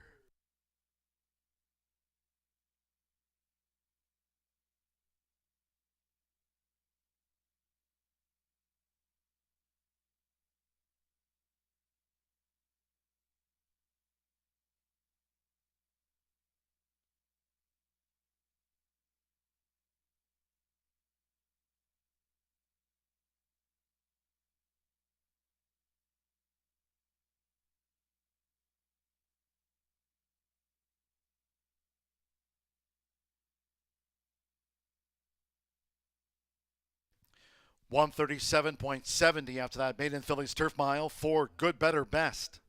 137.70 after that maiden Phillies Turf Mile. 4 Good, Better, Best.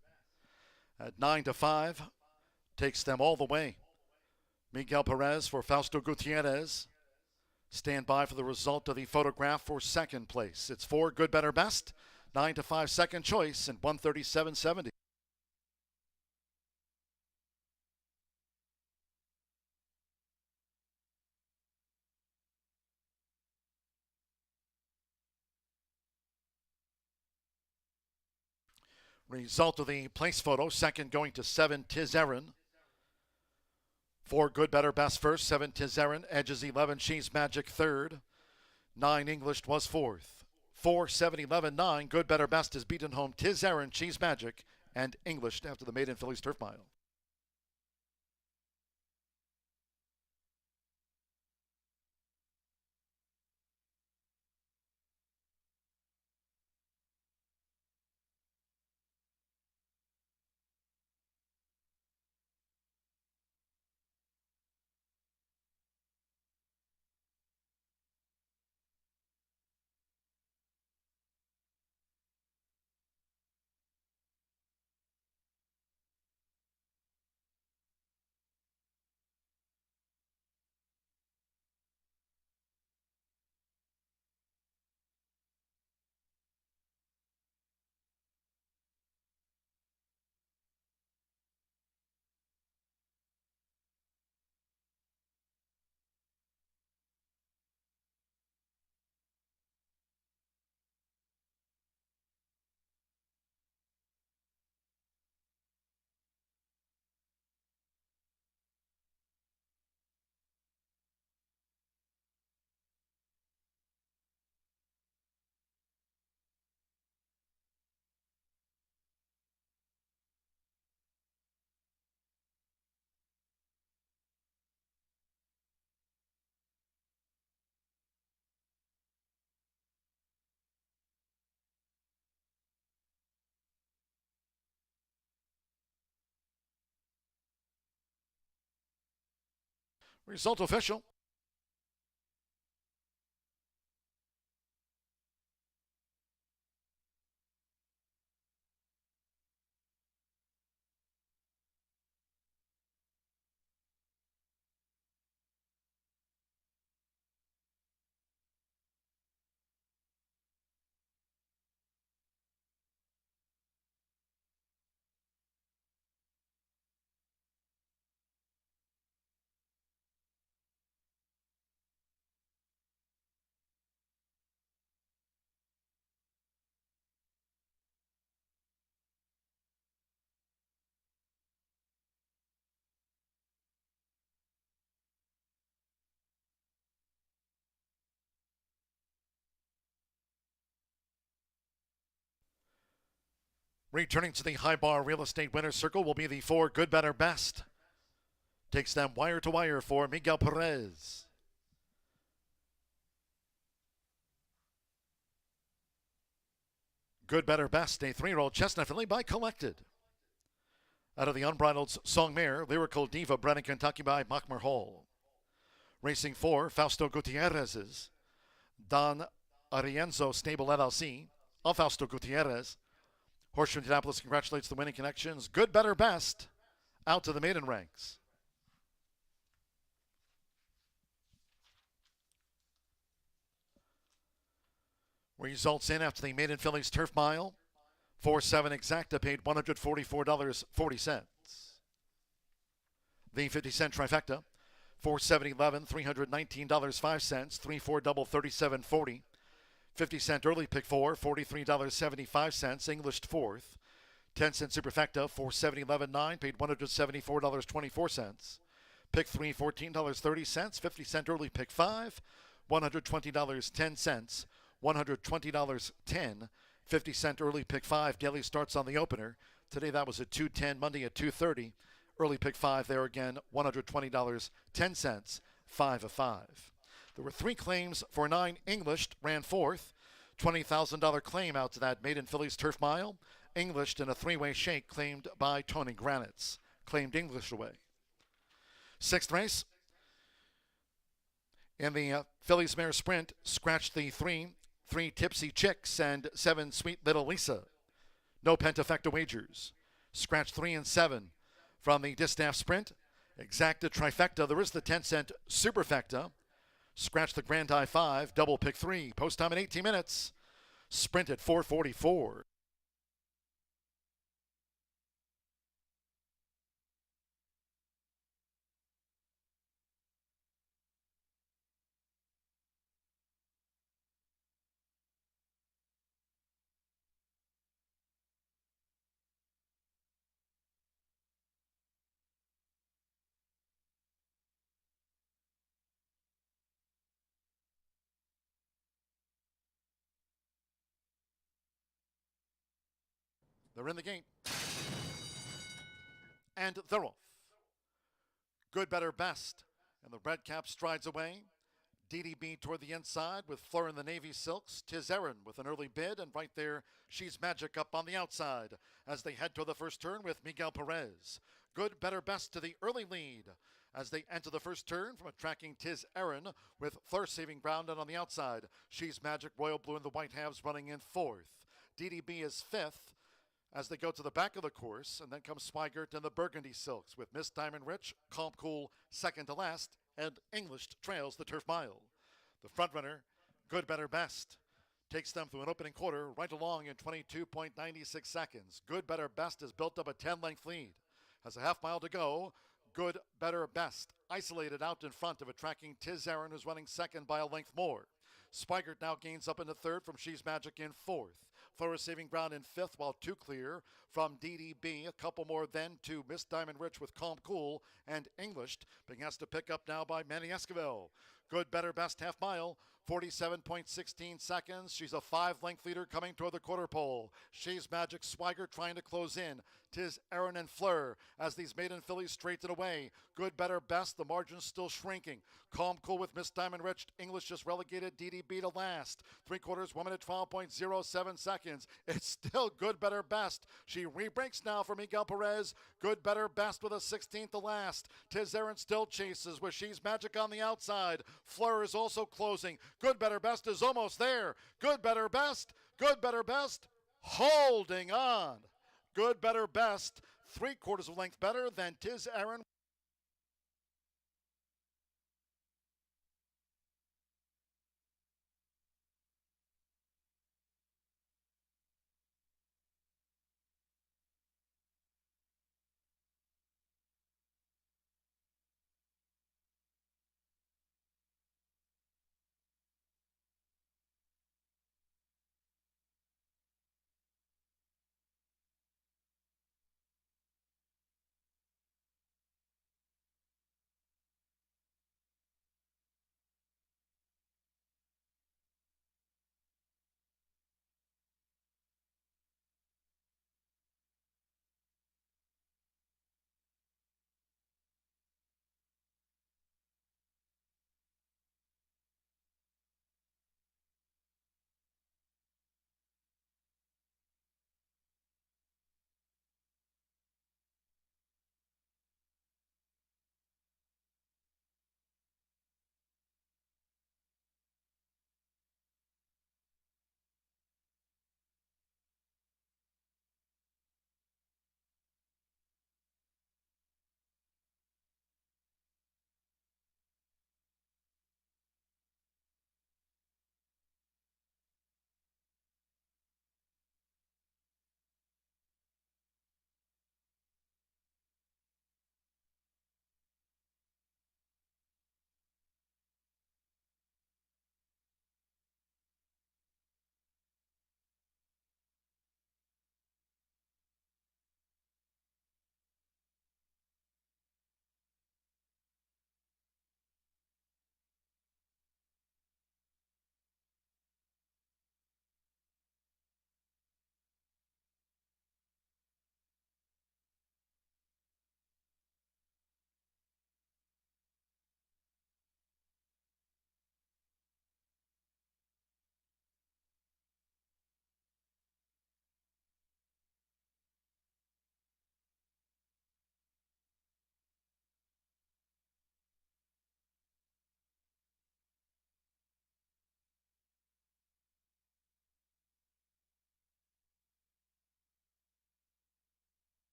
At 9-5, takes them all the way. Miguel Perez for Fausto Gutierrez. Stand by for the result of the photograph for second place. It's 4 Good, Better, Best. 9-5 second choice and 137.70. Result of the place photo, second going to 7 Tiz Aaron. 4 Good, Better, Best first, 7 Tiz Aaron, edges 11 She's Magic third, 9 English was fourth. 4, 7, 11, 9 Good, Better, Best is beaten home Tiz Aaron, She's Magic, and English after the maiden Phillies Turf Mile. Result official. Returning to the high bar real estate winner's circle will be the 4 Good, Better, Best. Takes them wire to wire for Miguel Perez. Good, Better, Best, a 3-year-old chestnut filly by Collected. Out of the Unbridled Song Mare, Lyrical Diva, bred in Kentucky by Mockmer Hall. Racing 4, Fausto Gutierrez's Don Arienzo Stable LLC of Fausto Gutierrez. Horseshoe Indianapolis congratulates the winning connections. Good, Better, Best out to the maiden ranks. Results in after the maiden Phillies Turf Mile. 4-7 exacta paid $144.40. The 50-cent trifecta. 4-7-11, $319.05. 3-4 double, $37.40. 50-cent early pick 4, $43.75. English fourth. 10-cent superfecta, 4-7-11-9, paid $174.24. Pick 3, $14.30. 50-cent early pick 5, $120.10. $120.10. 50-cent early pick 5. Daily starts on the opener. Today that was at 2:10. Monday at 2:30. Early pick 5 there again, $120.10. 5 of 5. There were 3 claims for 9. English ran fourth. $20,000 claim out to that maiden Phillies Turf Mile. English in a 3-way shake claimed by Tony Granitz. Claimed English away. 6th race. In the Phillies Mare Sprint, scratched the 3. 3 Tipsy Chicks, and 7 Sweet Little Lisa. No pentafecta wagers. Scratch 3 and 7 from the Distaff Sprint. Exacta Trifecta. There is the 10-cent Superfecta. Scratch the Grand Eye 5. Double pick 3. Post time in 18 minutes. Sprint at 4:44. They're in the gate. And they're off. Good, better, best. And the red cap strides away. DDB toward the inside with Fleur in the navy silks. Tiz Erin with an early bid, and right there, She's Magic up on the outside as they head to the first turn with Miguel Perez. Good, better, best to the early lead as they enter the first turn from a tracking Tiz Erin with Fleur saving ground and on the outside. She's Magic, Royal Blue and the White Halves running in fourth. DDB is fifth as they go to the back of the course, and then comes Swigert and the Burgundy Silks with Miss Diamond Rich, Calm Cool second to last, and English trails the turf mile. The front runner, Good, Better, Best, takes them through an opening quarter right along in 22.96 seconds. Good, Better, Best has built up a 10-length lead. Has a half mile to go. Good, Better, Best isolated out in front of a tracking Tiz Erin, who's running second by a length more. Swigert now gains up into third from She's Magic in fourth. Fleur is saving ground in fifth, while two clear from DDB. A couple more then to Miss Diamond Rich with Calm Cool and English, being asked to pick up now by Manny Esquivel. Good, better, best half mile. 47.16 seconds. She's a 5-length leader coming toward the quarter pole. She's Magic, Swigert trying to close in. Tiz Erin and Fleur as these maiden fillies straighten away. Good, better, best. The margin's still shrinking. Calm Cool with Miss Diamond Rich. English just relegated DDB to last. 3/4, 1 minute 12.07 seconds. It's still good, better, best. She rebreaks now for Miguel Perez. Good, better, best with a 16th to last. Tiz Erin still chases with She's Magic on the outside. Fleur is also closing. Good, better, best is almost there. Good, better, best. Good, better, best. Holding on. Good, better, best. 3/4 of a length better than Tiz Erin.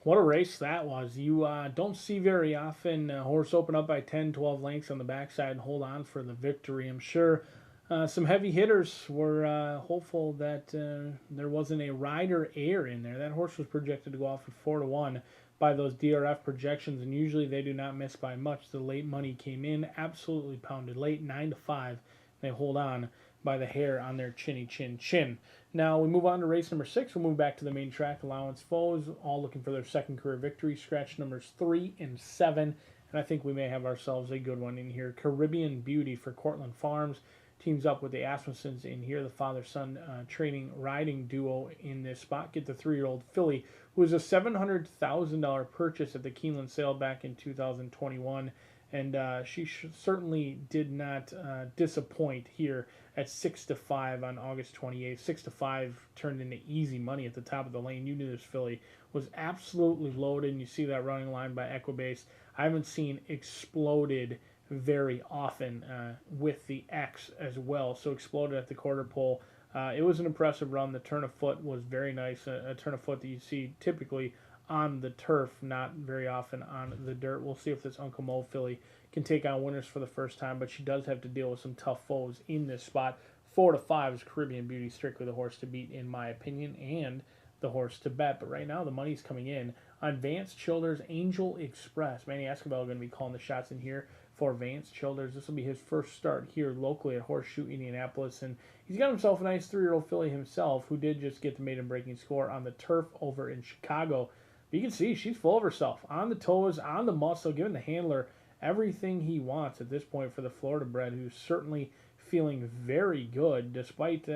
What a race that was. You don't see very often a horse open up by 10, 12 lengths on the backside and hold on for the victory. I'm sure some heavy hitters were hopeful that there wasn't a rider error in there. That horse was projected to go off at 4-1 by those DRF projections, and usually they do not miss by much. The late money came in, absolutely pounded late, 9-5. They hold on by the hair on their chinny chin chin. Now we move on to race number 6. We'll move back to the main track. Allowance foes, all looking for their second career victory. Scratch numbers 3 and 7. And I think we may have ourselves a good one in here. Caribbean Beauty for Cortland Farms teams up with the Asmussens in here, the father-son training riding duo in this spot. Get the 3-year-old filly, who was a $700,000 purchase at the Keeneland sale back in 2021. And she certainly did not disappoint here at 6-5 on August 28th. 6-5 turned into easy money at the top of the lane. You knew this filly was absolutely loaded, and you see that running line by Equibase. I haven't seen exploded very often with the X as well. So exploded at the quarter pole. It was an impressive run. The turn of foot was very nice. A turn of foot that you see typically on the turf, not very often on the dirt. We'll see if this Uncle Mo filly can take on winners for the first time, but she does have to deal with some tough foes in this spot. 4-5 is Caribbean Beauty, strictly the horse to beat in my opinion, and the horse to bet. But right now the money's coming in on Vance Childers' Angel Express. Manny Escobar going to be calling the shots in here for Vance Childers. This will be his first start here locally at Horseshoe Indianapolis, and he's got himself a nice 3-year-old filly himself, who did just get the maiden breaking score on the turf over in Chicago. But you can see she's full of herself, on the toes, on the muscle, giving the handler everything he wants at this point for the Florida bred, who's certainly feeling very good despite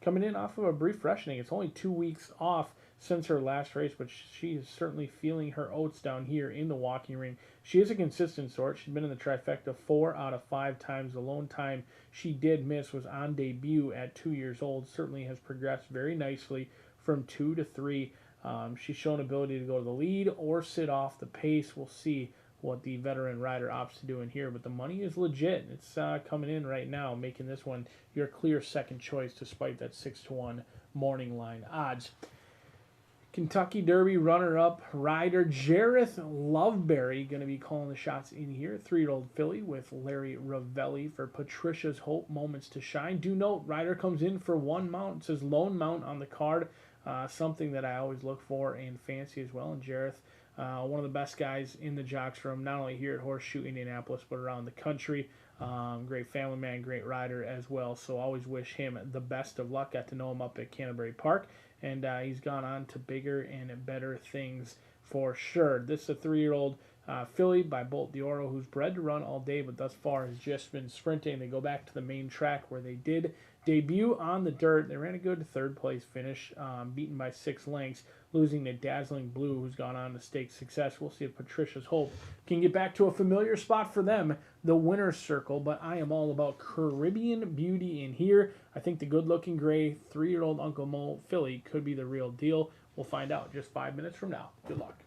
coming in off of a brief freshening. It's only 2 weeks off since her last race, but she is certainly feeling her oats down here in the walking ring. She is a consistent sort. She's been in the trifecta 4 out of 5 times. The lone time she did miss was on debut at 2 years old. Certainly has progressed very nicely from 2 to 3. She's shown ability to go to the lead or sit off the pace. We'll see what the veteran rider opts to do in here, but the money is legit. It's coming in right now, making this one your clear second choice despite that 6-1 morning line odds. Kentucky Derby runner-up rider Jareth Loveberry going to be calling the shots in here. 3-year-old filly with Larry Ravelli for Patricia's Hope Moments to Shine. Do note, rider comes in for one mount. It says lone mount on the card. Something that I always look for and fancy as well. And Jareth, one of the best guys in the jocks room, not only here at Horseshoe Indianapolis, but around the country. Great family man, great rider as well. So always wish him the best of luck. Got to know him up at Canterbury Park, and he's gone on to bigger and better things for sure. This is a 3-year-old filly by Bolt D'Oro, who's bred to run all day, but thus far has just been sprinting. They go back to the main track where they did debut on the dirt. They ran a good third place finish, beaten by 6 lengths, losing to Dazzling Blue, who's gone on to stake success. We'll see if Patricia's Hope can get back to a familiar spot for them, the winner's circle. But I am all about Caribbean Beauty in here. I think the good-looking gray 3-year-old Uncle Mo filly could be the real deal. We'll find out just 5 minutes from now. Good luck.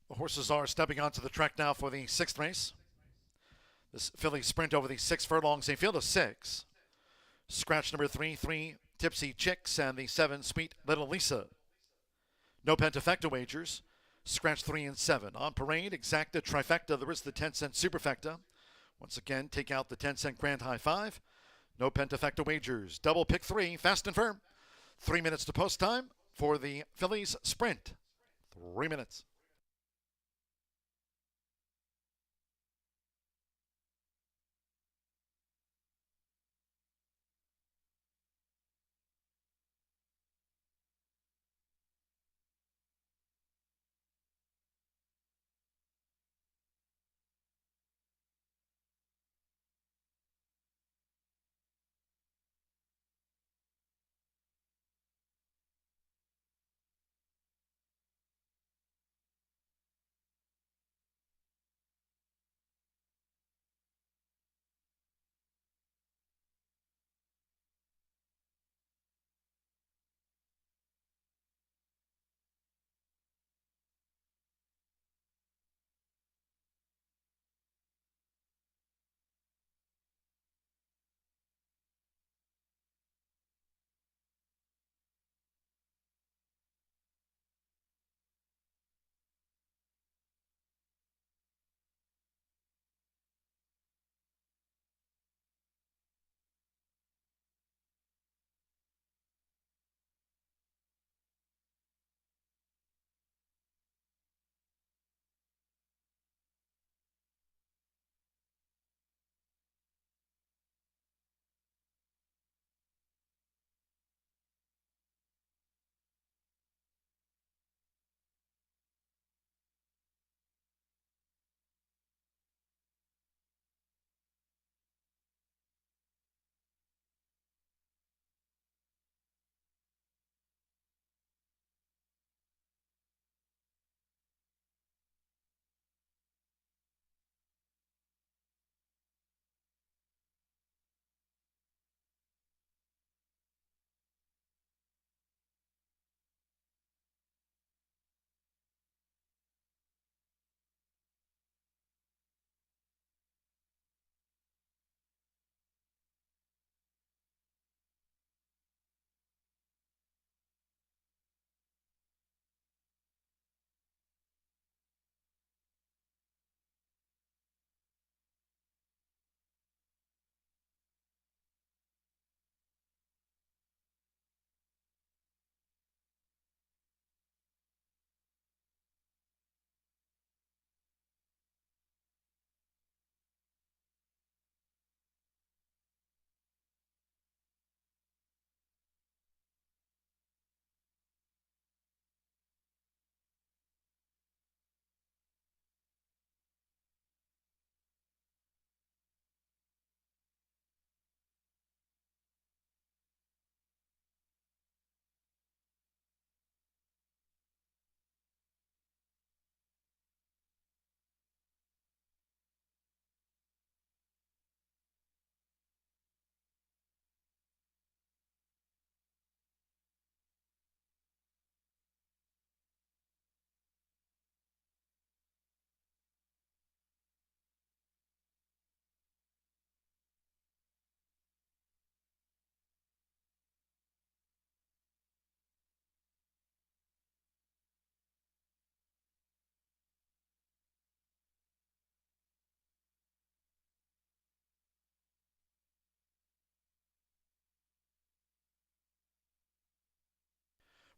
The horses are stepping onto the track now for the 6th race. This Philly sprint over the 6 furlongs, a field of 6. Scratch number 3, 3 Tipsy Chicks, and the 7 Sweet Little Lisa. No pentafecta wagers. Scratch 3 and 7. On parade, exacta, trifecta. There is the 10-cent superfecta. Once again, take out the 10-cent grand high 5. No pentafecta wagers. Double pick 3, fast and firm. 3 minutes to post time for the Phillies sprint. 3 minutes.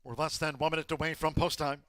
We're less than 1 minute away from post time.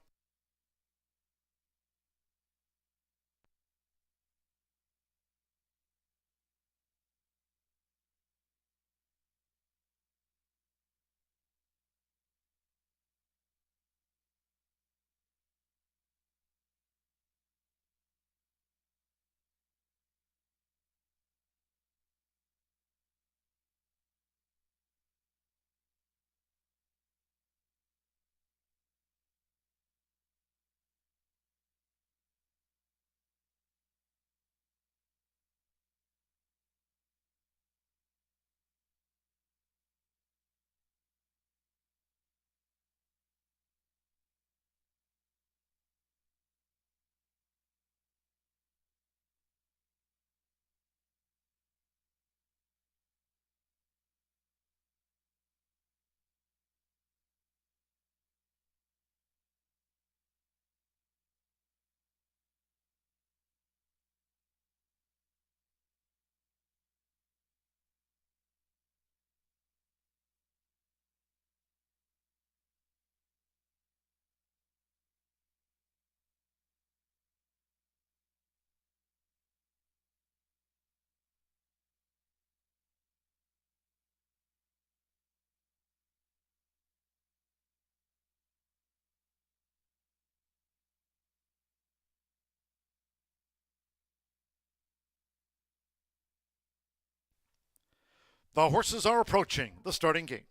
The horses are approaching the starting gate.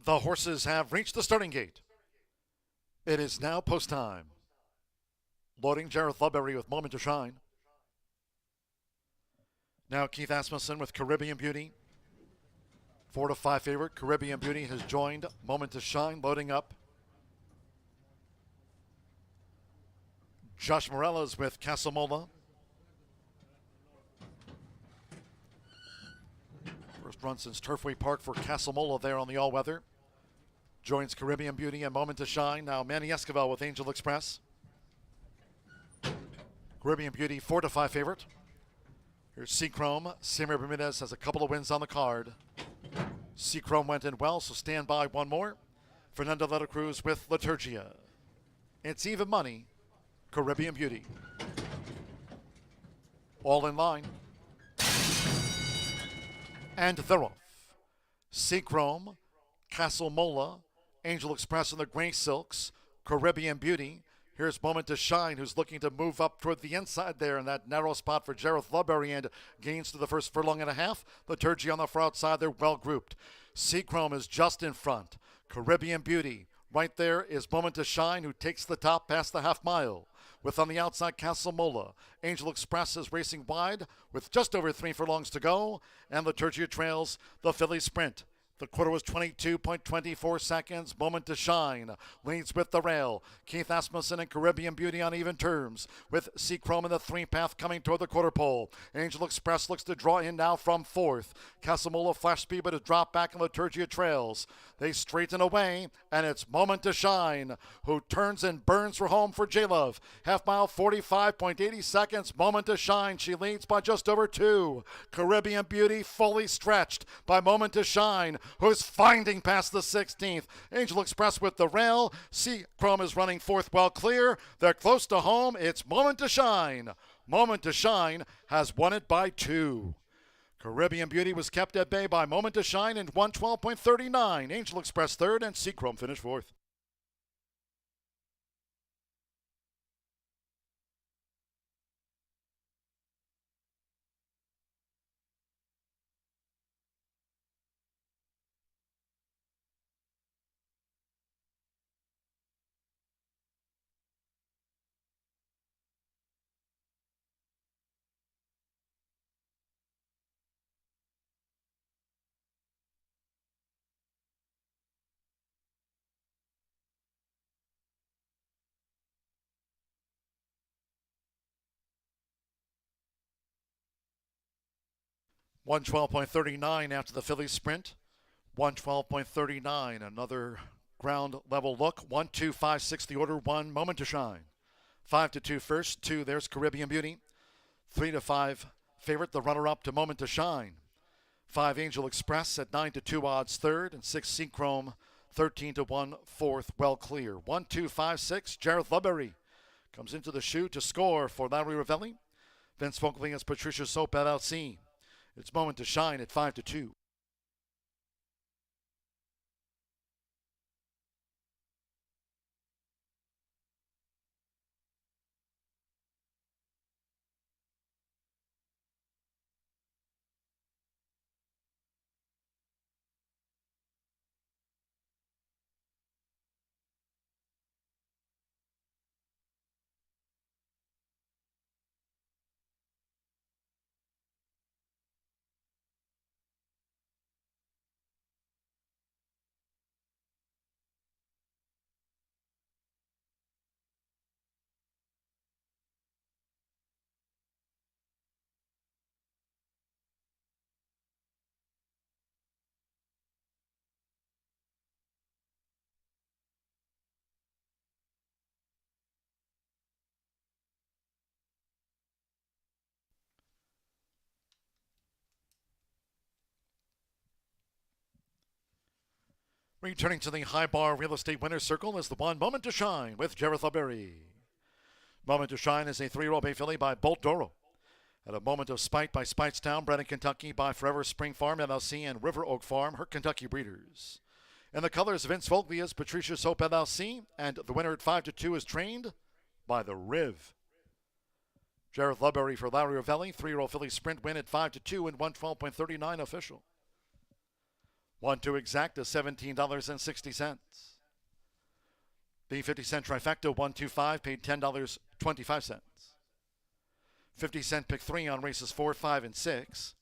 The horses have reached the starting gate. It is now post time. Loading Jareth Ludberry with Moment to Shine. Now Keith Asmussen with Caribbean Beauty. 4-5 favorite. Caribbean Beauty has joined Moment to Shine, loading up. Josh Morellas with Casamola. First run since Turfway Park for Casamola there on the all-weather. Joins Caribbean Beauty and Moment to Shine. Now Manny Esquivel with Angel Express. Caribbean Beauty 4-5 favorite. Here's Seachrome. Samir Bermudez has a couple of wins on the card. Seachrome went in well, so stand by one more. Fernando Letta Cruz with Liturgia. It's even money. Caribbean Beauty. All in line. And they're off. Seachrome, Casamola, Angel Express and the Gray Silks, Caribbean Beauty. Here's Moment to Shine, who's looking to move up toward the inside there in that narrow spot for Jareth Ludberry, and gains to the first furlong and a half. Liturgy on the far outside, they're well grouped. Seachrome is just in front. Caribbean Beauty. Right there is Moment to Shine, who takes the top past the half mile. With on the outside, Casamola. Angel Express is racing wide with just over 3 furlongs to go. And Liturgia trails the Philly Sprint. The quarter was 22.24 seconds. Moment to Shine leads with the rail. Keith Asmussen and Caribbean Beauty on even terms, with Seachrome in the 3-path coming toward the quarter pole. Angel Express looks to draw in now from 4th. Casamola flash speed, but has dropped back, and Liturgia trails. They straighten away, and it's Moment to Shine, who turns and burns for home for J-Love. Half mile, 45.80 seconds. Moment to Shine. She leads by just over 2. Caribbean Beauty fully stretched by Moment to Shine, who's finding past the 16th. Angel Express with the rail. Seachrome is running 4th well clear. They're close to home. It's Moment to Shine. Moment to Shine has won it by 2. Caribbean Beauty was kept at bay by Moment to Shine in 1:12.39. Angel Express 3rd and Seachrome finished 4th. One 12.39 after the Philly Sprint. 1:12.39. Another ground level look. 1, 2, 5, 6 the order. 1 Moment to Shine. 5-2 first. 2 there's Caribbean Beauty. 3-5 favorite, the runner up to Moment to Shine. 5 Angel Express at 9-2 odds 3rd, and 6 Seachrome 13-1 4th, well clear. 1, 2, 5, 6 Jareth Ludberry comes into the chute to score for Larry Ravelli. Vince Fogley as Patricia Soap at Outseen. It's Moment to Shine at 5-2. Returning to the High Bar Real Estate Winner's Circle is the one Moment to Shine with Jareth Leberry. Moment to Shine is a 3-year-old bay filly by Bolt Doro. At a Moment of Spite by Spitestown, bred in Kentucky by Forever Spring Farm LLC and River Oak Farm, her Kentucky breeders. In the colors, Vince Foglia's Patricia's Hope LLC, and the winner at 5-2 is trained by the Riv. Jareth Leberry for Larry Ravelli, 3-year-old filly sprint win at 5-2 and 112.39 official. 1-2 exact is $17.60. The 50-cent trifecta 125 paid $10.25. 50-cent pick 3 on races 4, 5, and 6.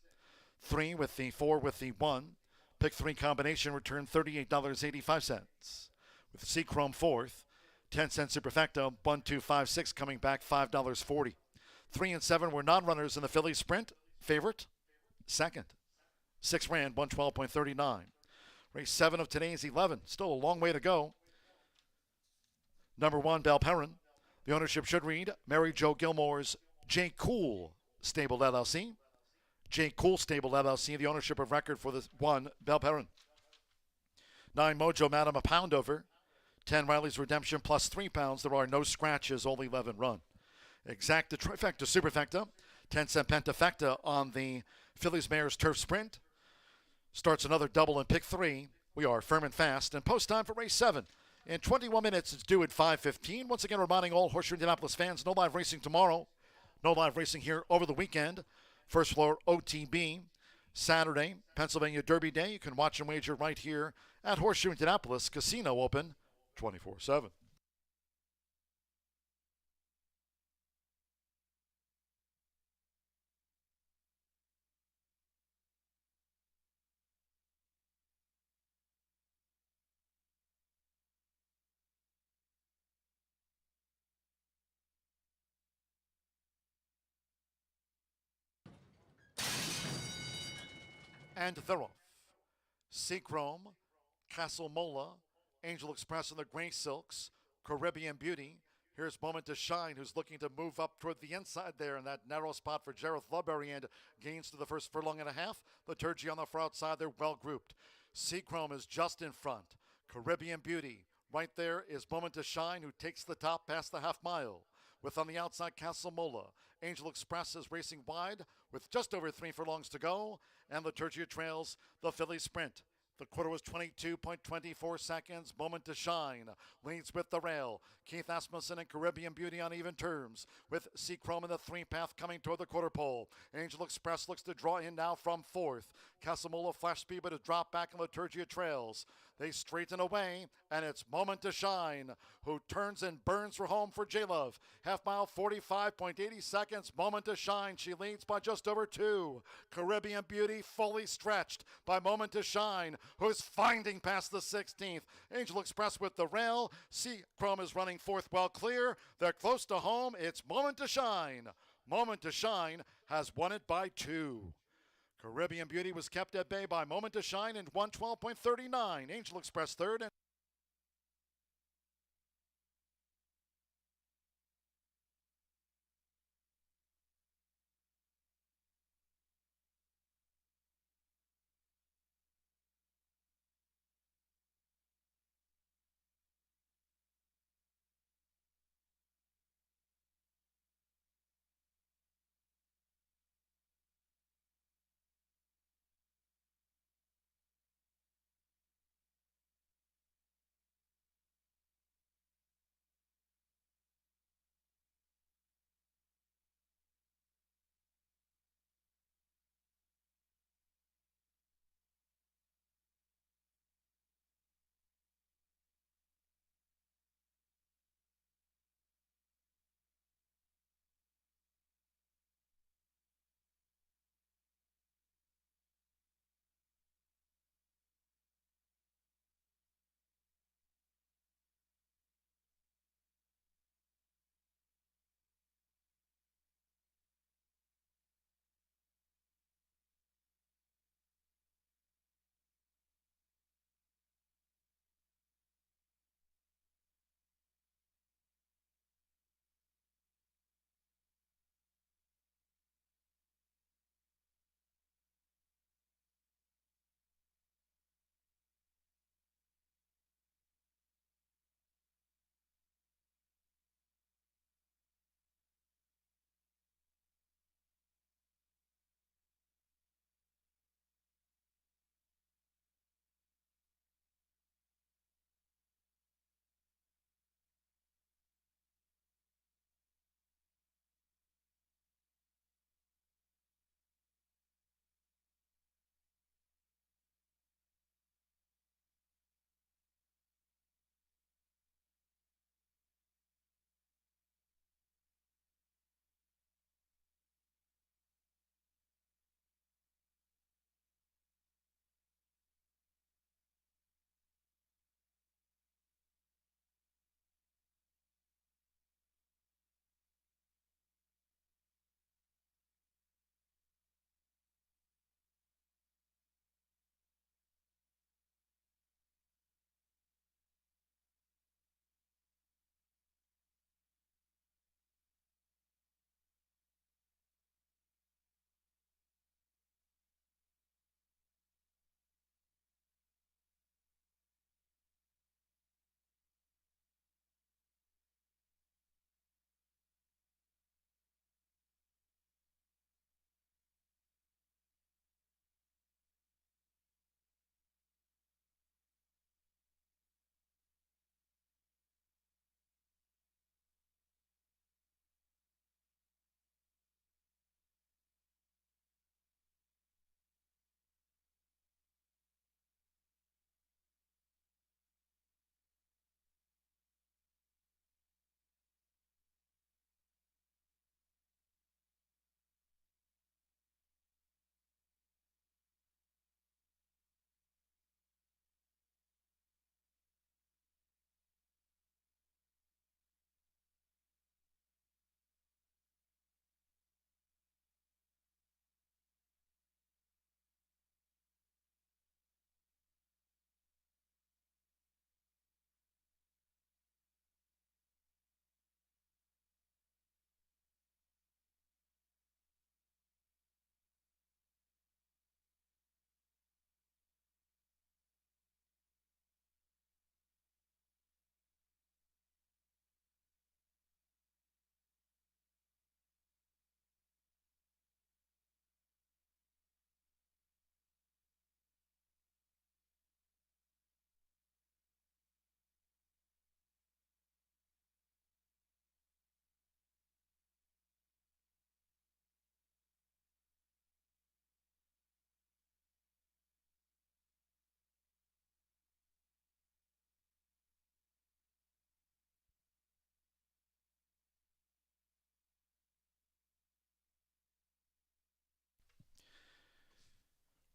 3 with the 4 with the 1. Pick 3 combination returned $38.85. With C Chrome 4th, 10-cent superfecta 1256 coming back $5.40. 3 and 7 were non-runners in the Philly Sprint. Favorite, second. 6 ran 112.39. Race 7 of today's 11. Still a long way to go. Number 1, Bel Perrin. The ownership should read Mary Jo Gilmore's J. Cool Stable LLC. J. Cool Stable LLC, the ownership of record for the 1, Bel Perrin. 9, Mojo Madam, a pound over. 10, Riley's Redemption plus 3 pounds. There are no scratches, only 11 run. Exacta trifecta superfecta. 10-cent pentafecta on the Phillies Mares Turf Sprint. Starts another double in pick 3. We are firm and fast. And post time for race 7. In 21 minutes, it's due at 5:15. Once again, reminding all Horseshoe Indianapolis fans, no live racing tomorrow. No live racing here over the weekend. First floor OTB. Saturday, Pennsylvania Derby Day. You can watch and wager right here at Horseshoe Indianapolis. Casino open 24/7. And they're off. Seachrome, Castle Mola, Angel Express in the Gray Silks, Caribbean Beauty. Here's Moment to Shine, who's looking to move up toward the inside there in that narrow spot for Jareth Leberry, and gains to the first furlong and a half. Liturgy on the far outside, they're well grouped. Seachrome is just in front. Caribbean Beauty. Right there is Moment to Shine, who takes the top past the half mile. With on the outside, Castle Mola. Angel Express is racing wide with just over 3 furlongs to go. And Liturgia trails the Philly Sprint. The quarter was 22.24 seconds. Moment to Shine leads with the rail. Keith Asmussen and Caribbean Beauty on even terms, with Seachrome in the 3-path coming toward the quarter pole. Angel Express looks to draw in now from 4th. Casamola flash speed, but a drop back in Liturgia trails. They straighten away, and it's Moment to Shine, who turns and burns for home for J-Love. Half mile, 45.80 seconds. Moment to Shine. She leads by just over 2. Caribbean Beauty fully stretched by Moment to Shine, who's finding past the 16th. Angel Express with the rail. Seachrome is running 4th well clear. They're close to home. It's Moment to Shine. Moment to Shine has won it by 2. Caribbean Beauty was kept at bay by Moment to Shine in 112.39. Angel Express 3rd. And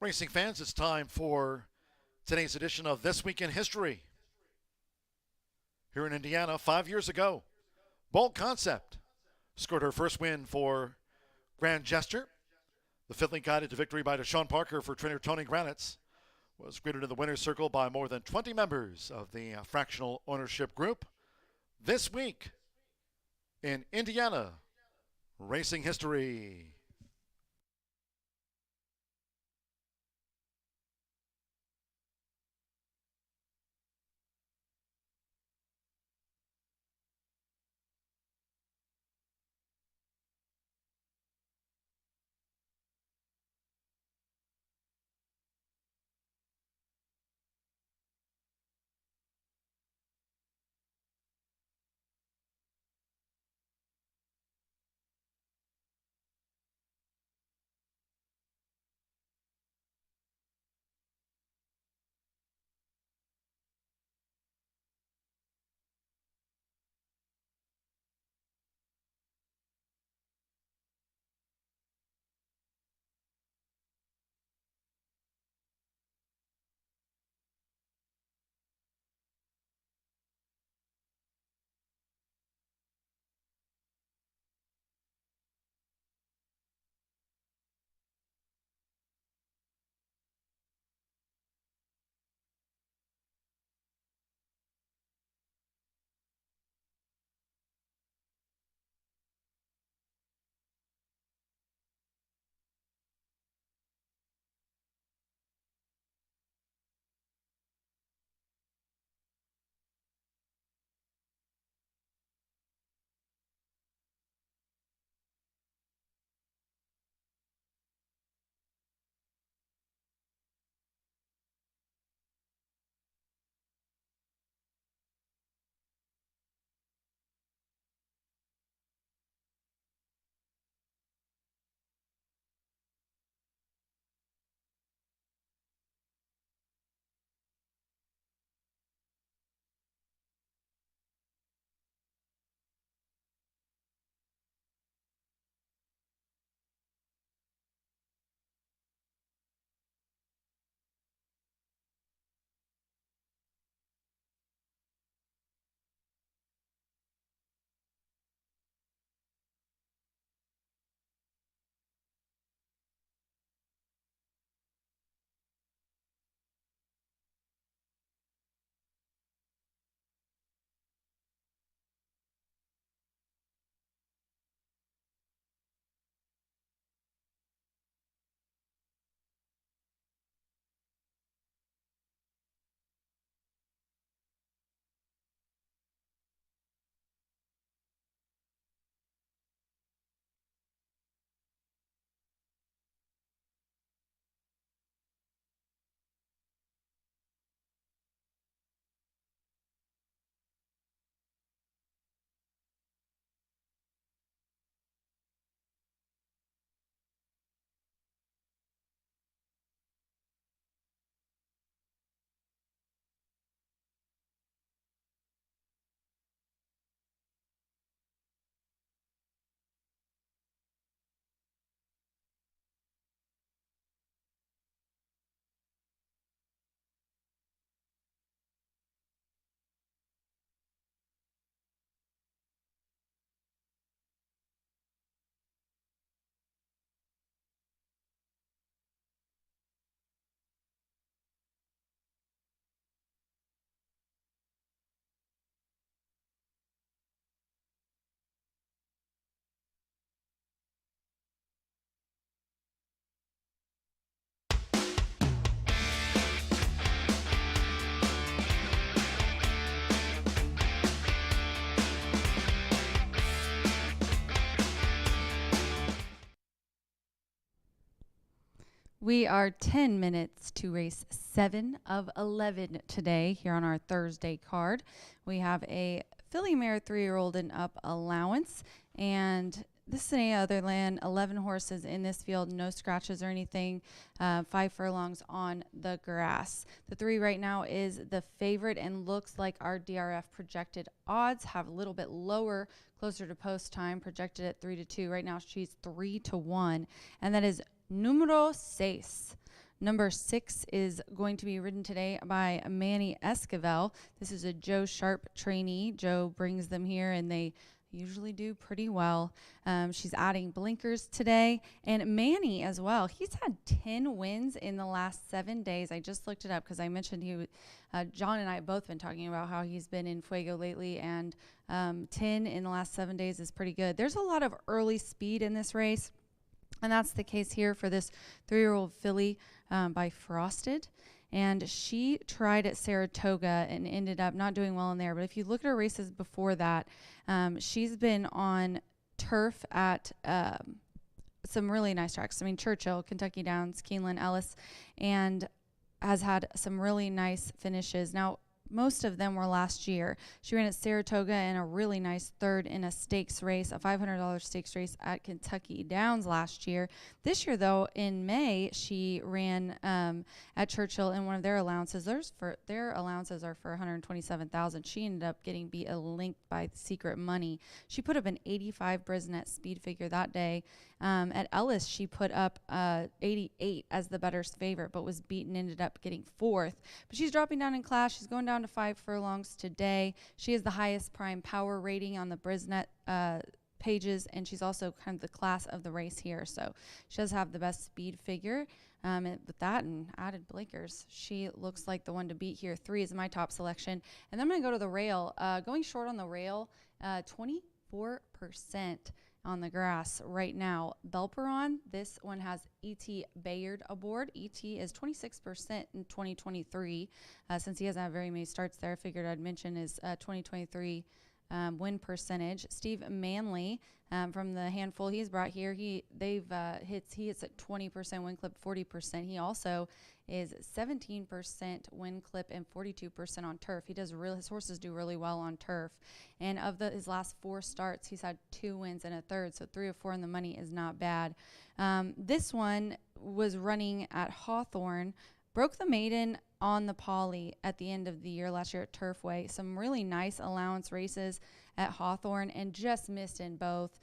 Racing fans, it's time for today's edition of This Week in History. Here in Indiana, 5 years ago, Bold Concept scored her first win for Grand Gesture. The fitly guided to victory by Deshaun Parker for trainer Tony Granitz was greeted in the winner's circle by more than 20 members of the fractional ownership group. This week in Indiana racing history. We are 10 minutes to race 7 of 11 today here on our Thursday card. We have a filly mare 3-year-old and up allowance, and this is any other than 11 horses in this field, no scratches or anything, 5 furlongs on the grass. The 3 right now is the favorite and looks like our DRF projected odds have a little bit lower, closer to post time, projected at 3-2. Right now she's 3-1, and that is Numero 6. Number 6 is going to be ridden today by Manny Esquivel. This is a Joe Sharp trainee. Joe brings them here, and they usually do pretty well. She's adding blinkers today. And Manny as well. He's had 10 wins in the last 7 days. I just looked it up because I mentioned John and I have both been talking about how he's been in Fuego lately, and 10 in the last 7 days is pretty good. There's a lot of early speed in this race, and that's the case here for this 3-year-old filly by Frosted. And she tried at Saratoga and ended up not doing well in there. But if you look at her races before that, she's been on turf at some really nice tracks. I mean, Churchill, Kentucky Downs, Keeneland, Ellis, and has had some really nice finishes. Now, most of them were last year. She ran at Saratoga in a really nice third in a stakes race, a $500 stakes race at Kentucky Downs last year. This year, though, in May, she ran at Churchill in one of their allowances. Their allowances are for $127,000. She ended up getting beat a length by Secret Money. She put up an 85 Brisnet speed figure that day. At Ellis, she put up 88 as the better favorite, but was beaten, ended up getting 4th. But she's dropping down in class. She's going down to 5 furlongs today. She has the highest prime power rating on the Brisnet pages, and she's also kind of the class of the race here. So she does have the best speed figure. And with that and added blinkers, she looks like the one to beat here. 3 is my top selection. And then I'm going to go to the rail. Going short on the rail, 24% on the grass right now. Belperon, this one has E.T. Bayard aboard. E.T. is 26% in 2023. Since he hasn't had very many starts there, I figured I'd mention his 2023 win percentage. Steve Manley from the handful he's brought here, he hits at 20% win clip, 40%. He also is 17% win clip and 42% on turf. His horses do really well on turf. And of his last 4 starts, he's had 2 wins and a third, so 3 or 4 in the money is not bad. This one was running at Hawthorne, broke the maiden on the Poly at the end of the year last year at Turfway. Some really nice allowance races at Hawthorne and just missed in both,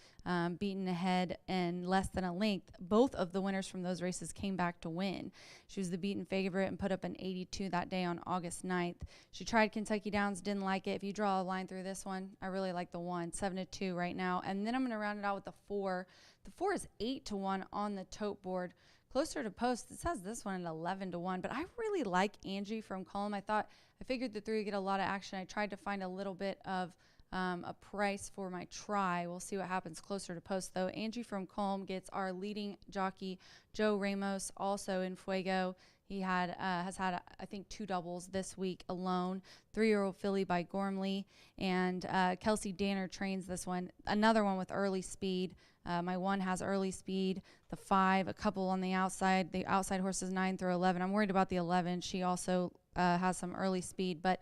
beaten ahead and less than a length. Both of the winners from those races came back to win. She was the beaten favorite and put up an 82 that day on August 9th. She tried Kentucky Downs, didn't like it. If you draw a line through this one, I really like the 1, 7-2 right now. And then I'm going to round it out with the 4. The 4 is 8-1 on the tote board. Closer to post, it says this one at 11-1, but I really like Angie from Culm. I figured the 3 would get a lot of action. I tried to find a little bit of a price for my try. We'll see what happens closer to post, though. Angie from Culm gets our leading jockey, Joe Ramos, also in Fuego. He has had, I think, 2 doubles this week alone. 3-year-old filly by Gormley, and Kelsey Danner trains this one. Another one with early speed. My 1 has early speed. The 5, a couple on the outside. The outside horses 9-11. I'm worried about the 11. She also has some early speed. But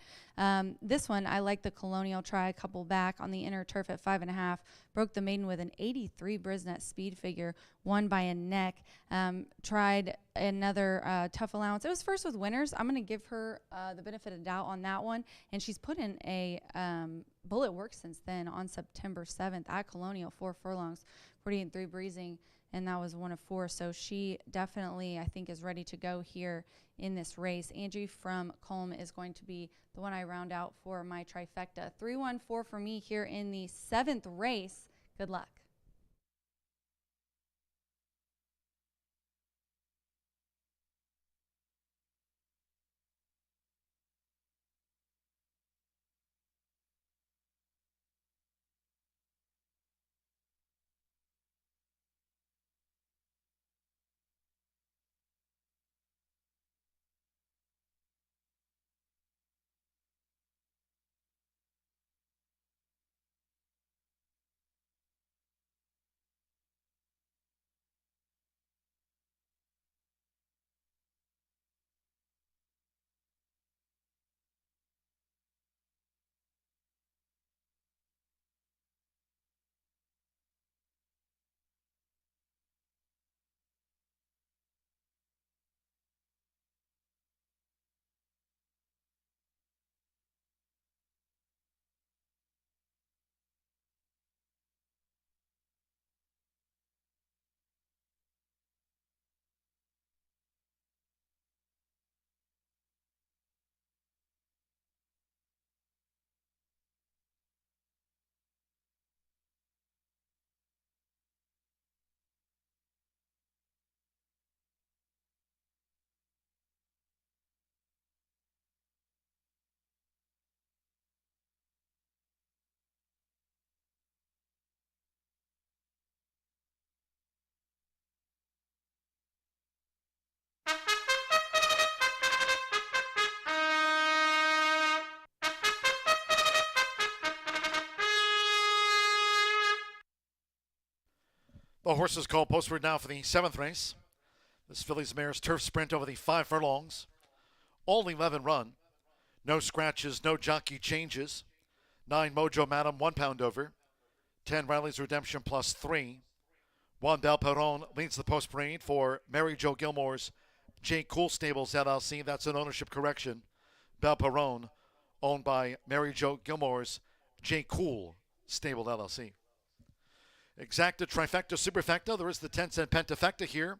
this one, I like the Colonial try, a couple back on the inner turf at 5.5. Broke the maiden with an 83 Brisnet speed figure, won by a neck. Tried another tough allowance. It was first with winners. I'm going to give her the benefit of doubt on that one. And she's put in a bullet work since then on September 7th at Colonial, 4 furlongs, 48-3 breezing, and that was 1 of 4. So she definitely, I think, is ready to go here in this race. Angie from Culm is going to be the one I round out for my trifecta. 3-1-4 for me here in the 7th race. Good luck. The horses called postward now for the 7th race. This filly's mare's turf sprint over the 5 furlongs. All 11 run. No scratches, no jockey changes. 9 Mojo Madam, 1 pound over. 10 Riley's Redemption plus 3. 1 Bel Perron leads the post parade for Mary Jo Gilmore's J. Cool Stables LLC. That's an ownership correction. Bel Perron, owned by Mary Jo Gilmore's J. Cool Stable LLC. Exacta, trifecta, superfecta. There is the 10-cent pentafecta here.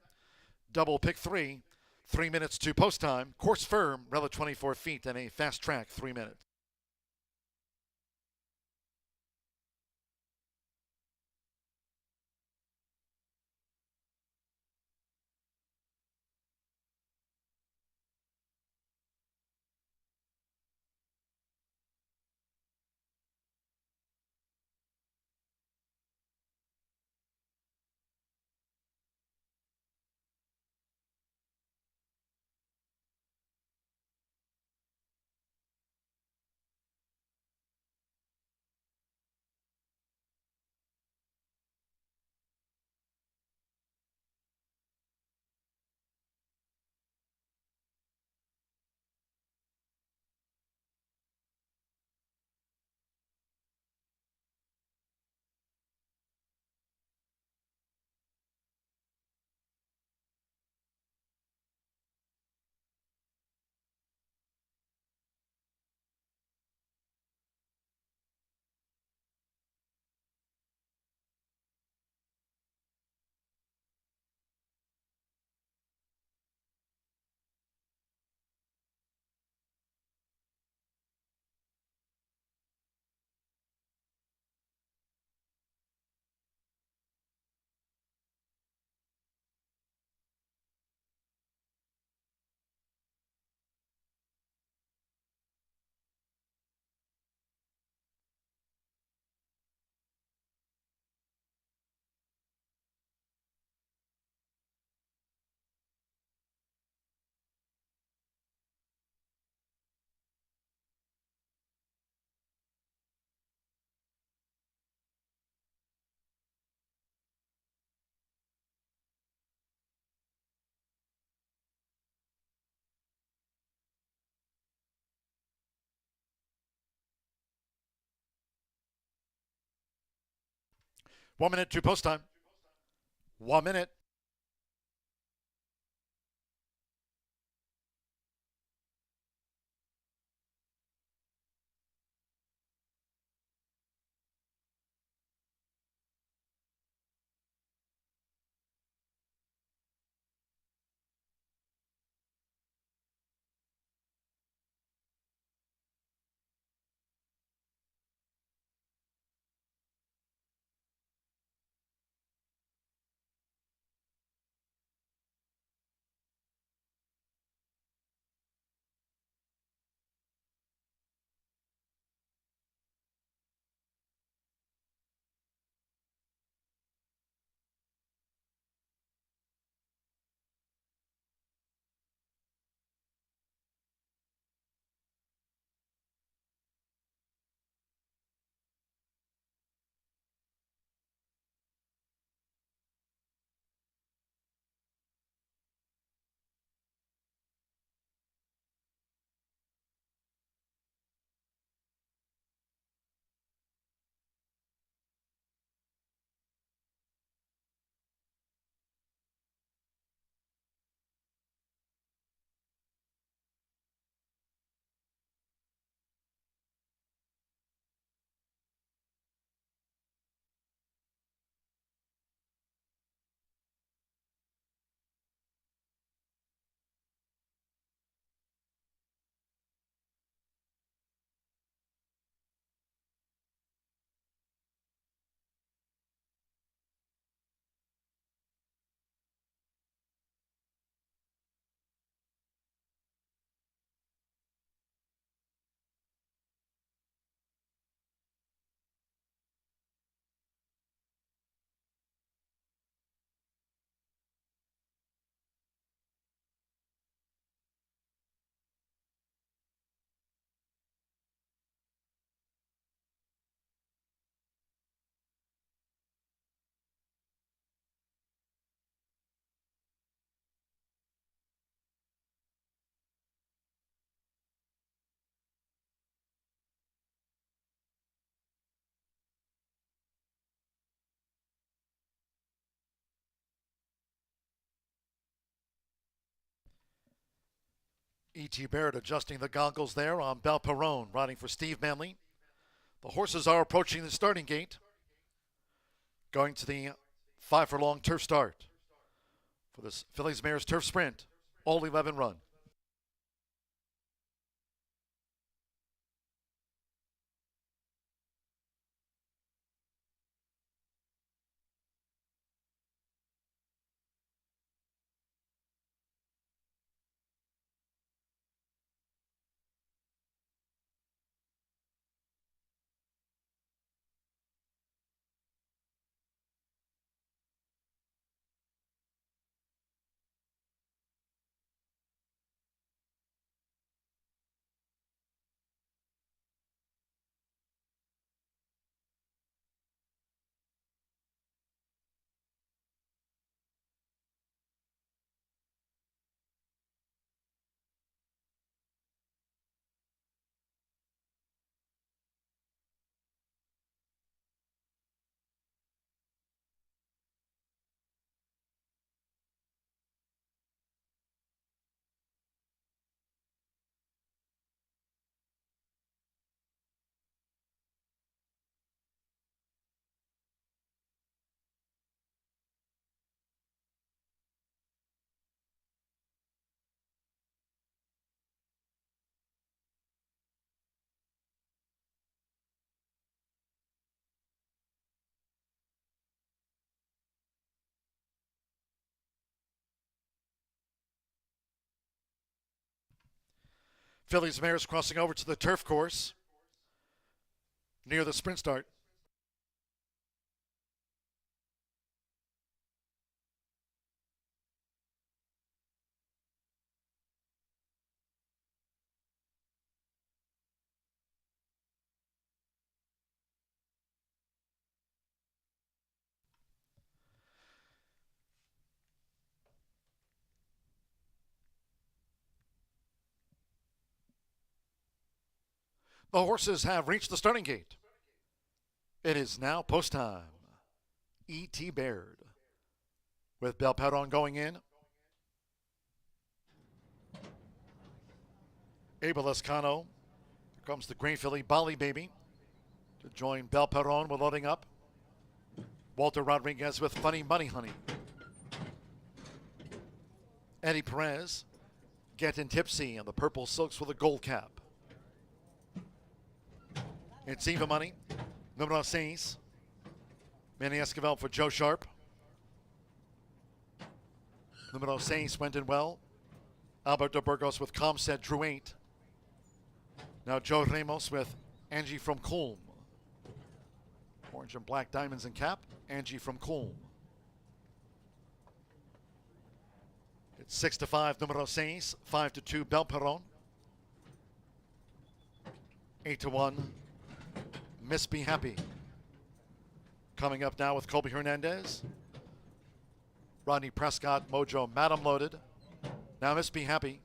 Double pick 3. 3 minutes to post time. Course firm, rel 24 feet, and a fast track 3 minutes. One minute to post time. 1 minute. E.T. Barrett adjusting the goggles there on Bel Perron, riding for Steve Manley. The horses are approaching the starting gate, going to the 5 furlong turf start for this Fillies Mares Turf Sprint, all 11 run. Fillies Mares crossing over to the turf course near the sprint start. The horses have reached the starting gate. It is now post time. E.T. Baird with Bel Perron going in. Abel Escano. Here comes the Green Filly Bali Baby to join Bel Perron. We're loading up. Walter Rodriguez with Funny Money Honey. Eddie Perez getting tipsy on the purple silks with a gold cap. It's Eva Money, numero 6. Manny Esquivel for Joe Sharp. Numero 6 went in well. Alberto Burgos with Comset drew 8. Now Joe Ramos with Angie from Culm. Orange and black diamonds and cap, Angie from Culm. It's 6-5, numero 6. 5-2, Bel Perron. 8-1. Miss Be Happy. Coming up now with Colby Hernandez. Rodney Prescott, Mojo, Madam Loaded. Now Miss Be Happy.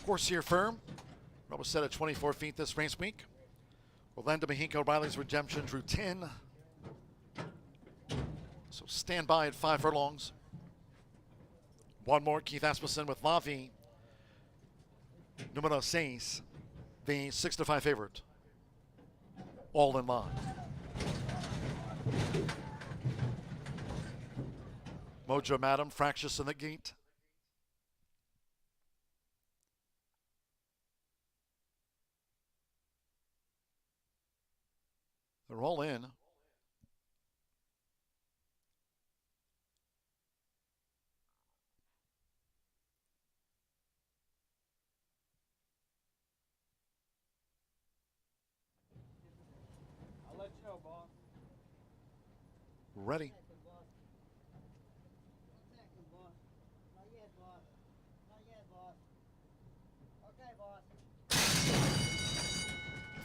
Horse here firm. Run was set at 24 feet this race week. Orlando Mexico Riley's Redemption drew 10. So stand by at 5 furlongs. One more, Keith Asmussen with La Vie. Numero 6, the 6-5 favorite. All in line. Mojo Madam, Fractious in the gate. They're all in. Ready.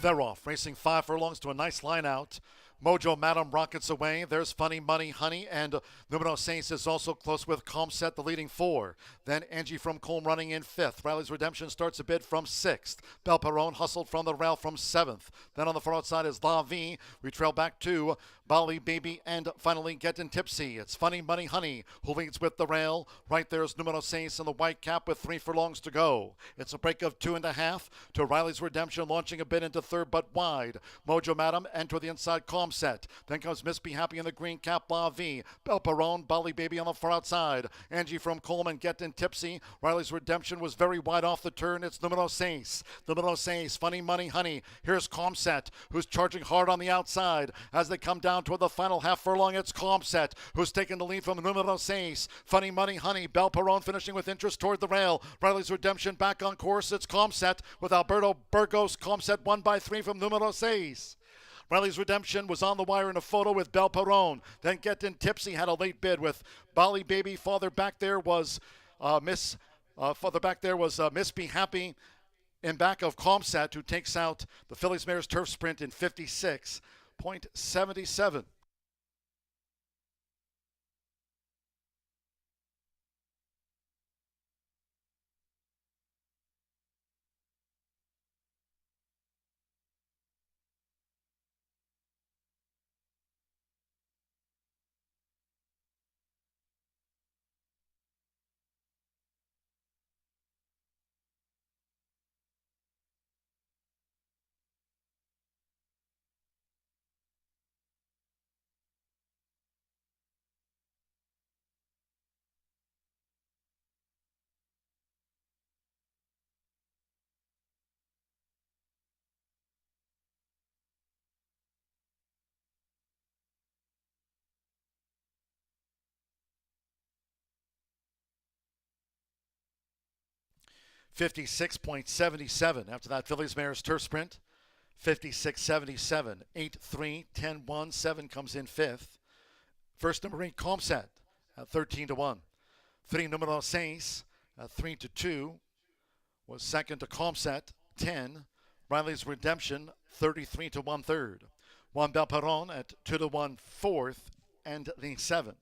They're off, racing 5 furlongs to a nice line out. Mojo Madam rockets away. There's Funny Money Honey, and Numero Saints is also close with Calm Set, the leading 4. Then Angie from Colm running in 5th. Riley's Redemption starts a bit from 6th. Bel Perron hustled from the rail from 7th. Then on the far outside is La Vie. We trail back to Bali Baby, and finally Gettin' Tipsy. It's Funny Money Honey who leads with the rail. Right there's Numero Saints in the white cap with 3 furlongs to go. It's a break of 2.5 to Riley's Redemption, launching a bit into 3rd but wide. Mojo Madam and to the inside Calm Set. Then comes Miss Be Happy in the green cap, La Vie. Bel Perron, Bali Baby on the far outside. Angie from Coleman, Gettin' Tipsy. Riley's Redemption was very wide off the turn. It's Numero Saints. Numero Saints, Funny Money Honey. Here's Calm Set, who's charging hard on the outside. As they come down toward the final half furlong, it's Calm Set, who's taking the lead from Numero Saints. Funny Money Honey. Bel Perron finishing with interest toward the rail. Riley's Redemption back on course. It's Calm Set with Alberto Burgos. Calm Set won by 3 from Numero Saints. Riley's Redemption was on the wire in a photo with Bel Perron. Then Gettin' Tipsy had a late bid with Bali Baby. Farther back there was Miss Be Happy in back of Calm Set, who takes out the Phillies Mares Turf Sprint in 56.77. 56.77. After that, Phillies Mares Turf Sprint, 56.77. 8-3, 10-1, 7 comes in 5th. First number 8, Calm Set at 13-1. 3 Numero 6 at 3-2 was second to Calm Set, 10. Riley's Redemption, 33 to 1/3. 1 Bel Perron at 2-1 4th, and the 7.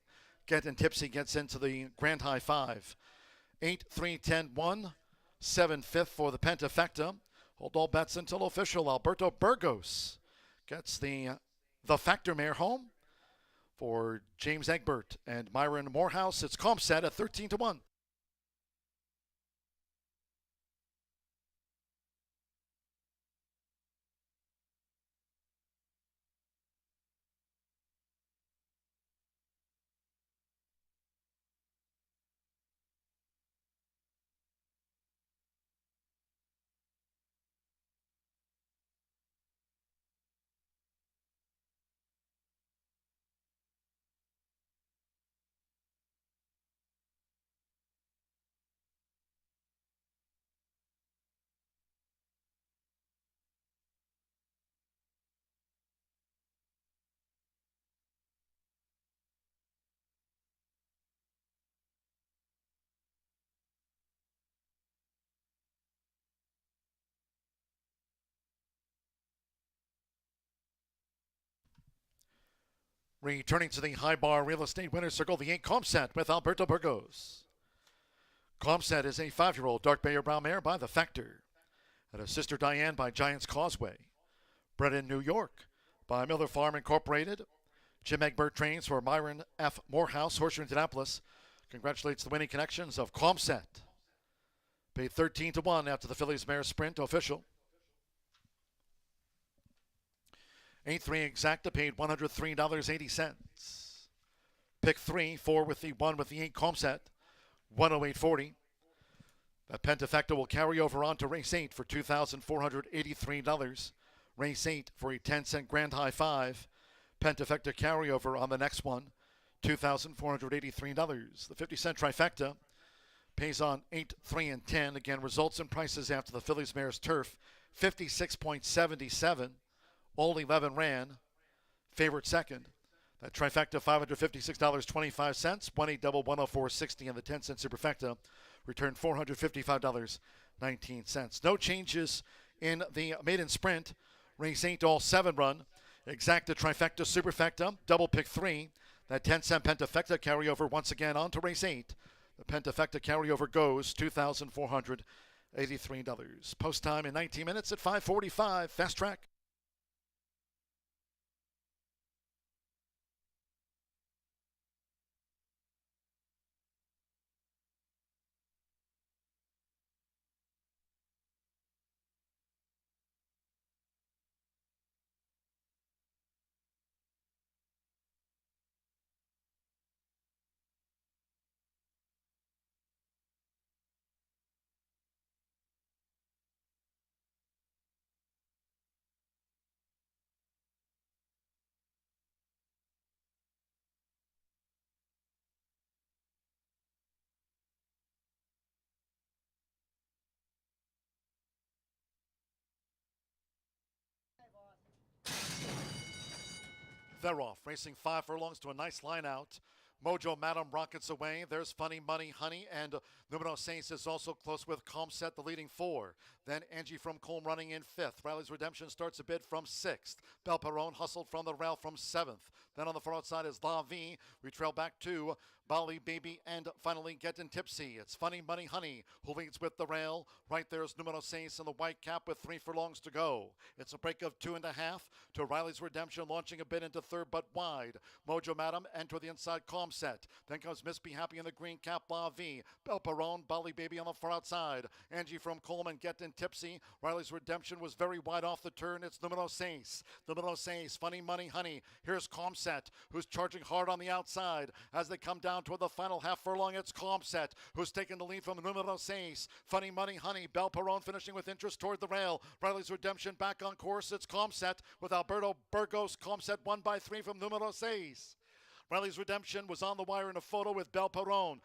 Gettin' Tipsy gets into the Grand High 5. 8, 3, 10, 1. 7 5th for the Pentafecta. Hold all bets until official. Alberto Burgos gets the Factor Mare home for James Egbert and Myron Morehouse. It's Calm Set at 13-1. Returning to the High Bar Real Estate Winners Circle, the 8 Calm Set with Alberto Burgos. Calm Set is a 5-year-old dark bay or brown mare by the Factor. And a Sister Diane by Giants Causeway. Bred in New York by Miller Farm Incorporated. Jim Egbert trains for Myron F. Morehouse, Horseshoe Indianapolis. Congratulates the winning connections of Calm Set. Paid 13-1 after the Phillies Mares Sprint official. 8-3 Exacta paid $103.80. Pick 3, 4 with the 1 with the 8 Calm Set, $108.40. That Pentafecta will carry over on to race 8 for $2,483. Race 8 for a 10-cent Grand High 5. Pentafecta carryover on the next one, $2,483. The 50-cent trifecta pays on 8, 3, and 10. Again, results and prices after the Phillies Mares Turf, 56.77. All 11 ran. Favorite second. That trifecta, $556.25. 1-8 double, 104.60 in the 10-cent superfecta. Returned $455.19. No changes in the maiden sprint. Race 8, all 7 run. Exacta, trifecta, superfecta, double pick 3. That 10-cent pentafecta carryover once again on to race 8. The pentafecta carryover goes $2,483. Post time in 19 minutes at 5:45. Fast track. They're off, racing 5 furlongs to a nice line out. Mojo Madam rockets away. There's Funny Money Honey, and Numero Saints is also close with Calm Set, the leading 4. Then Angie from Colm running in 5th. Riley's Redemption starts a bit from 6th. Bel Perron hustled from the rail from 7th. Then on the far outside is La Vie. We trail back to Bali Baby, and finally Gettin' Tipsy. It's Funny Money Honey who leads with the rail. Right there's Numero Saints in the white cap with 3 furlongs to go. It's a break of 2.5 to Riley's Redemption, launching a bit into 3rd but wide. Mojo Madam enter the inside Calm Set. Then comes Miss Be Happy in the green cap, La Vie. Bel Perron, Bali Baby on the far outside. Angie from Coleman, Gettin' Tipsy. Riley's Redemption was very wide off the turn. It's Numero Saints. Numero Saints, Funny Money Honey. Here's Calm Set, who's charging hard on the outside. As they come down toward the final half furlong, it's Calm Set, who's taking the lead from Numero Saints. Funny Money Honey. Bel Perron finishing with interest toward the rail. Riley's Redemption back on course. It's Calm Set with Alberto Burgos. Calm Set 1 by 3 from Numero Saints. Riley's Redemption was on the wire in a photo with Bel Perron.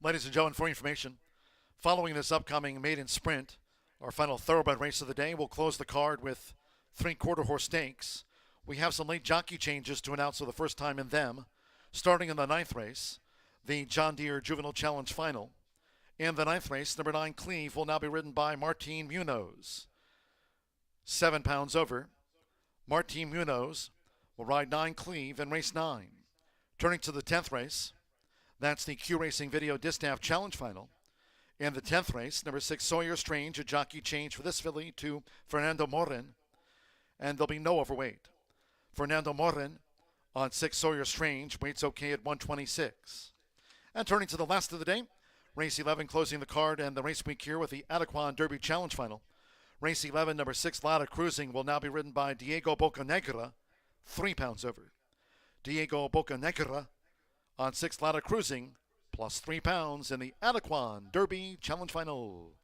Ladies and gentlemen, for information, following this upcoming maiden sprint, our final thoroughbred race of the day, we'll close the card with 3/4 horse stakes. We have some late jockey changes to announce for the first time in them. Starting in the 9th race, the John Deere Juvenile Challenge Final. In the 9th race, number 9 Cleve will now be ridden by Martin Munoz. 7 pounds over. Martin Munoz will ride 9 Cleve in race 9. Turning to the 10th race, that's the Q Racing Video Distaff Challenge Final. In the 10th race, number 6 Sawyer Strange, a jockey change for this filly to Fernando Morin, and there'll be no overweight. Fernando Morin on 6 Sawyer Strange, weights okay at 126. And turning to the last of the day, race 11 closing the card and the race week here with the Adequan Derby Challenge Final. Race 11, number 6 Lada Cruising will now be ridden by Diego Bocanegra, 3 pounds over. Diego Bocanegra on 6 Lada Cruising, plus 3 pounds in the Adequan Derby Challenge Final.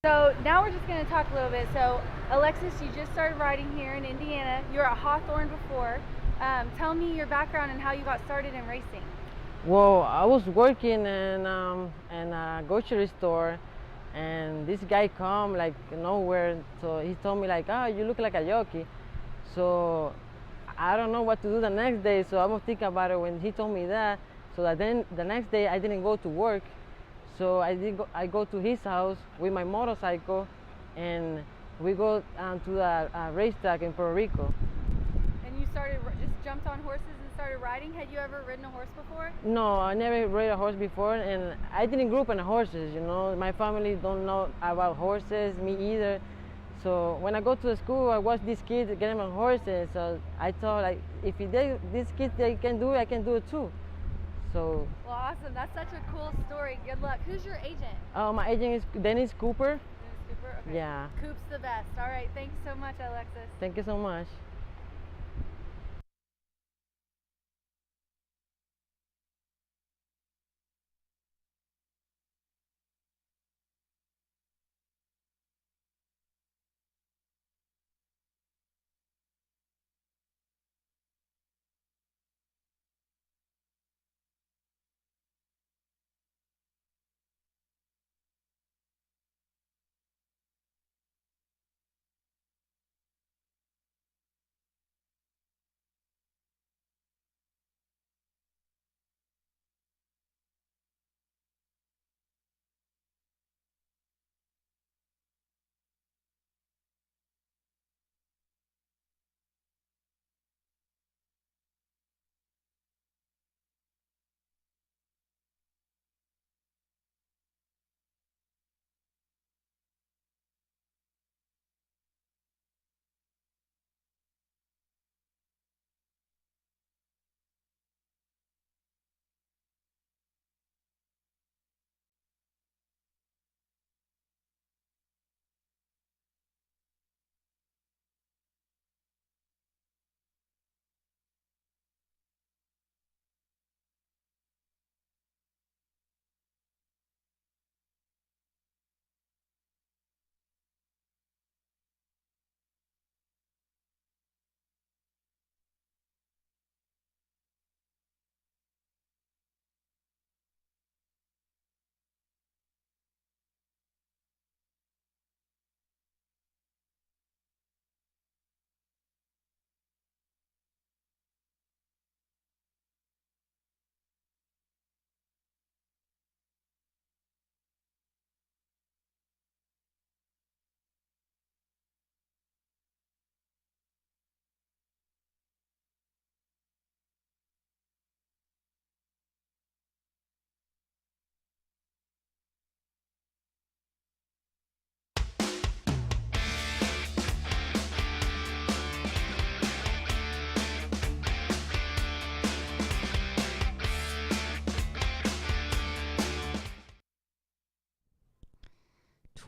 So now we're just going to talk a little bit. So Alexis, you just started riding here in Indiana. You were at Hawthorne before. Tell me your background and how you got started in racing. Well, I was working in a grocery store, and this guy come like nowhere. So he told me like, "Oh, you look like a jockey." So I don't know what to do the next day. So I was thinking about it when he told me that. So that then the next day I didn't go to work. So I go to his house with my motorcycle, and we go to the racetrack in Puerto Rico. And you just jumped on horses and started riding? Had you ever ridden a horse before? No, I never rode a horse before, and I didn't grow up in horses, you know. My family don't know about horses, me either. So when I go to school, I watch these kids getting on horses. So I thought, like, if these kids they can do it, I can do it too. So. Well, awesome. That's such a cool story. Good luck. Who's your agent? My agent is Dennis Cooper. Dennis Cooper? Okay. Yeah. Coop's the best. All right. Thanks so much, Alexis. Thank you so much.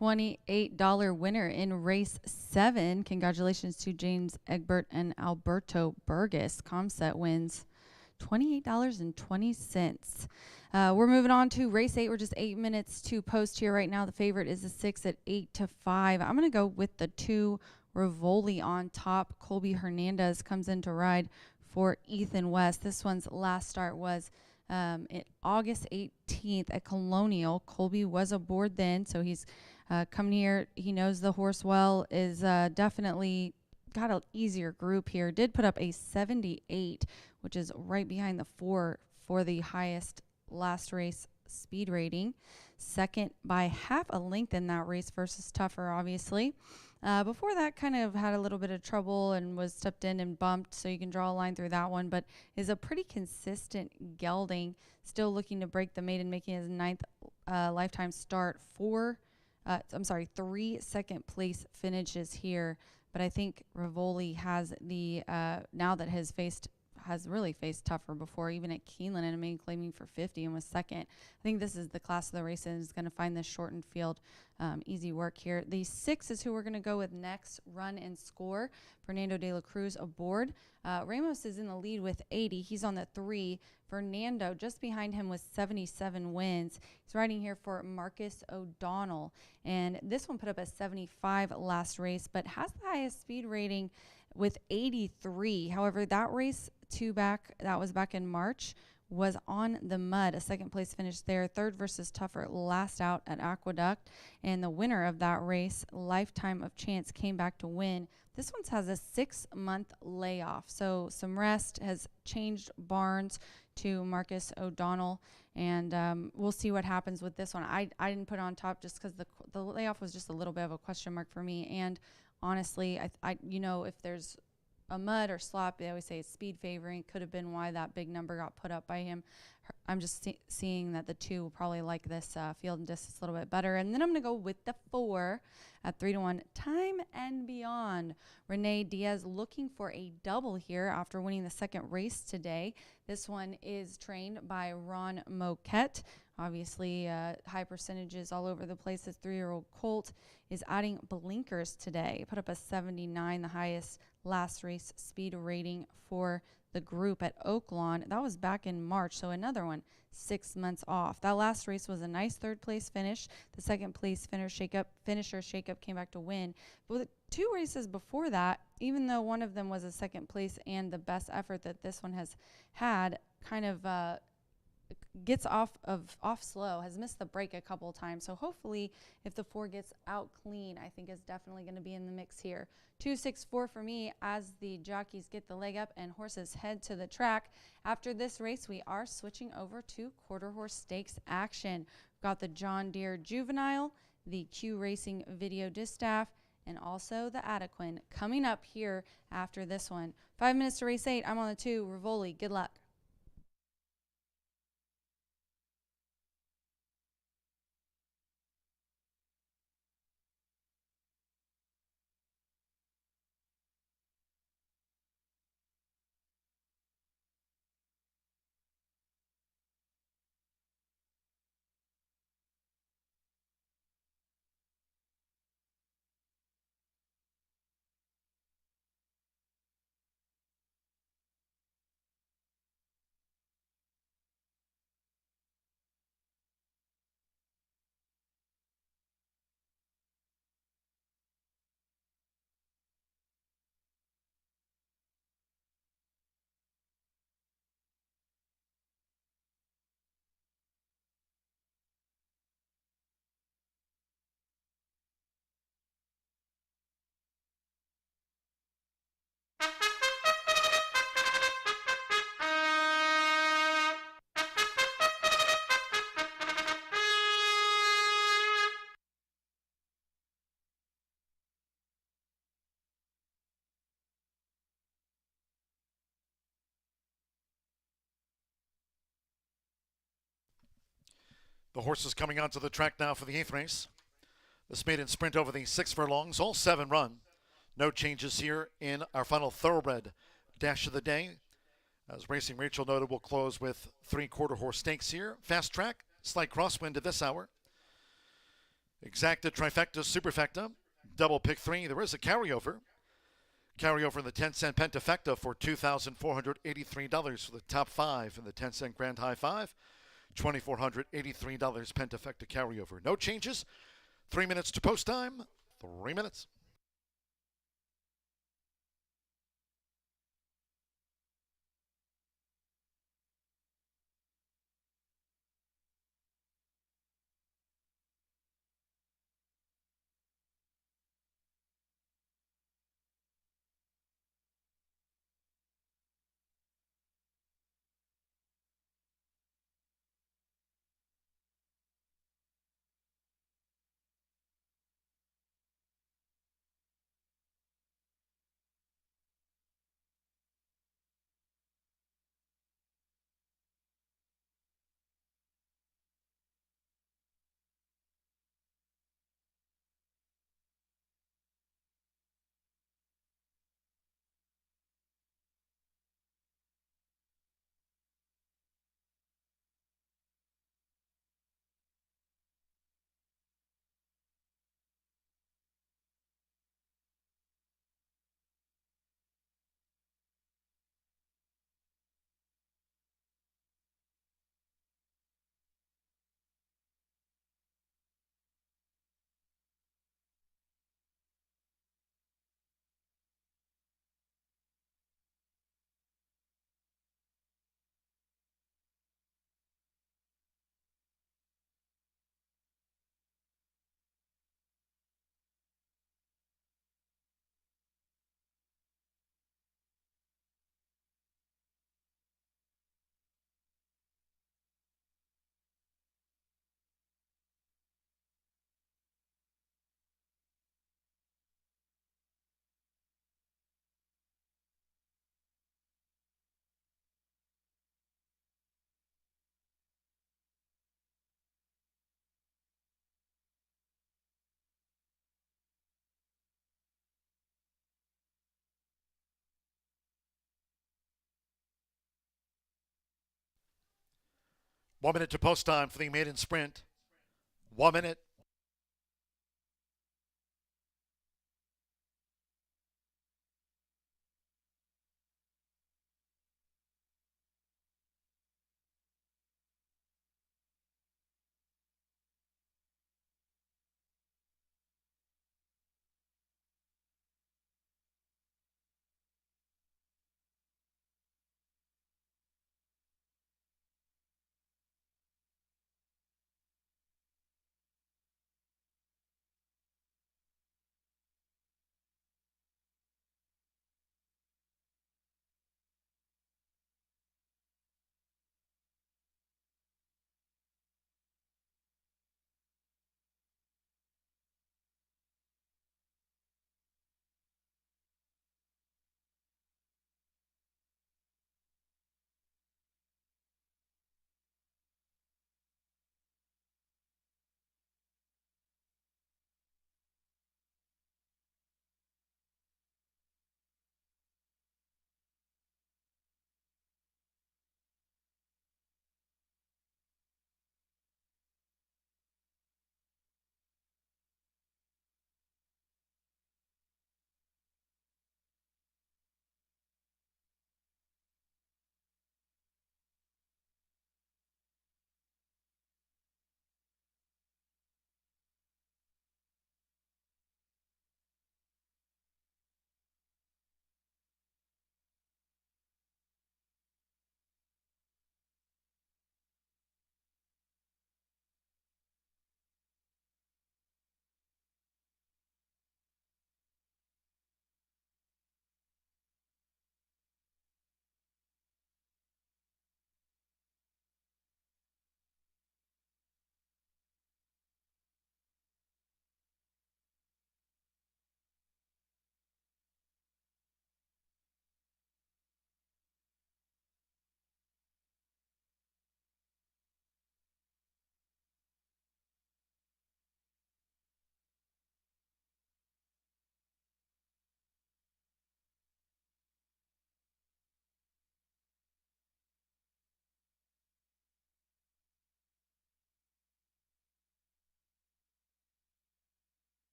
$28 winner in race 7. Congratulations to James Egbert and Alberto Burgess. Comset wins $28.20. We're moving on to race 8. We're just 8 minutes to post here right now. The favorite is the 6 at 8-5. I'm going to go with the 2 Rivoli on top. Colby Hernandez comes in to ride for Ethan West. This one's last start was August 18th at Colonial. Colby was aboard then, so he's coming here. He knows the horse well, is definitely got an easier group here. Did put up a 78, which is right behind the 4 for the highest last race speed rating. Second by half a length in that race versus Tougher, obviously. Before that, kind of had a little bit of trouble and was stepped in and bumped, so you can draw a line through that one, but is a pretty consistent gelding, still looking to break the maiden, making his 9th lifetime start. 3 second place finishes here, but I think Rivoli has the, now that has really faced Tougher before, even at Keeneland, and made claiming for 50 and was second. I think this is the class of the race and is going to find this shortened field easy work here. The 6 is who we're going to go with next. Run and Score. Fernando de la Cruz aboard. Ramos is in the lead with 80. He's on the 3. Fernando just behind him with 77 wins. He's riding here for Marcus O'Donnell, and this one put up a 75 last race, but has the highest speed rating with 83. However, that race that was back in March, was on the mud. A second place finish there. 3rd versus Tougher last out at Aqueduct, and the winner of that race, Lifetime of Chance, came back to win. This one has a 6-month layoff, so some rest has changed Barnes to Marcus O'Donnell, and we'll see what happens with this one. I didn't put it on top just because the layoff was just a little bit of a question mark for me, and honestly, I if there's a mud or slop, they always say it's speed favoring. Could have been why that big number got put up by him. I'm just seeing that the 2 will probably like this field and distance a little bit better. And then I'm going to go with the 4 at 3-1, Time and Beyond. Renee Diaz looking for a double here after winning the second race today. This one is trained by Ron Moquette. Obviously, high percentages all over the place. This 3-year-old colt is adding blinkers today. Put up a 79, the highest last race speed rating for the group at Oaklawn. That was back in March, so another one 6 months off. That last race was a nice 3rd place finish. The 2nd place finisher shakeup came back to win. But the 2 races before that, even though one of them was a 2nd place and the best effort that this one has had, kind of gets off slow, has missed the break a couple times. So hopefully if the 4 gets out clean, I think is definitely going to be in the mix here. 2-6-4 for me as the jockeys get the leg up and horses head to the track. After this race, we are switching over to quarter horse stakes action. We've got the John Deere Juvenile, the Q Racing Video Distaff, and also the Adequin coming up here after this one. 5 minutes to race 8. I'm on the 2. Rivoli, good luck. The horses coming onto the track now for the 8th race. This maiden sprint over the 6 furlongs, all 7 run. No changes here in our final thoroughbred dash of the day. As Racing Rachel noted, we'll close with 3 quarter horse stakes here. Fast track, slight crosswind at this hour. Exacta, trifecta, superfecta, double pick 3. There is a carryover. Carryover in the 10-cent pentafecta for $2,483 for the top 5 in the 10-cent grand high 5. $2,483 pentafecta carryover. No changes. 3 minutes to post time. 3 minutes. 1 minute to post time for the maiden sprint. 1 minute.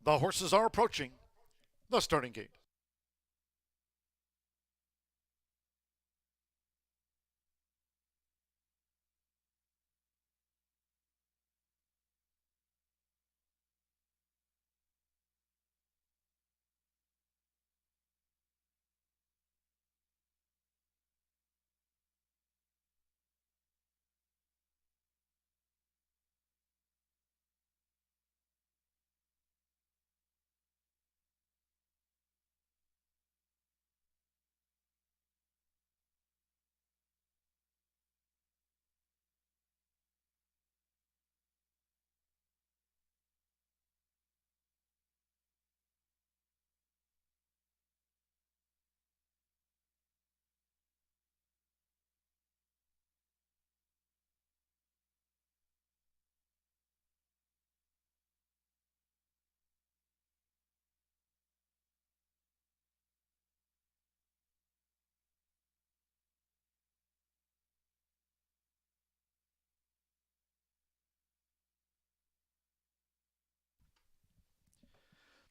The horses are approaching the starting gate.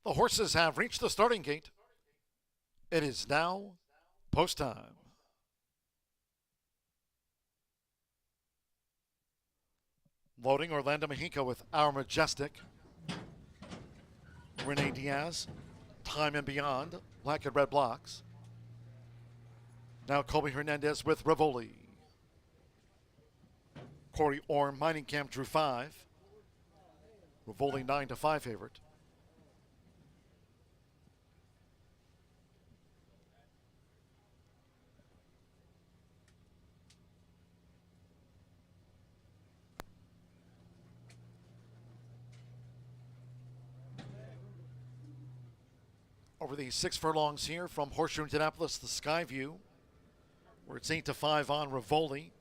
The horses have reached the starting gate. It is now post time. Loading Orlando Mexico with Our Majestic. Rene Diaz, Time and Beyond, black and red blocks. Now Colby Hernandez with Rivoli. Corey Orm, Mining Camp drew 5. Rivoli 9-5 favorite. Over the 6 furlongs here from Horseshoe Indianapolis, the Skyview, where it's 8-5 on Rivoli.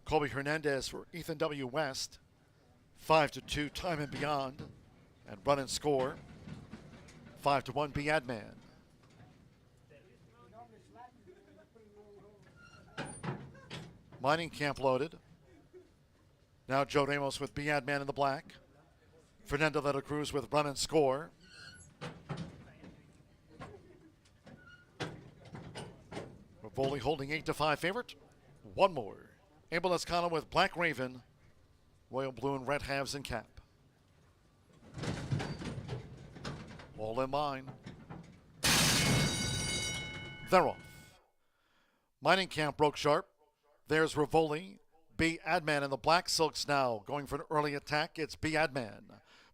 Colby Hernandez for Ethan W. West. 5-2 Time and Beyond. And Run and Score. 5-1 Biadman. Mining Camp loaded. Now Joe Ramos with Biadman in the black. Fernando de la Cruz with Run and Score. Rivoli holding 8-5 favorite. One more. Abel Escano with Black Raven. Royal Blue and Red halves and cap. All in line. They're off. Mining Camp broke sharp. There's Rivoli. Biadman in the black silks now. Going for an early attack. It's Biadman.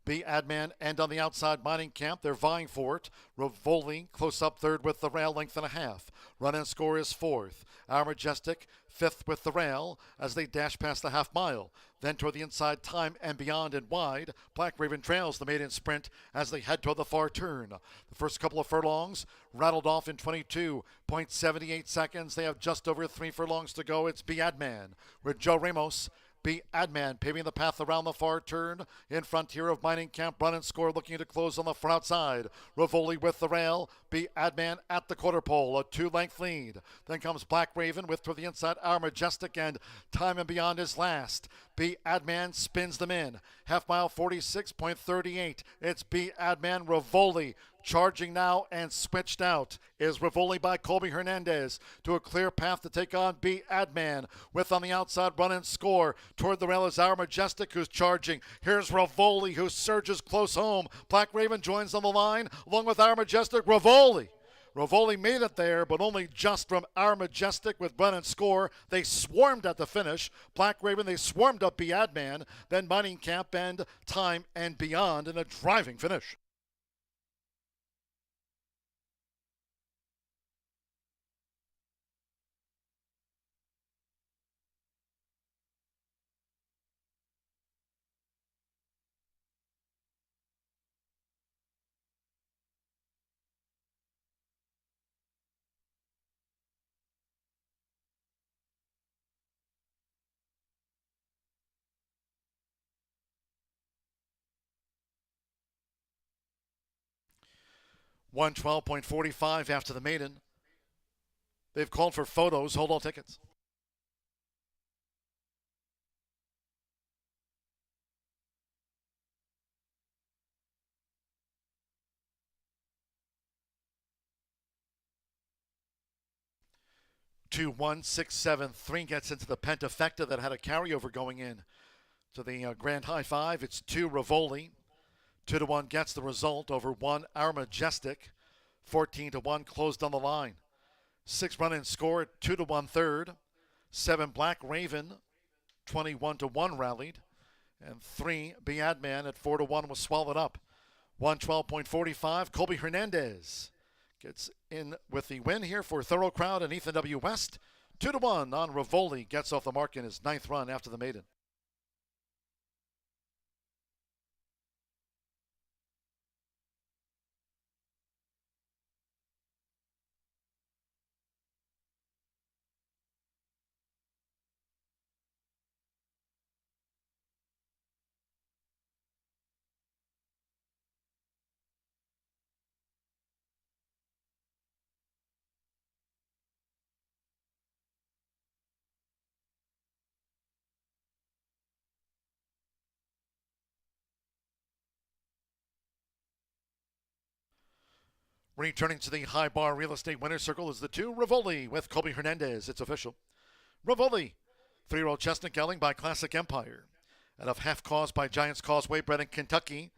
Biadman and on the outside Mining Camp. They're vying for it. Rivoli close up third with the rail, length and a half. Run and Score is fourth. Our Majestic fifth with the rail as they dash past the half mile. Then toward the inside, Time and Beyond and wide. Black Raven trails the maiden sprint as they head toward the far turn. The first couple of furlongs rattled off in 22.78 seconds. They have just over 3 furlongs to go. It's Biadman with Joe Ramos. Biadman paving the path around the far turn. In front here of Mining Camp, Run and Score looking to close on the far outside. Rivoli with the rail. Biadman at the quarter pole, a 2-length lead. Then comes Black Raven with to the inside Our Majestic and Time and Beyond is last. Biadman spins them in. Half mile 46.38. It's Biadman. Rivoli charging now and switched out is Rivoli by Colby Hernandez to a clear path to take on Biadman with on the outside Run and Score. Toward the rail is Our Majestic who's charging. Here's Rivoli who surges close home. Black Raven joins on the line along with Our Majestic. Rivoli made it there, but only just from Our Majestic with Run and Score. They swarmed at the finish. Black Raven, they swarmed up Biadman, then Mining Camp and Time and Beyond in a driving finish. $112.45 after the maiden. They've called for photos. Hold all tickets. Two, 1, 6, 7, 3 gets into the pentafecta that had a carryover going in to the Grand High Five. It's 2 Rivoli. 2-1 gets the result over 1 Our Majestic. 14-1 closed on the line. 6 Run and Score at 2-1 third. 7 Black Raven. 21-1 rallied. And 3 Biadman at 4-1 was swallowed up. 112.45. Colby Hernandez gets in with the win here for Thorough Crowd and Ethan W. West. 2-1 on Rivoli. Gets off the mark in his 9th run after the maiden. Returning to the high bar real estate winner's circle is the 2 Rivoli with Colby Hernandez. It's official. Rivoli, 3-year-old chestnut gelding by Classic Empire. And of Half Cause by Giants Causeway, bred in Kentucky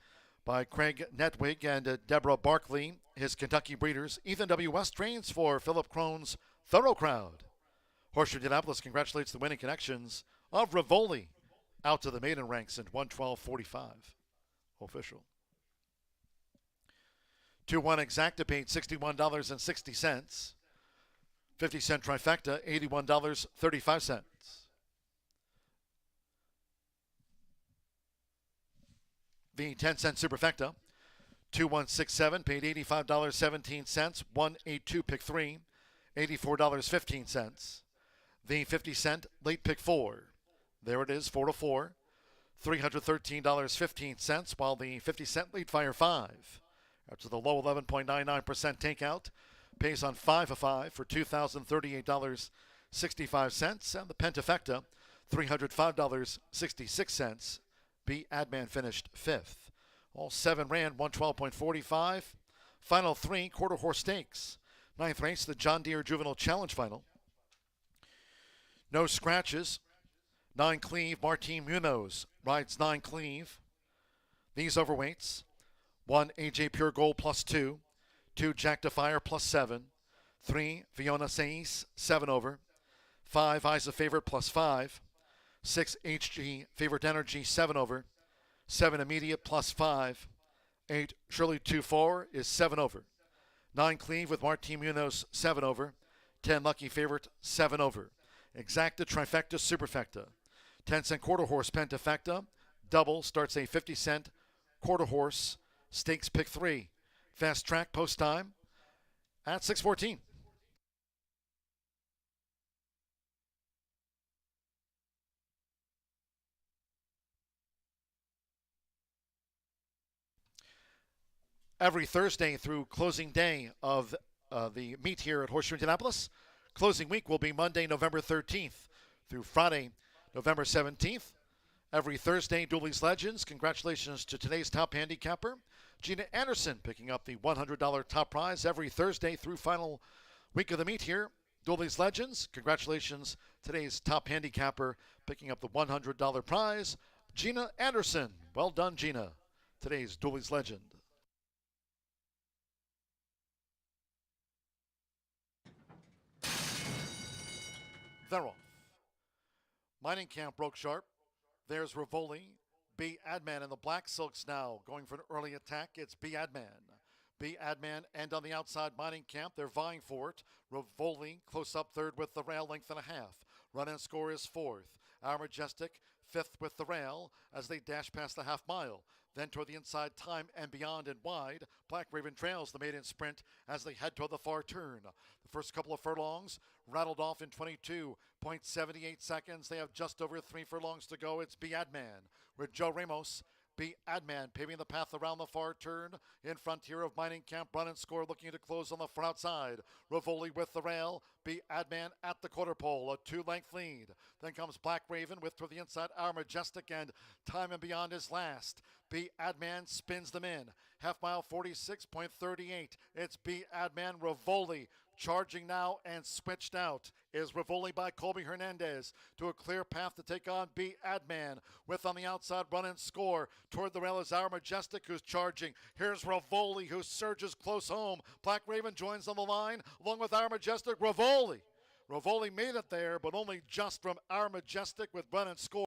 by Craig Netwig and Deborah Barkley, his Kentucky breeders. Ethan W. West trains for Philip Crone's Thorough Crowd. Horseshoe Indianapolis congratulates the winning connections of Rivoli out to the maiden ranks in 112.45. Official. 2-1 exacta paid $61.60. 50-cent trifecta, $81.35. The 10-cent superfecta, 2167 paid $85.17. 182 pick 3, $84.15. The 50-cent late pick 4, there it is, 4-4, $313.15. While the 50-cent late fire 5, after the low 11.99% takeout, pays on 5-5 for $2,038.65. And the pentafecta, $305.66. B. Adman finished 5th. All 7 ran 112.45. Final 3 quarter horse stakes. 9th race, the John Deere Juvenile Challenge Final. No scratches. 9 Cleve, Martin Munoz rides 9 Cleve. These overweights: 1 AJ Pure Gold plus 2. 2 Jack Defire plus 7. 3 Fiona Sais, 7 over. 5 Eyes of Favorite plus 5. 6 HG Favorite Energy, 7 over. 7 Immediate plus 5. 8 Shirley 2-4 is 7 over. 9 Cleve with Martin Munoz, 7 over. 10 Lucky Favorite, 7 over. Exacta, trifecta, superfecta. 10-cent quarter horse pentafecta. Double starts a 50-cent quarter horse stakes pick 3. Fast track post time at 6:14. Every Thursday through closing day of the meet here at Horseshoe Indianapolis. Closing week will be Monday, November 13th through Friday, November 17th. Every Thursday, Dooley's Legends. Congratulations to today's top handicapper, Gina Anderson, picking up the $100 top prize every Thursday through final week of the meet here. Dooley's Legends. Congratulations, today's top handicapper, picking up the $100 prize, Gina Anderson. Well done, Gina. Today's Dooley's Legend. They're off. Mining Camp broke sharp. There's Rivoli. B. Adman in the black silks now going for an early attack. It's B. Adman. B. Adman and on the outside Mining Camp. They're vying for it. Rivoli close up third with the rail, length and a half. Run and score is 4th. Our Majestic 5th with the rail as they dash past the half mile. Then toward the inside, Time and Beyond and wide. Black Raven trails the maiden sprint as they head toward the far turn. The first couple of furlongs rattled off in 22.78 seconds. They have just over 3 furlongs to go. It's B. Adman with Joe Ramos. B. Adman paving the path around the far turn. In front here of Mining Camp, Run and Score looking to close on the far outside. Rivoli with the rail. B. Adman at the quarter pole, a 2-length lead. Then comes Black Raven with to the inside Our Majestic, and Time and Beyond is last. B. Adman spins them in. Half mile 46.38. It's B. Adman. Rivoli charging now and switched out is Rivoli by Colby Hernandez to a clear path to take on B. Adman with on the outside Run and Score. Toward the rail is Our Majestic who's charging. Here's Rivoli who surges close home. Black Raven joins on the line along with Our Majestic. Rivoli made it there, but only just from Our Majestic with Run and Score.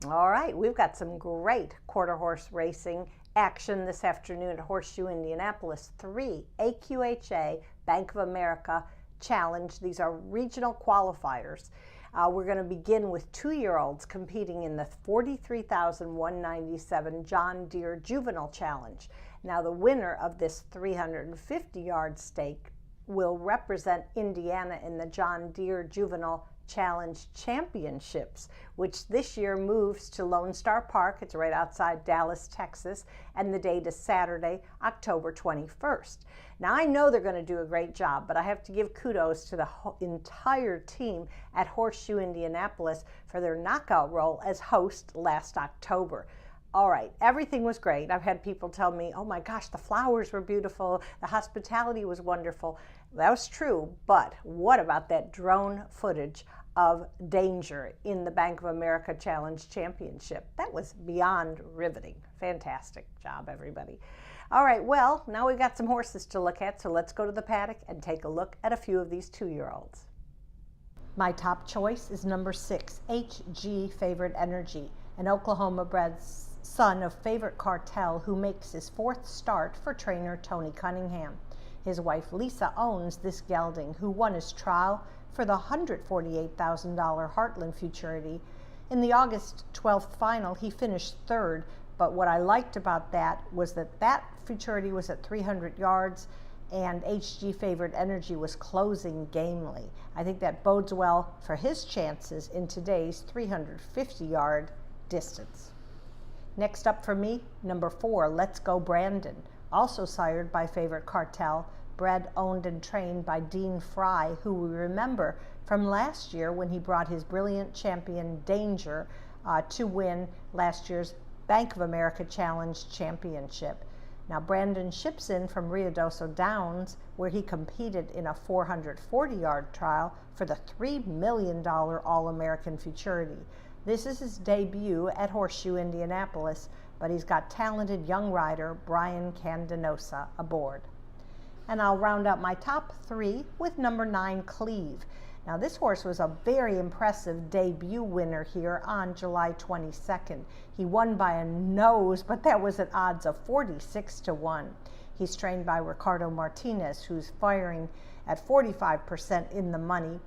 All right, we've got some great quarter horse racing action this afternoon at Horseshoe Indianapolis. 3 AQHA Bank of America Challenge. These are regional qualifiers. We're going to begin with 2-year-olds competing in the 43,197 John Deere Juvenile Challenge. Now, the winner of this 350-yard stake will represent Indiana in the John Deere Juvenile Challenge Championships, which this year moves to Lone Star Park. It's right outside Dallas, Texas, and the date is Saturday, October 21st. Now, I know they're going to do a great job, but I have to give kudos to the entire team at Horseshoe Indianapolis for their knockout role as host last October. All right, everything was great. I've had people tell me, oh my gosh, the flowers were beautiful, the hospitality was wonderful. That was true, but what about that drone footage of danger in the Bank of America Challenge Championship? That was beyond riveting. Fantastic job, everybody. All right, well, now we've got some horses to look at, so let's go to the paddock and take a look at a few of these 2-year-olds. My top choice is number 6, HG Favorite Energy, an Oklahoma-bred son of Favorite Cartel who makes his 4th start for trainer Tony Cunningham. His wife Lisa owns this gelding, who won his trial for the $148,000 Heartland Futurity. In the August 12th final, he finished 3rd, but what I liked about that was that Futurity was at 300 yards and HG Favorite Energy was closing gamely. I think that bodes well for his chances in today's 350-yard distance. Next up for me, number 4, Let's Go Brandon, also sired by Favorite Cartel, bred, owned, and trained by Dean Fry, who we remember from last year when he brought his brilliant champion Danger to win last year's Bank of America Challenge Championship. Now, Brandon ships in from Ruidoso Downs, where he competed in a 440-yard trial for the $3 million All-American Futurity. This is his debut at Horseshoe Indianapolis, but he's got talented young rider Brian Candenosa aboard. And I'll round out my top 3 with number 9, Cleve. Now, this horse was a very impressive debut winner here on July 22nd. He won by a nose, but that was at odds of 46-1. He's trained by Ricardo Martinez, who's firing at 45% in the money.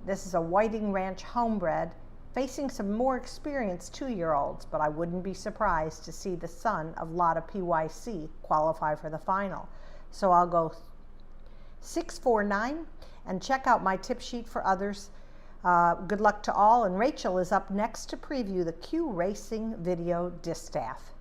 This is a Whiting Ranch homebred, facing some more experienced 2-year-olds, but I wouldn't be surprised to see the son of Lotta PYC qualify for the final. So I'll go 6-4-9 and check out my tip sheet for others. Good luck to all, and Rachel is up next to preview the Q Racing video distaff.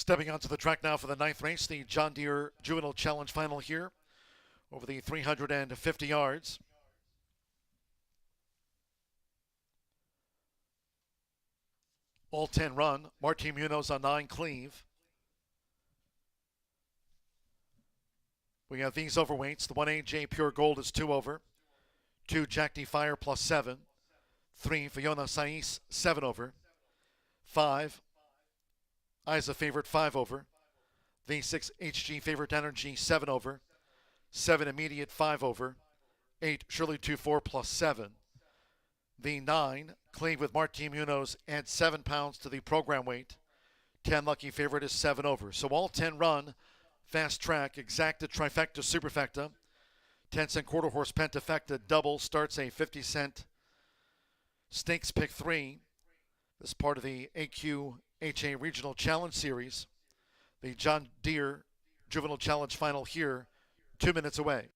Stepping onto the track now for the 9th race, the John Deere Juvenile Challenge Final here over the 350 yards. All 10 run. Martin Munoz on 9 cleave. We have these overweights. The 1AJ Pure Gold is 2 over. 2 Jack D Fire plus 7. 3 Fiona Sais 7 over. 5 Isa Favorite 5 over. The 6 HG Favorite Energy 7 over. 7 Immediate 5 over. 8 Shirley 2-4 plus 7. The 9 Cleave with Martin Munoz adds 7 pounds to the program weight. 10 Lucky Favorite is 7 over. So all 10 run. Fast track, exacta, trifecta, superfecta. 10-cent quarter horse pentafecta double starts a 50-cent stakes pick 3. This is part of the AQHA Regional Challenge Series. The John Deere Juvenile Challenge Final here, 2 minutes away.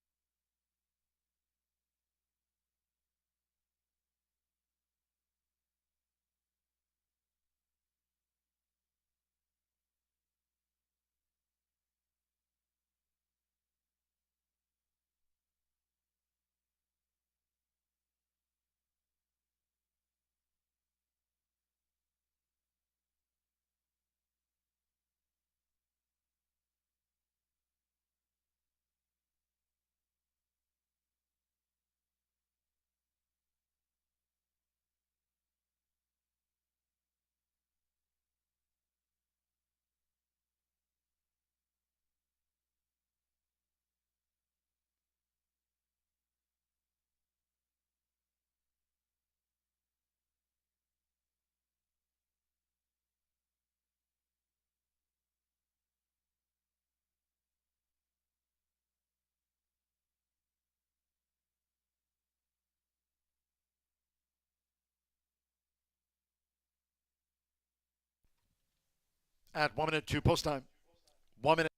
At 1 minute 2 post time. 1 minute.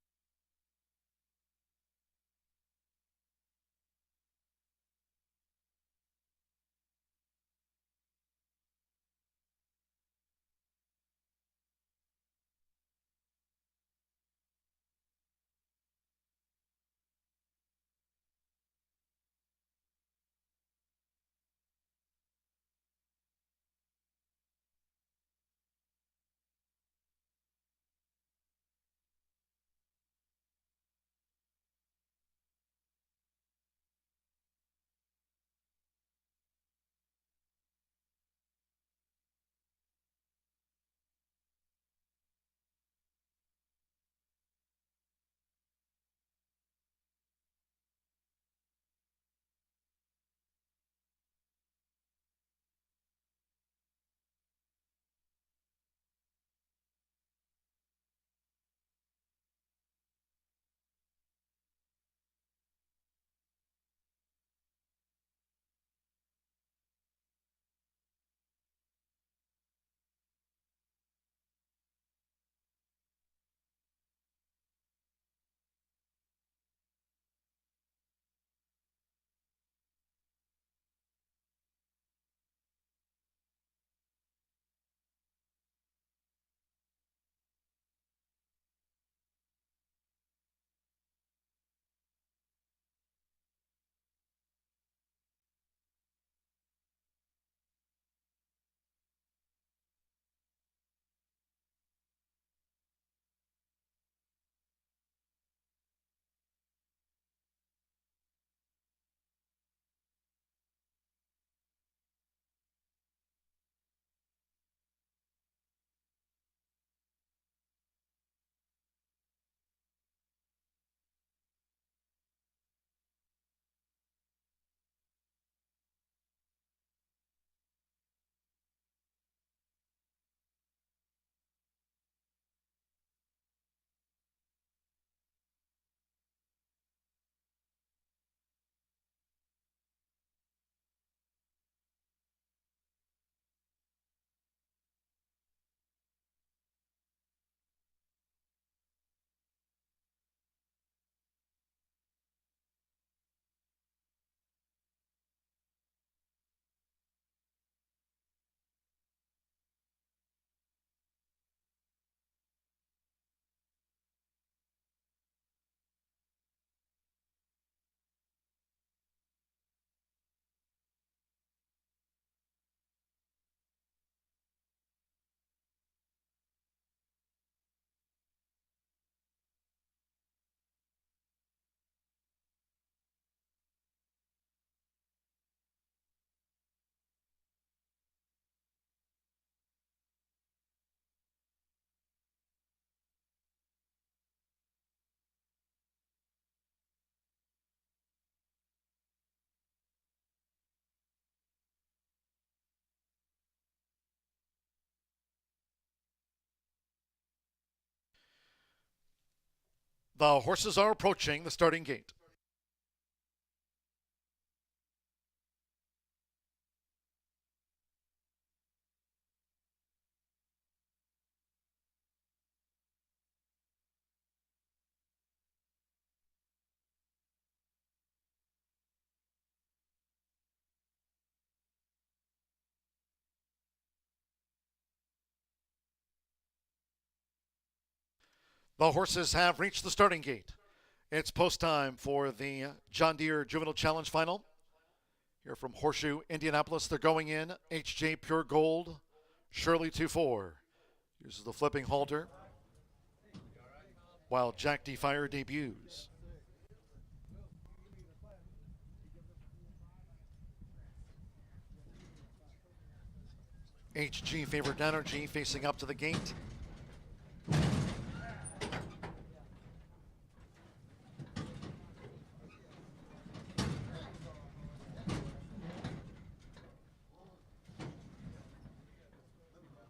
The horses are approaching the starting gate. The horses have reached the starting gate. It's post time for the John Deere Juvenile Challenge Final. Here from Horseshoe, Indianapolis, they're going in. HJ Pure Gold, Shirley 2-4. Uses the flipping halter, while Jack D. Fire debuts. HG Favored Energy facing up to the gate.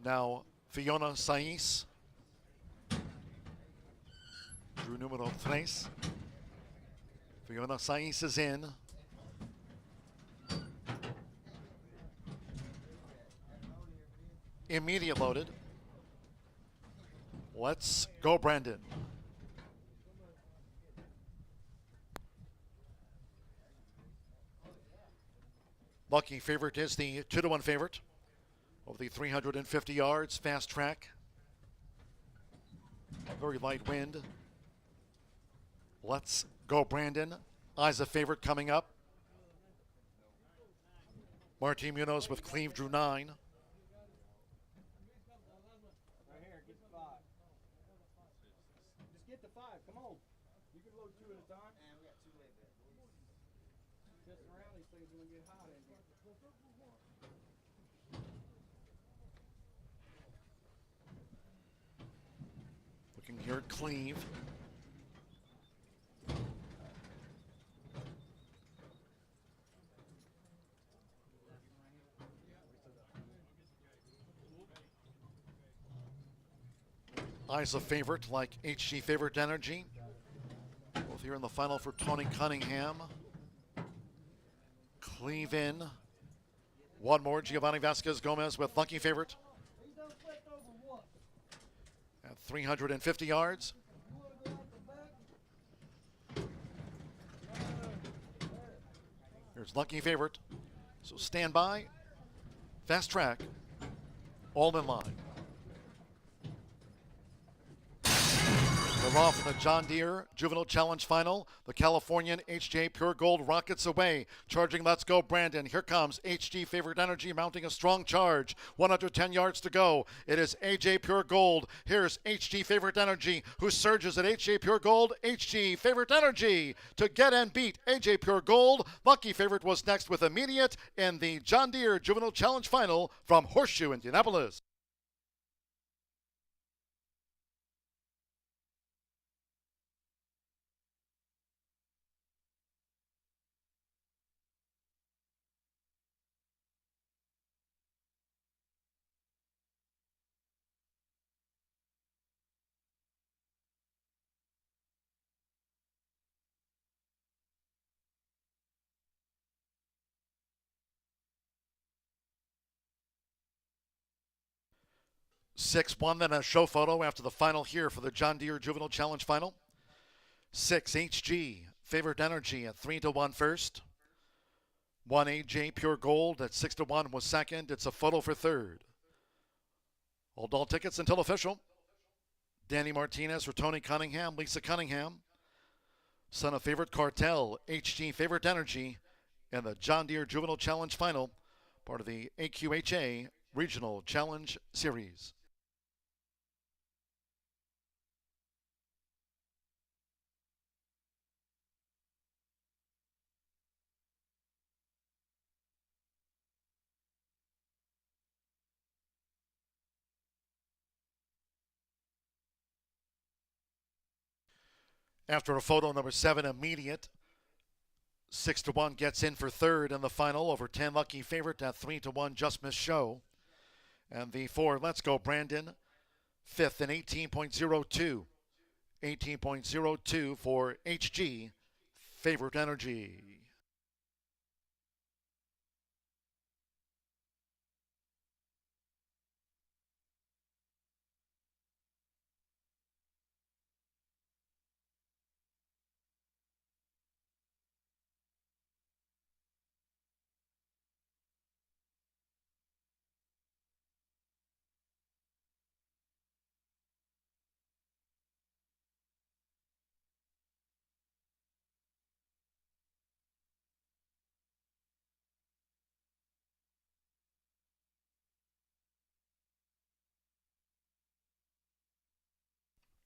Now, Fiona Saiz, Drew numero 3. Fiona Saiz is in. Immediate loaded. Let's go, Brandon. Lucky favorite is the 2-1 favorite. Of the 350 yards, fast track. Very light wind. Let's go, Brandon. Eyes a favorite coming up. Martin Munoz with Cleve drew 9. Right here, get the 5. Just get the 5, come on. You can load 2 at a time. And we got 2 way back. Just around these things when we get hot in here. Looking here at Cleve. Eyes a favorite like HG Favored Energy. Both here in the final for Tony Cunningham. Cleve in. One more, Giovanni Vasquez Gomez with Lucky Favorite. At 350 yards. Here's Lucky Favorite. So stand by. Fast track. All in line. We're off in the John Deere Juvenile Challenge Final. The Californian HJ Pure Gold rockets away. Charging, let's go, Brandon. Here comes HG Favored Energy mounting a strong charge. 110 yards to go. It is AJ Pure Gold. Here's HG Favored Energy, who surges at HJ Pure Gold. HG Favored Energy to get and beat AJ Pure Gold. Lucky Favorite was next with immediate in the John Deere Juvenile Challenge Final from Horseshoe, Indianapolis. Six won, then a show photo after the final here for the John Deere Juvenile Challenge Final. 6 HG Favored Energy at 3-1 first. 1 AJ Pure Gold at 6-1 was second. It's a photo for third. Hold all tickets until official. Danny Martinez for Tony Cunningham, Lisa Cunningham. Son of Favorite Cartel, HG Favored Energy, and the John Deere Juvenile Challenge Final, part of the AQHA Regional Challenge Series. After a photo, number 7, immediate. 6-1 gets in for third in the final over 10 Lucky Favorite at 3-1 Just Miss Show. And the 4, Let's Go Brandon, fifth in 18.02. 18.02 for HG Favorite Energy.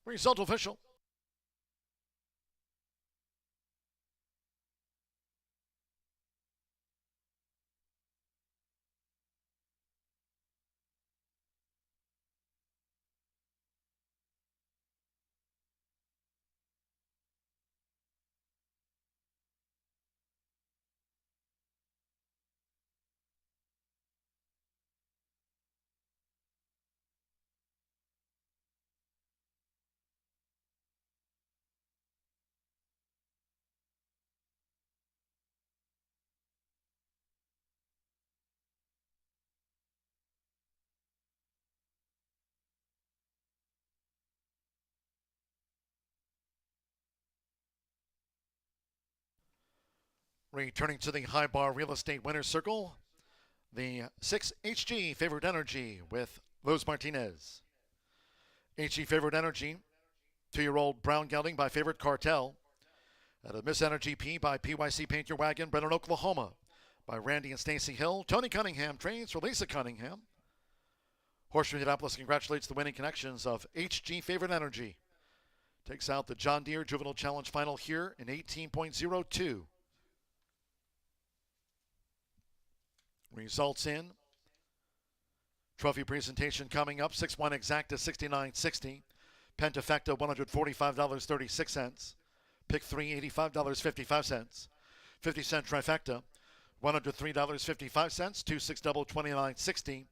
Result official. Returning to the high bar real estate winner's circle, the 6 HG Favorite Energy with Los Martinez. HG Favorite Energy, 2-year-old brown gelding by Favorite Cartel. At a Miss Energy P by PYC Paint Your Wagon, Brennan, Oklahoma, by Randy and Stacy Hill. Tony Cunningham trains for Lisa Cunningham. Horseshoe Indianapolis congratulates the winning connections of HG Favorite Energy. Takes out the John Deere Juvenile Challenge Final here in 18.02. Results in. Trophy presentation coming up. 6-1 Exacta $69.60. Pentafecta $145.36. Pick 3 $85.55. 50-cent trifecta $103.55. 2-6 double $29.60.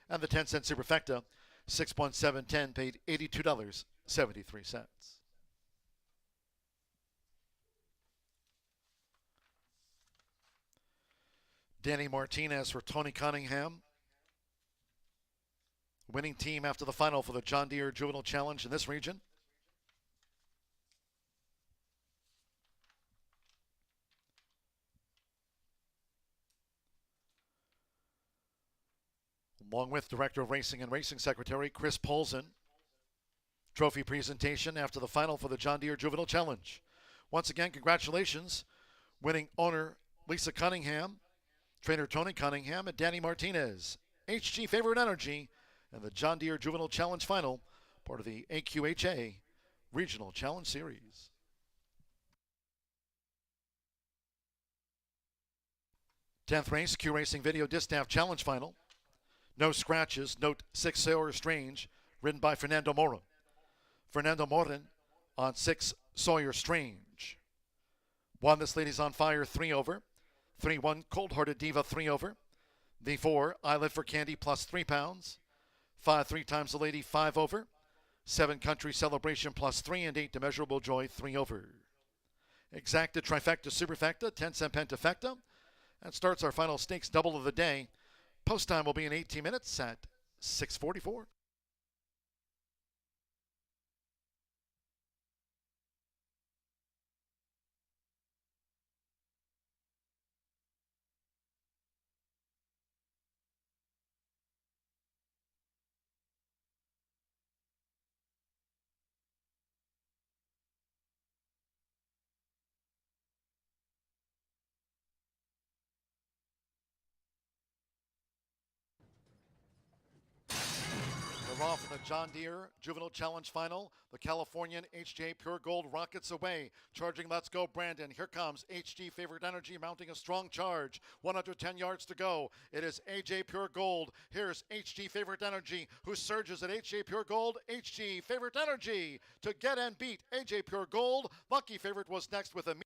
And the 10-cent superfecta 6-1-7-10 paid $82.73. Danny Martinez for Tony Cunningham. Winning team after the final for the John Deere Juvenile Challenge in this region. Along with Director of Racing and Racing Secretary Chris Polson. Trophy presentation after the final for the John Deere Juvenile Challenge. Once again, congratulations. Winning owner Lisa Cunningham, trainer Tony Cunningham, and Danny Martinez. HG Favorite Energy and the John Deere Juvenile Challenge Final, part of the AQHA Regional Challenge Series. Tenth race, Q Racing Video Distaff Challenge Final. No scratches. Note 6 Sawyer Strange, ridden by Fernando Morin. Fernando Morin on 6 Sawyer Strange. 1 This Lady's on Fire 3 over. 3-1 Cold Hearted Diva 3 over. The 4 I Live for Candy plus 3 pounds. 5 3 Times the Lady 5 over. 7 Country Celebration plus 3 and 8 Immeasurable Joy 3 over. Exacta Trifecta Superfecta 10-cent Pentafecta. That starts our final stakes double of the day. Post time will be in 18 minutes at 6:44. We're off in the John Deere Juvenile Challenge Final. The Californian HJ Pure Gold rockets away. Charging, let's go, Brandon. Here comes HG Favorite Energy mounting a strong charge. 110 yards to go. It is AJ Pure Gold. Here's HG Favorite Energy, who surges at HJ Pure Gold. HG Favorite Energy to get and beat AJ Pure Gold. Lucky Favorite was next with a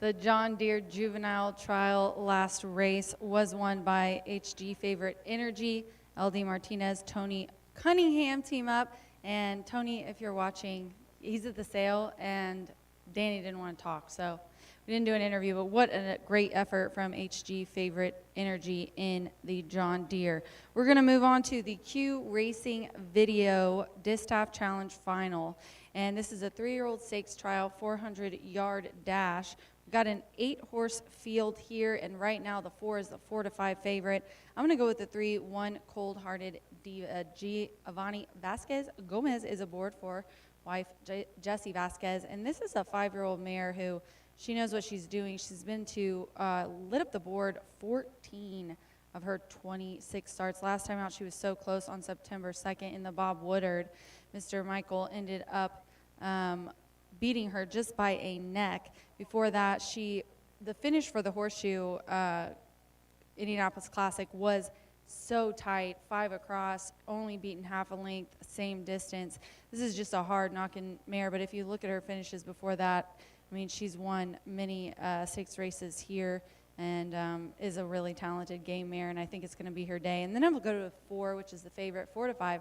The John Deere Juvenile Trial last race was won by HG Favorite Energy. LD Martinez, Tony Cunningham team up. And Tony, if you're watching, he's at the sale, and Danny didn't want to talk, so we didn't do an interview, but what a great effort from HG Favorite Energy in the John Deere. We're going to move on to the Q Racing Video Distaff Challenge Final, and this is a 3-year-old stakes trial 400-yard dash. We've got an 8-horse field here, and right now the 4 is the 4 to 5 favorite. I'm going to go with the 3, 1 Cold-Hearted Giovanni Vasquez Gomez is aboard for wife Jessie Vasquez, and this is a 5-year-old mare who she knows what she's doing. She's been to lit up the board 14 of her 26 starts. Last time out, she was so close on September 2nd in the Bob Woodard. Mr. Michael ended up beating her just by a neck. Before that, the finish for the Horseshoe Indianapolis Classic was so tight, 5 across, only beaten half a length, same distance. This is just a hard knocking mare, but if you look at her finishes before that, I mean, she's won many 6 races here and is a really talented game mare, and I think it's going to be her day. And then I'm going to go to a 4, which is the favorite, 4 to 5.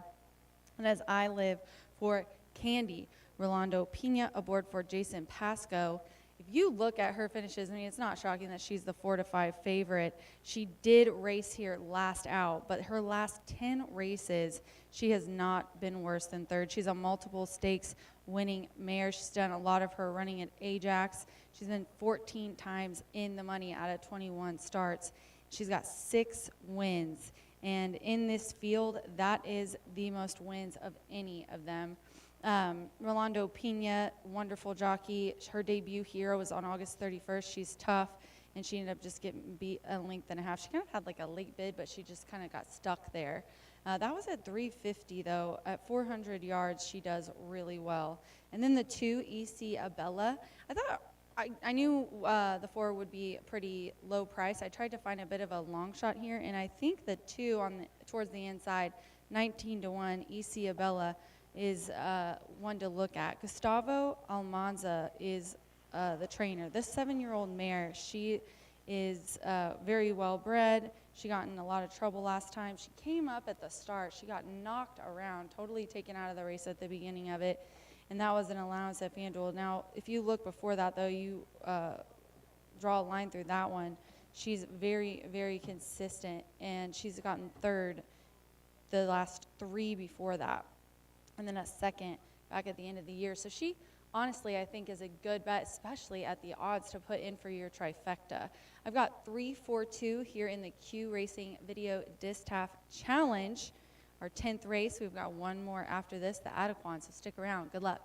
And as I live for Candy, Rolando Pina aboard for Jason Pasco. If you look at her finishes, I mean, it's not shocking that she's the 4 to 5 favorite. She did race here last out, but her last 10 races, she has not been worse than 3rd. She's a multiple stakes winning mare. She's done a lot of her running at Ajax. She's been 14 times in the money out of 21 starts. She's got 6 wins. And in this field, that is the most wins of any of them. Rolando Pina, wonderful jockey. Her debut here was on August 31st. She's tough, and she ended up just getting beat a length and a half. She kind of had like a late bid, but she just kind of got stuck there. That was at 350, though. At 400 yards, she does really well. And then the 2, EC Abella. I knew the 4 would be pretty low price. I tried to find a bit of a long shot here, and I think the 2 towards the inside, 19 to 1, EC Abella, is one to look at. Gustavo Almanza is the trainer. This 7-year-old mare, she is very well bred. She got in a lot of trouble last time. She came up at the start. She got knocked around, totally taken out of the race at the beginning of it, and that was an allowance at FanDuel. Now, if you look before that, though, you draw a line through that one. She's very, very consistent, and she's gotten 3rd the last 3 before that, and then a 2nd back at the end of the year. So she, honestly, I think is a good bet, especially at the odds to put in for your trifecta. I've got 3-4-2 here in the Q Racing Video Distaff Challenge, our 10th race. We've got one more after this, the Adequan, so stick around. Good luck.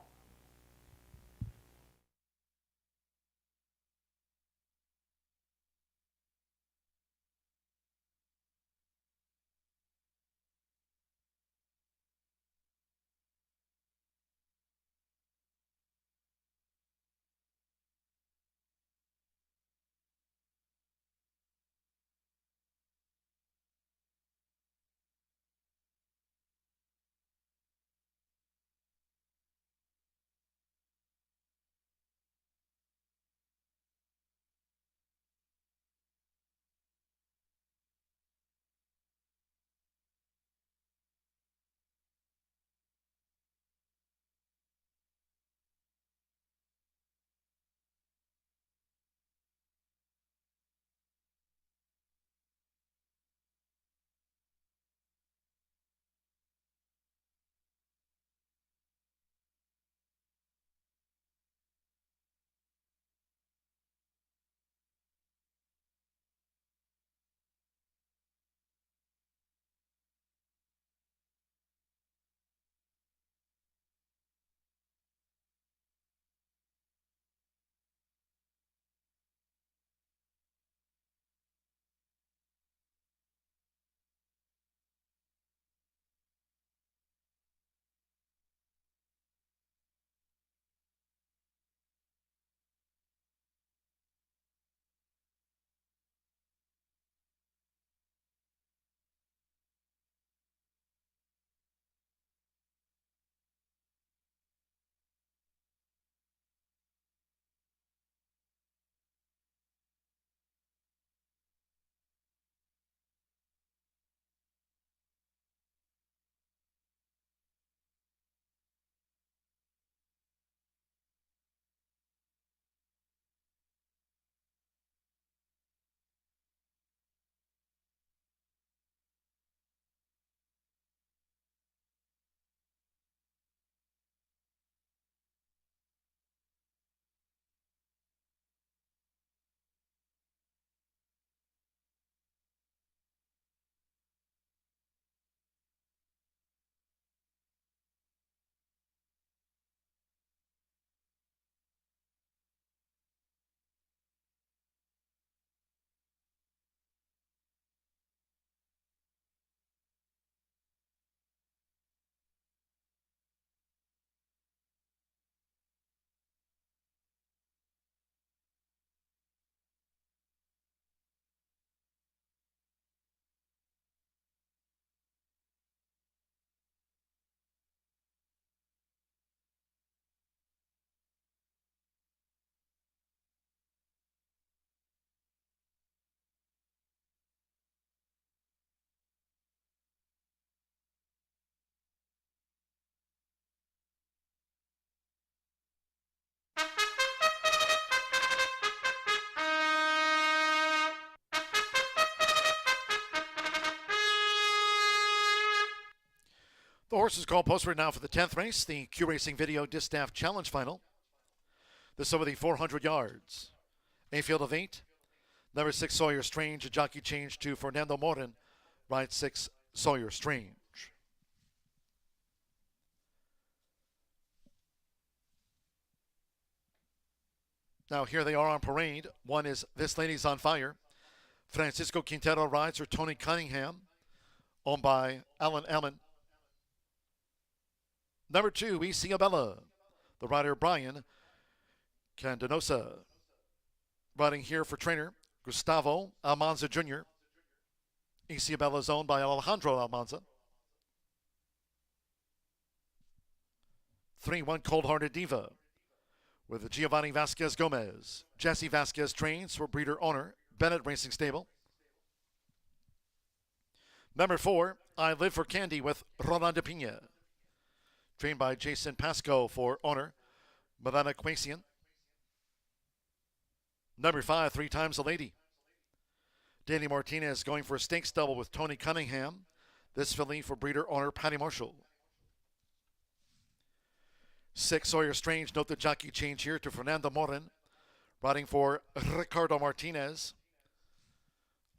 horses called post right now for the 10th race, the Q Racing Video Distaff Challenge Final. This over the 400 yards. A field of 8. Number 6, Sawyer Strange. A jockey change to Fernando Morin. Ride 6, Sawyer Strange. Now here they are on parade. One is This Lady's on Fire. Francisco Quintero rides her Tony Cunningham, owned by Alan Ellman. Number 2, Isiabella. The rider Brian Candenosa. Riding here for trainer Gustavo Almanza Jr. Isiabella is owned by Alejandro Almanza. 3-1 Cold Hearted Diva with Giovanni Vasquez Gomez. Jesse Vasquez trains for breeder owner Bennett Racing Stable. Number 4, I Live for Candy with Rolanda Pina. Trained by Jason Pasco for owner Milana Quasian. Number 5, 3 Times a Lady. Danny Martinez going for a stakes double with Tony Cunningham. This filly for breeder owner Patty Marshall. 6, Sawyer Strange. Note the jockey change here to Fernando Morin. Riding for Ricardo Martinez.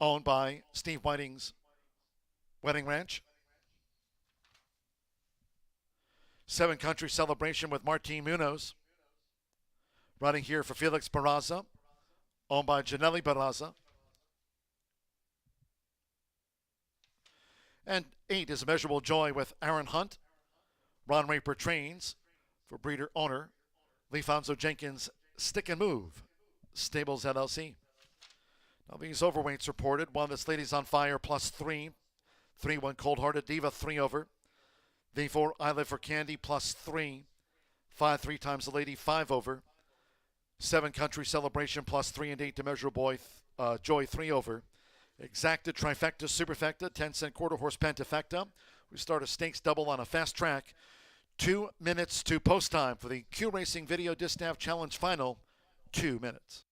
Owned by Steve Whiting's Wedding Ranch. 7 Country Celebration with Martin Munoz. Riding here for Felix Barraza. Owned by Janelli Barraza. And 8 is Immeasurable Joy with Aaron Hunt. Ron Raper trains for breeder owner Lefonso Jenkins Stick and Move Stables LLC. Now these overweights reported. 1, This Lady's on Fire +3. 3-1 Cold Hearted Diva 3 over. V4 I Live for Candy +3. 5, 3 Times the Lady 5 over. 7 Country Celebration +3 and 8 Immeasurable Joy 3 over. Exacta Trifecta Superfecta 10-cent quarter horse Pentafecta. We start a stakes double on a fast track. 2 minutes to post time for the Q Racing Video Distaff Challenge Final. 2 minutes.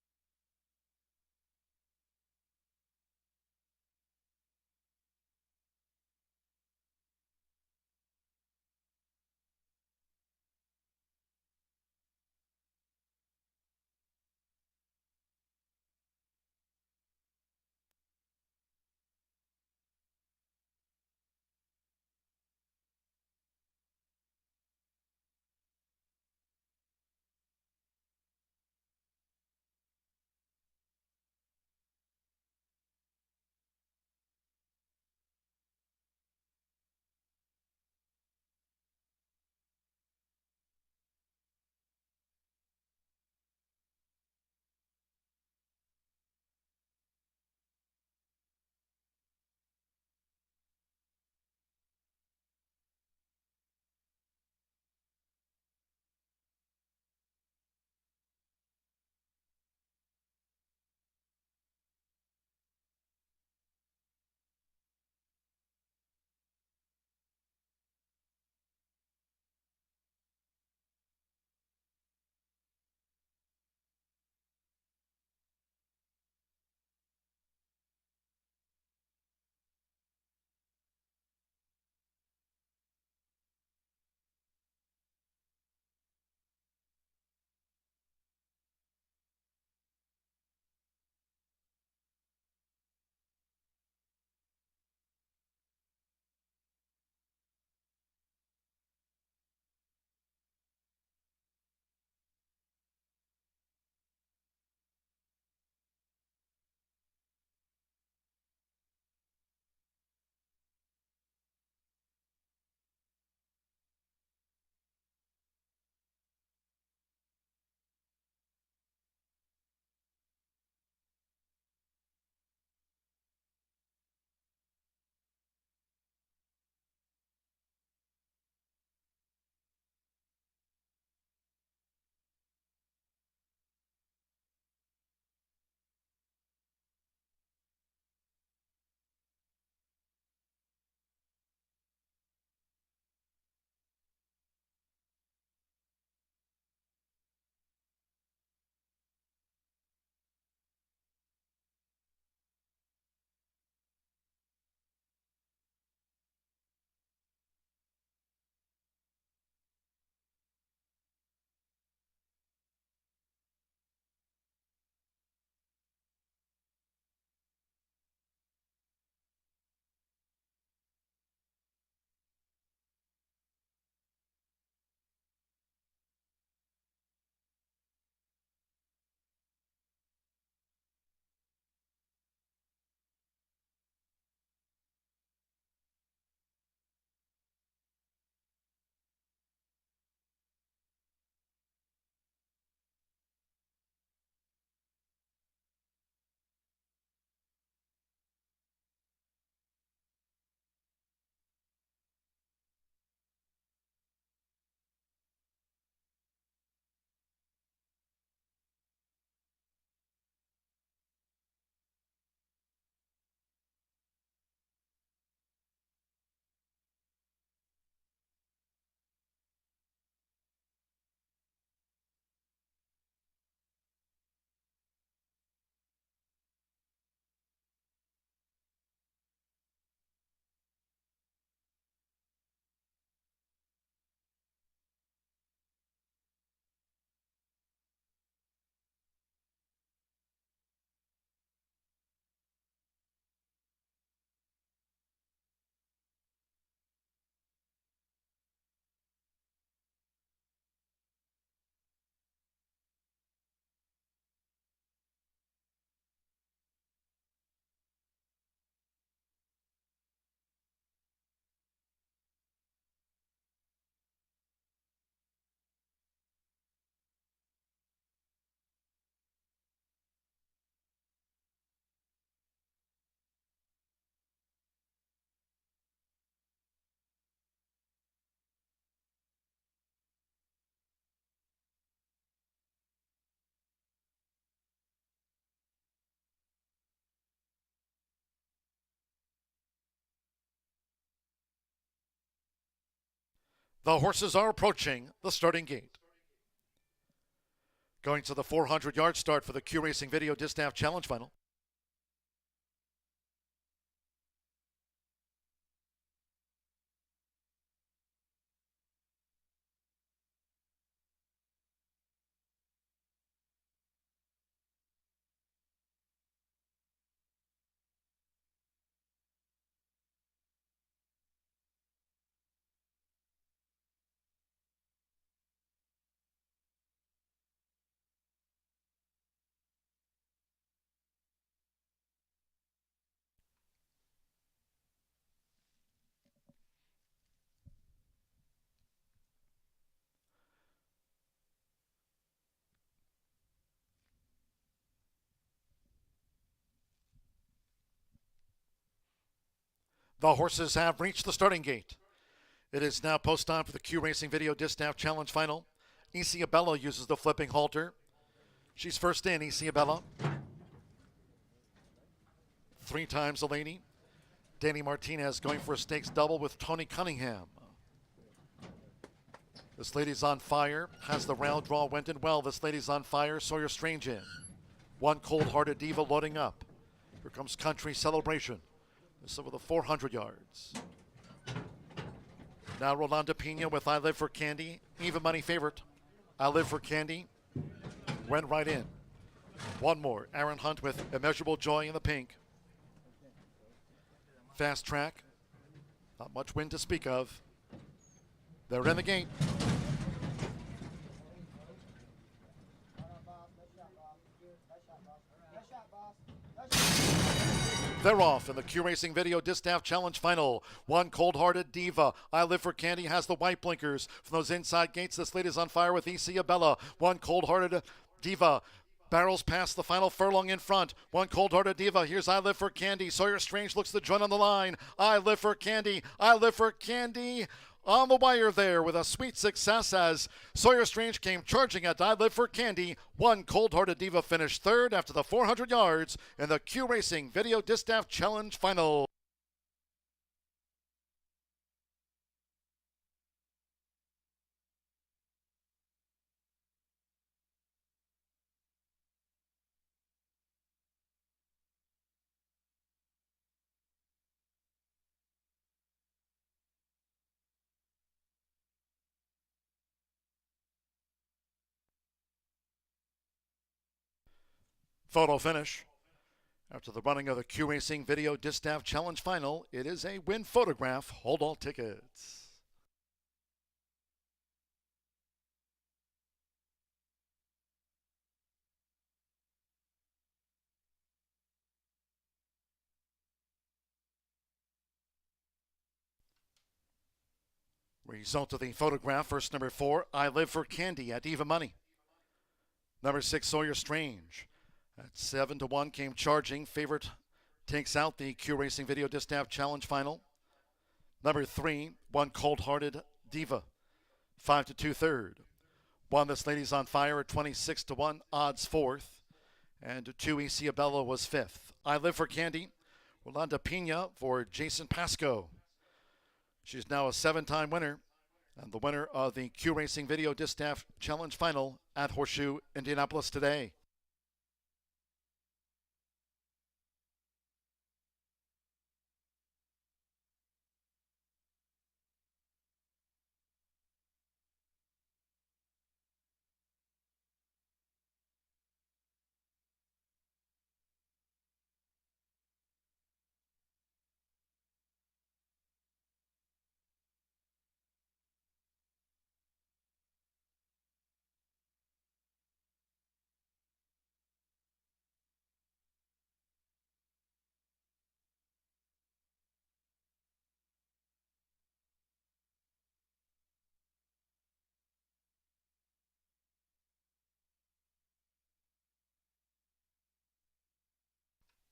The horses are approaching the starting gate. Going to the 400-yard start for the Q Racing Video Distaff Challenge Final. The horses have reached the starting gate. It is now post time for the Q Racing Video Distaff Challenge Final. Isabella uses the flipping halter. She's first in, Isabella. 3 times a lady. Danny Martinez going for a stakes double with Tony Cunningham. This lady's on fire. Has the round draw, went in well. This lady's on fire. Sawyer Strange in. One Cold-Hearted Diva loading up. Here comes Country Celebration. This over the 400 yards. Now Rolanda Pena with I Live for Candy. Even money favorite. I Live for Candy. Went right in. One more. Aaron Hunt with Immeasurable Joy in the pink. Fast Track. Not much wind to speak of. They're in the gate. They're off in the Q Racing Video Distaff Challenge Final. One Cold-Hearted Diva. I Live for Candy has the white blinkers. From those inside gates, this lady's on fire with Isabella. One Cold-Hearted Diva barrels past the final furlong in front. One Cold-Hearted Diva. Here's I Live for Candy. Sawyer Strange looks to join on the line. I Live for Candy. I Live for Candy. On the wire there with a sweet success as Sawyer Strange came charging at I Live for Candy. One Cold-Hearted Diva finished third after the 400 yards in the Q Racing Video Distaff Challenge Final. Photo finish. After the running of the Q Racing Video Distaff Challenge Final, it is a win photograph. Hold all tickets. Result of the photograph, first number 4, I Live for Candy at even money. Number 6, Sawyer Strange. At 7-1 came charging. Favorite takes out the Q Racing Video Distaff Challenge Final. Number 3, One Cold-Hearted Diva. 5-2 third. 1, This Lady's on Fire at 26-1 odds fourth. And 2, Isabella was fifth. I Live for Candy. Rolanda Pena for Jason Pasco. She's now a 7-time winner and the winner of the Q Racing Video Distaff Challenge Final at Horseshoe Indianapolis today.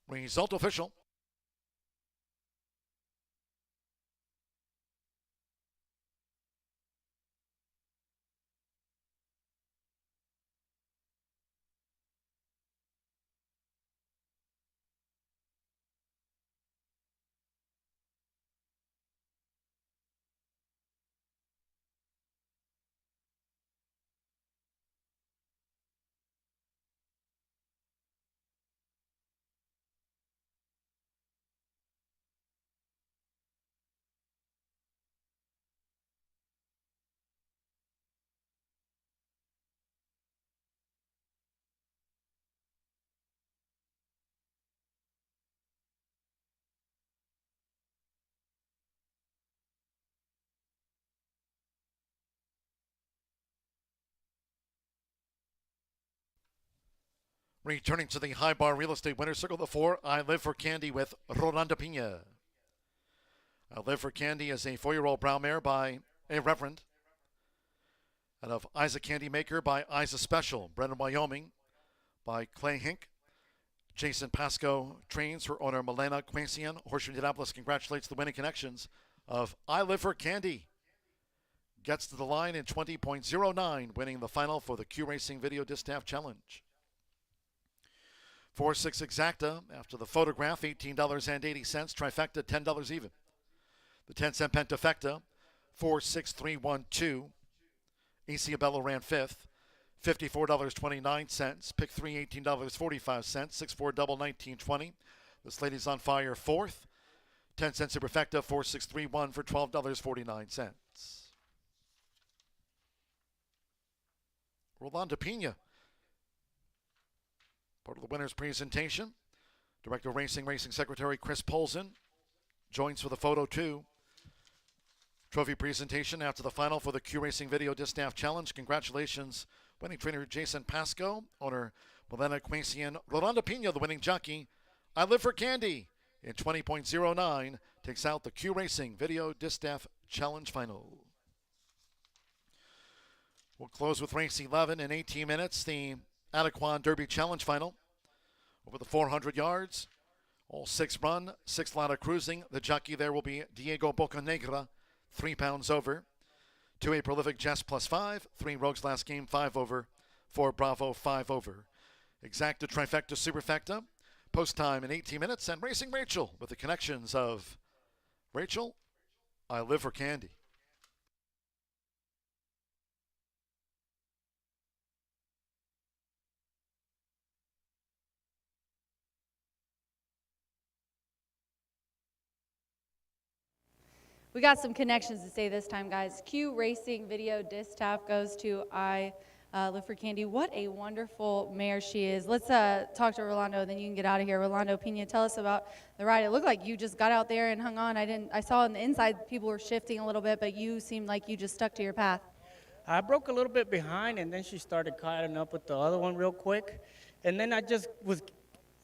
Result official. Returning to the High Bar Real Estate Winner's Circle, the 4, I Live for Candy with Rolanda Pina. I Live for Candy is a 4-year-old brown mare by a Reverend. Out of Isa Candy Maker by Isa Special, bred in Wyoming by Clay Hink. Jason Pasco trains her owner Milena Quasian. Horseshoe Indianapolis congratulates the winning connections of I Live for Candy. Gets to the line in 20.09, winning the final for the Q Racing Video Distaff Challenge. 4-6 exacta after the photograph, $18.80. Trifecta, $10 even. The 10-cent pentafecta, 4-6-3-1-2. Isabella ran 5th, $54.29. Pick 3, $18.45. 6-4 double, $19.20. This lady's on fire 4th. 10-cent superfecta, 4-6-3-1 for $12.49. Rolanda Pina, part of the winner's presentation. Director of Racing Secretary Chris Polson joins for the photo too. Trophy presentation after the final for the Q Racing Video Distaff Challenge. Congratulations, winning trainer Jason Pasco, owner Milena Quasian. Rolanda Pina, the winning jockey. I Live for Candy in 20.09 takes out the Q Racing Video Distaff Challenge final. We'll close with race 11 in 18 minutes, the Adequan Derby Challenge final. Over the 400 yards, all 6 run, 6 ladder cruising. The jockey there will be Diego Bocanegra, 3 pounds over. 2 Prolific Jess +5, 3 Rogues Last Game 5 over, 4 Bravo 5 over. Exacta Trifecta Superfecta, post time in 18 minutes, and Racing Rachel with the connections of Rachel, I Live for Candy. We got some connections to say this time, guys. Q Racing Video Distaff goes to I Live for Candy. What a wonderful mare she is. Let's talk to Rolando, then you can get out of here. Rolando Pina, tell us about the ride. It looked like you just got out there and hung on. I saw on the inside people were shifting a little bit, but you seemed like you just stuck to your path. I broke a little bit behind, and then she started cutting up with the other one real quick. And then I just was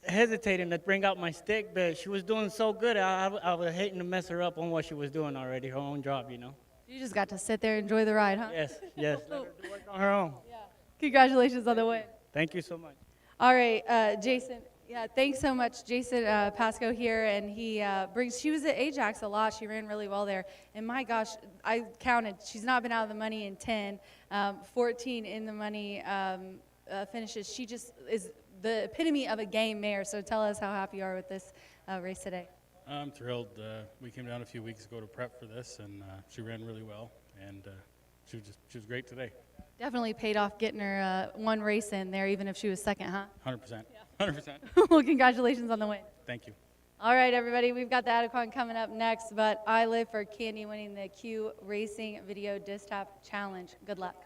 hesitating to bring out my stick, but she was doing so good, I was hating to mess her up on what she was doing already, her own job, you know. You just got to sit there and enjoy the ride, huh? Yes, let her do work on her own. Yeah. Congratulations on the win. Thank you so much. All right, Jason. Yeah, thanks so much, Jason Pasco here, and she was at Ajax a lot. She ran really well there, and my gosh, I counted. She's not been out of the money in 10, 14 in the money finishes. She just is the epitome of a game mare. So tell us how happy you are with this race today. I'm thrilled. We came down a few weeks ago to prep for this, and she ran really well, and she was great today. Definitely paid off getting her one race in there, even if she was second, huh? 100%. 100%. Well, congratulations on the win. Thank you. All right, everybody, we've got the Adequan coming up next, but I Live for Candy winning the Q Racing Video Distaff Challenge. Good luck.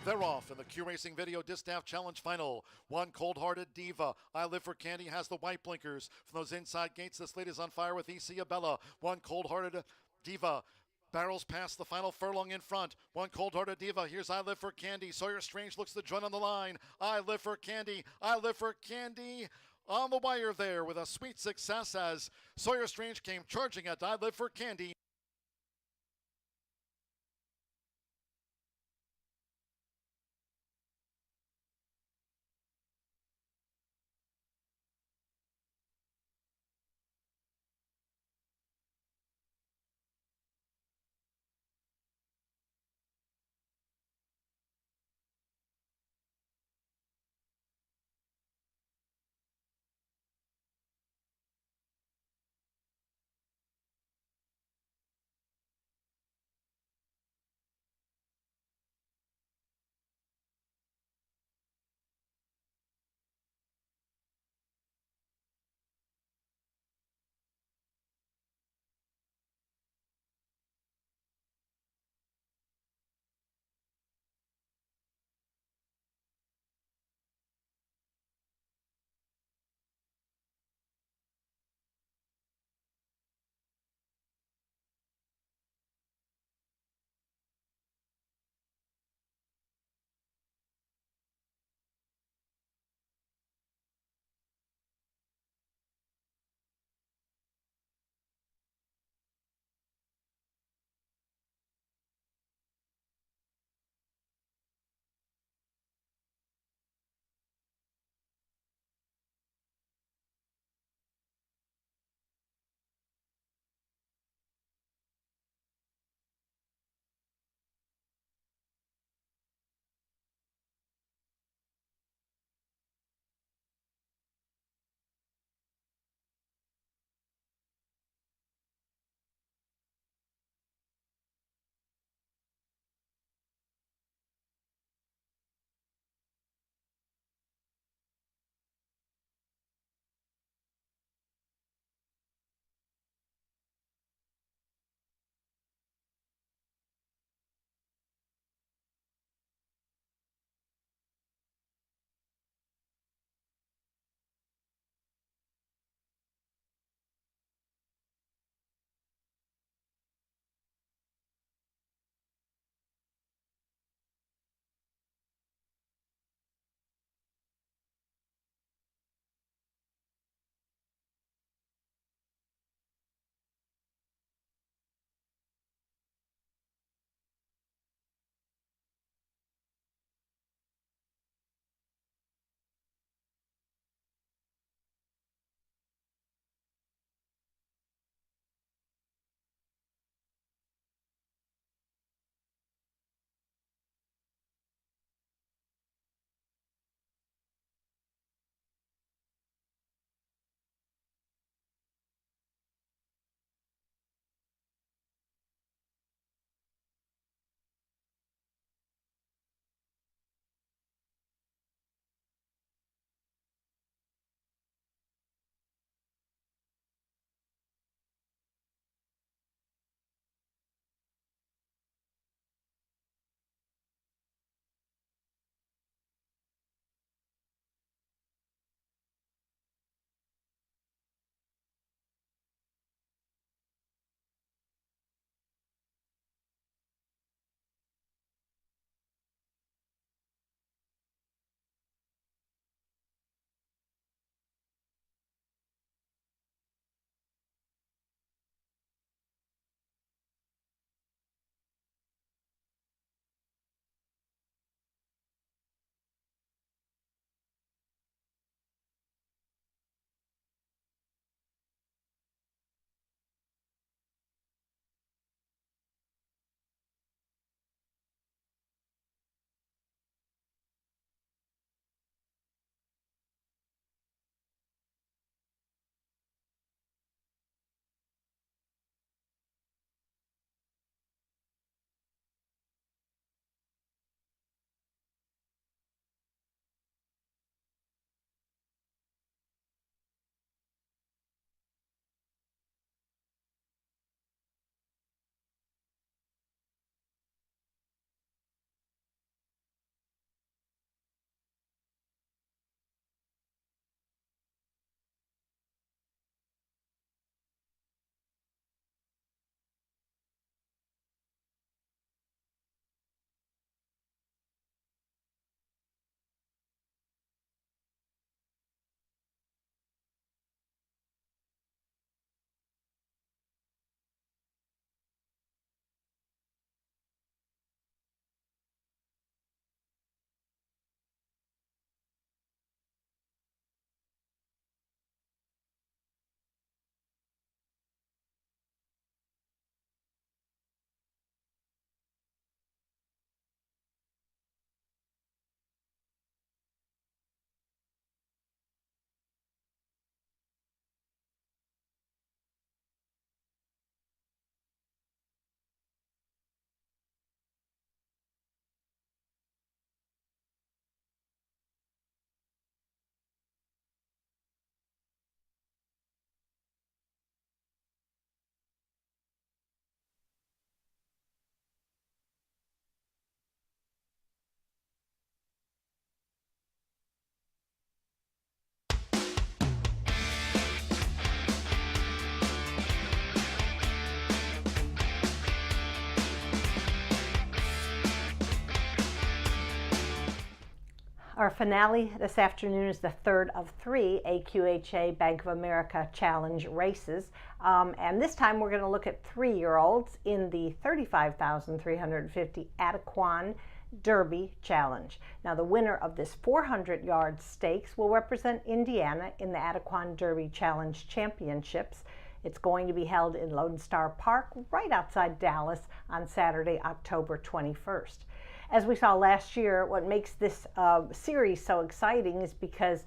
They're off in the Q Racing Video Distaff Challenge final. One cold-hearted diva. I Live for Candy has the white blinkers. From those inside gates, this lady's on fire with Isabella. One cold-hearted diva barrels past the final furlong in front. One cold-hearted diva. Here's I Live for Candy. Sawyer Strange looks to join on the line. I Live for Candy. I Live for Candy. On the wire there with a sweet success as Sawyer Strange came charging at I Live for Candy. Our finale this afternoon is the third of 3 AQHA Bank of America Challenge races. And this time we're going to look at 3-year-olds in the 35,350 Adequan Derby Challenge. Now, the winner of this 400-yard stakes will represent Indiana in the Adequan Derby Challenge Championships. It's going to be held in Lone Star Park right outside Dallas on Saturday, October 21st. As we saw last year, what makes this series so exciting is because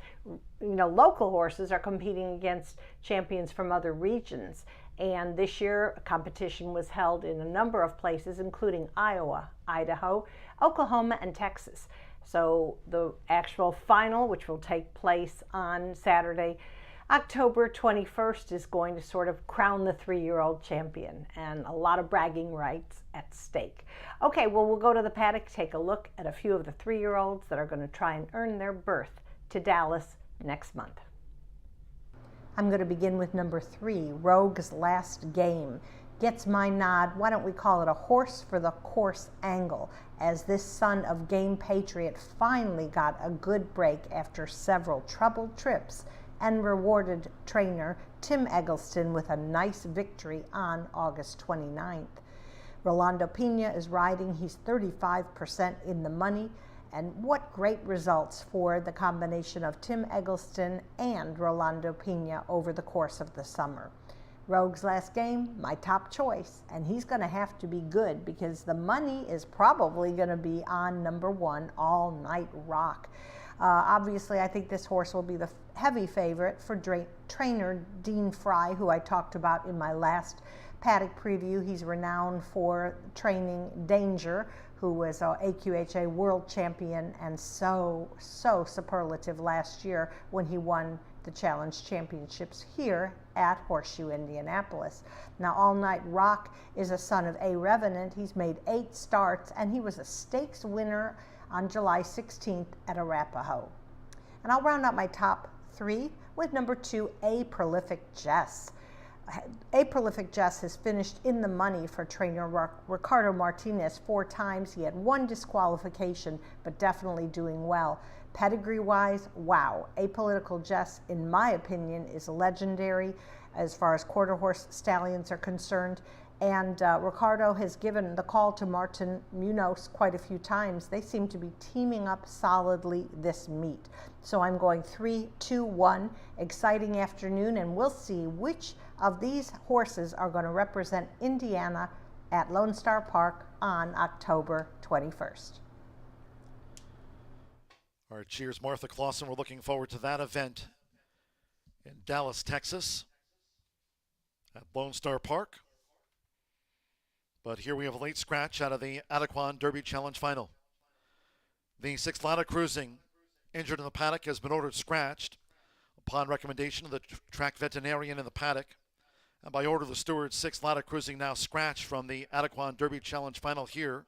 local horses are competing against champions from other regions. And this year, a competition was held in a number of places, including Iowa, Idaho, Oklahoma, and Texas. So the actual final, which will take place on Saturday, October 21st, is going to sort of crown the 3-year-old champion, and a lot of bragging rights at stake. Okay, well, we'll go to the paddock, take a look at a few of the 3-year-olds that are going to try and earn their berth to Dallas next month. I'm going to begin with number 3, Rogue's Last Game. Gets my nod. Why don't we call it a horse for the course angle, as this son of Game Patriot finally got a good break after several troubled trips and rewarded trainer Tim Eggleston with a nice victory on August 29th. Rolando Pena is riding. He's 35% in the money. And what great results for the combination of Tim Eggleston and Rolando Pena over the course of the summer. Rogue's Last Game, my top choice, and he's going to have to be good because the money is probably going to be on number 1, All Night Rock. Obviously, I think this horse will be the heavy favorite for trainer Dean Fry, who I talked about in my last paddock preview. He's renowned for training Danger, who was an AQHA world champion and so superlative last year when he won the Challenge Championships here at Horseshoe Indianapolis. Now, All Night Rock is a son of A. Revenant. He's made 8 starts, and he was a stakes winner on July 16th at Arapahoe. And I'll round out my top 3 with number 2, A Prolific Jess. A Prolific Jess has finished in the money for trainer Ricardo Martinez 4 times. He had 1 disqualification, but definitely doing well. Pedigree-wise, wow. Apolitical Jess, in my opinion, is legendary as far as quarter horse stallions are concerned. And Ricardo has given the call to Martin Munoz quite a few times. They seem to be teaming up solidly this meet. So I'm going 3, 2, 1. Exciting afternoon, and we'll see which of these horses are going to represent Indiana at Lone Star Park on October 21st. All right, cheers, Martha Clausen. We're looking forward to that event in Dallas, Texas at Lone Star Park. But here we have a late scratch out of the Adequan Derby Challenge Final. The 6th Ladder Cruising, injured in the paddock, has been ordered scratched upon recommendation of the track veterinarian in the paddock. And by order of the steward, 6th Ladder Cruising now scratched from the Adequan Derby Challenge Final here.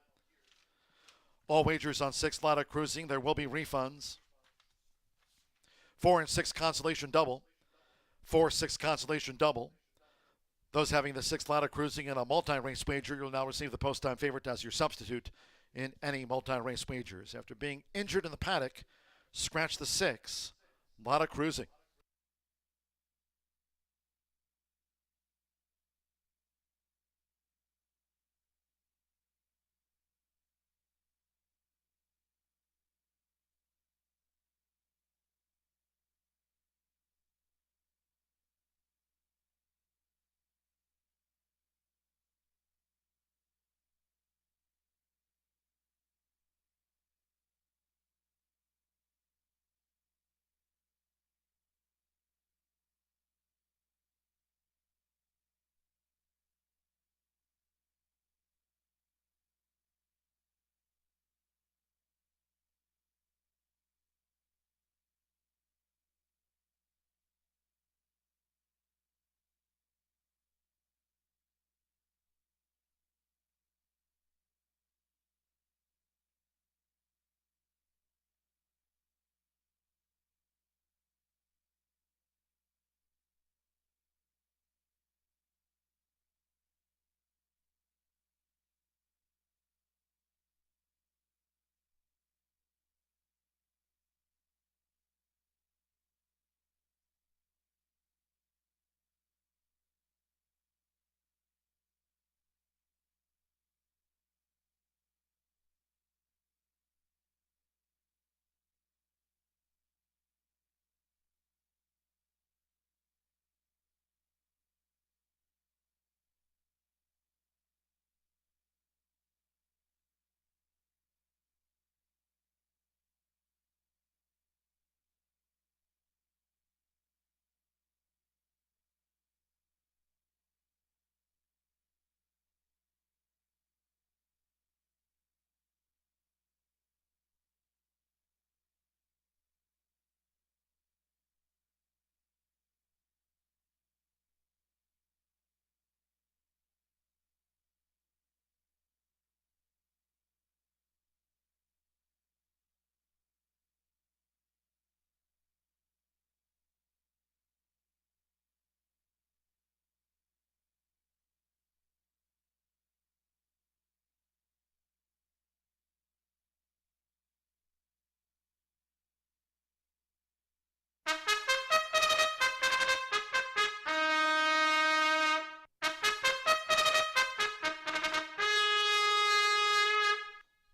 All wagers on 6th Ladder Cruising, there will be refunds. 4 and 6 Consolation Double. 4, 6 Consolation Double. Those having the 6th Ladder Cruising in a multi-race wager, you'll now receive the post-time favorite as your substitute in any multi-race wagers. After being injured in the paddock, scratch the 6 Ladder Cruising.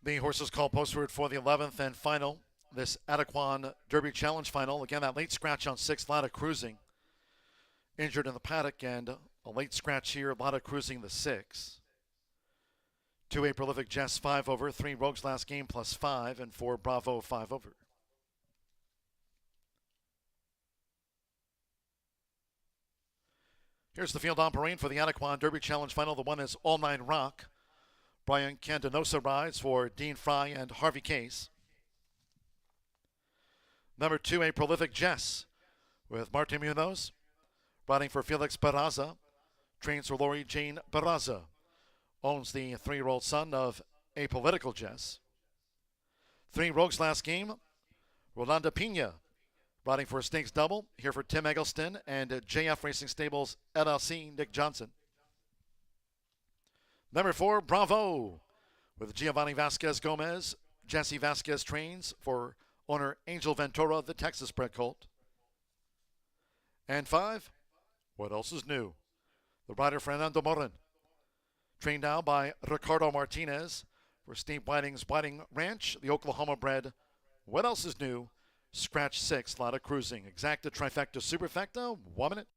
The horses call postward for the 11th and final, this Adequan Derby Challenge final. Again, that late scratch on 6, Lotta Cruising, injured in the paddock, and a late scratch here, Lotta Cruising the 6. 2 A Prolific Jess 5 over, 3 Rogues Last Game plus 5, and 4 Bravo 5 over. Here's the field on parade for the Adequan Derby Challenge final. The one is All Nine Rock. Brian Candenosa rides for Dean Fry and Harvey Case. Number 2, A Prolific Jess with Martin Munoz. Riding for Felix Barraza. Trains for Lori Jane Barraza. Owns the 3-year-old son of A Political Jess. 3 Rogues Last Game. Rolanda Pina. Riding for a stakes double. Here for Tim Eggleston and JF Racing Stables LLC, Nick Johnson. Number 4, Bravo, with Giovanni Vasquez Gomez. Jesse Vasquez trains for owner Angel Ventura, the Texas bred colt. And 5, What Else Is New? The rider Fernando Morin. Trained now by Ricardo Martinez for Steve Whiting's Whiting Ranch, the Oklahoma bred. What Else Is New? Scratch 6, Lotta Cruising. Exacta, trifecta, superfecta, 1 minute.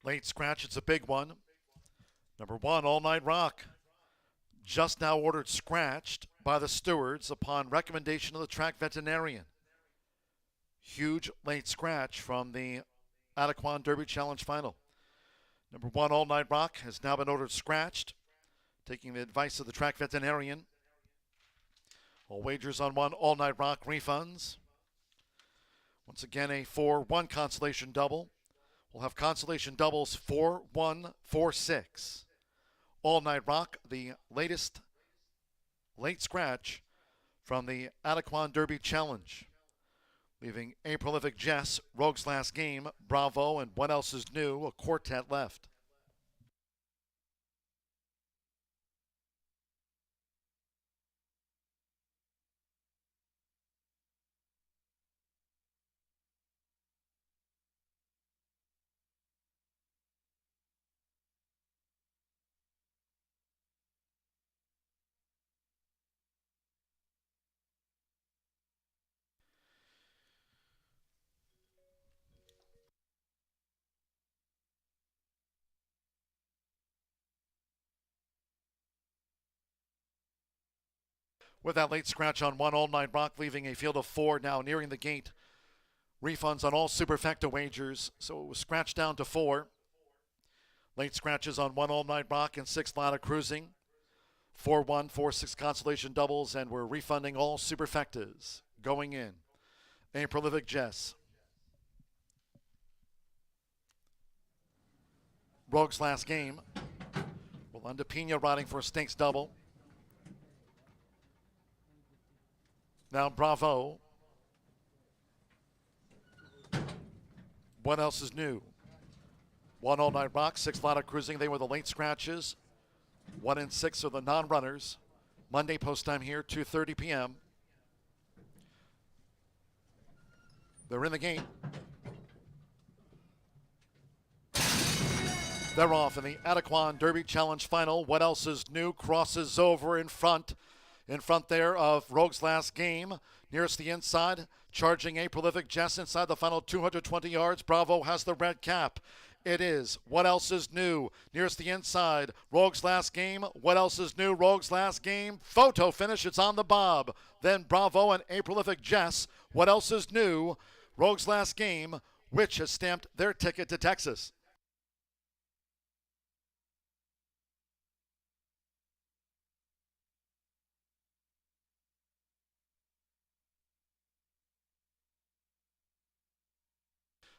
Late scratch, it's a big one. Number 1, All Night Rock. Just now ordered scratched by the stewards upon recommendation of the track veterinarian. Huge late scratch from the Adequan Derby Challenge Final. Number 1, All Night Rock, has now been ordered scratched, taking the advice of the track veterinarian. All wagers on 1, All Night Rock, refunds. Once again, a 4-1 consolation double. We'll have consolation doubles 4-1, 4-6. All Night Rock, the latest late scratch from the Adequan Derby Challenge, leaving A Prolific Jess, Rogue's Last Game, Bravo, and What Else Is New, a quartet left. With that late scratch on 1, All Night Rock, leaving a field of 4 now nearing the gate. Refunds on all Superfecta wagers, so it was scratched down to 4. Late scratches on 1, All Night Rock, and 6, Ladder Cruising. 4-1, 4-6 consolation doubles, and we're refunding all Superfectas going in. A Prolific Jess. Rogue's Last Game. Rolando Pena riding for a stakes double. Now Bravo. What Else Is New? 1, All Night Rock, 6, Ladder Cruising. They were the late scratches. 1 and 6 are the non-runners. Monday post time here, 2:30 p.m. They're in the game. They're off in the Adequan Derby Challenge Final. What Else Is New crosses over in front. In front there of Rogue's Last Game. Nearest the inside, charging A Prolific Jess inside the final 220 yards. Bravo has the red cap. It is What Else Is New. Nearest the inside, Rogue's Last Game. What Else Is New? Rogue's Last Game. Photo finish. It's on the bob. Then Bravo and A Prolific Jess. What Else Is New? Rogue's Last Game, which has stamped their ticket to Texas.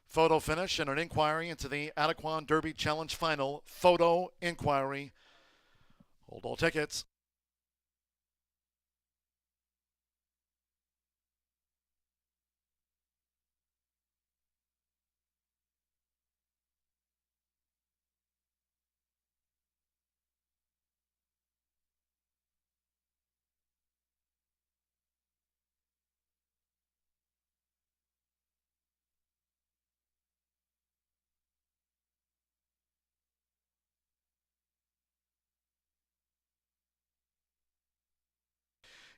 Photo finish and an inquiry into the Adequan Derby Challenge Final. Photo inquiry. Hold all tickets.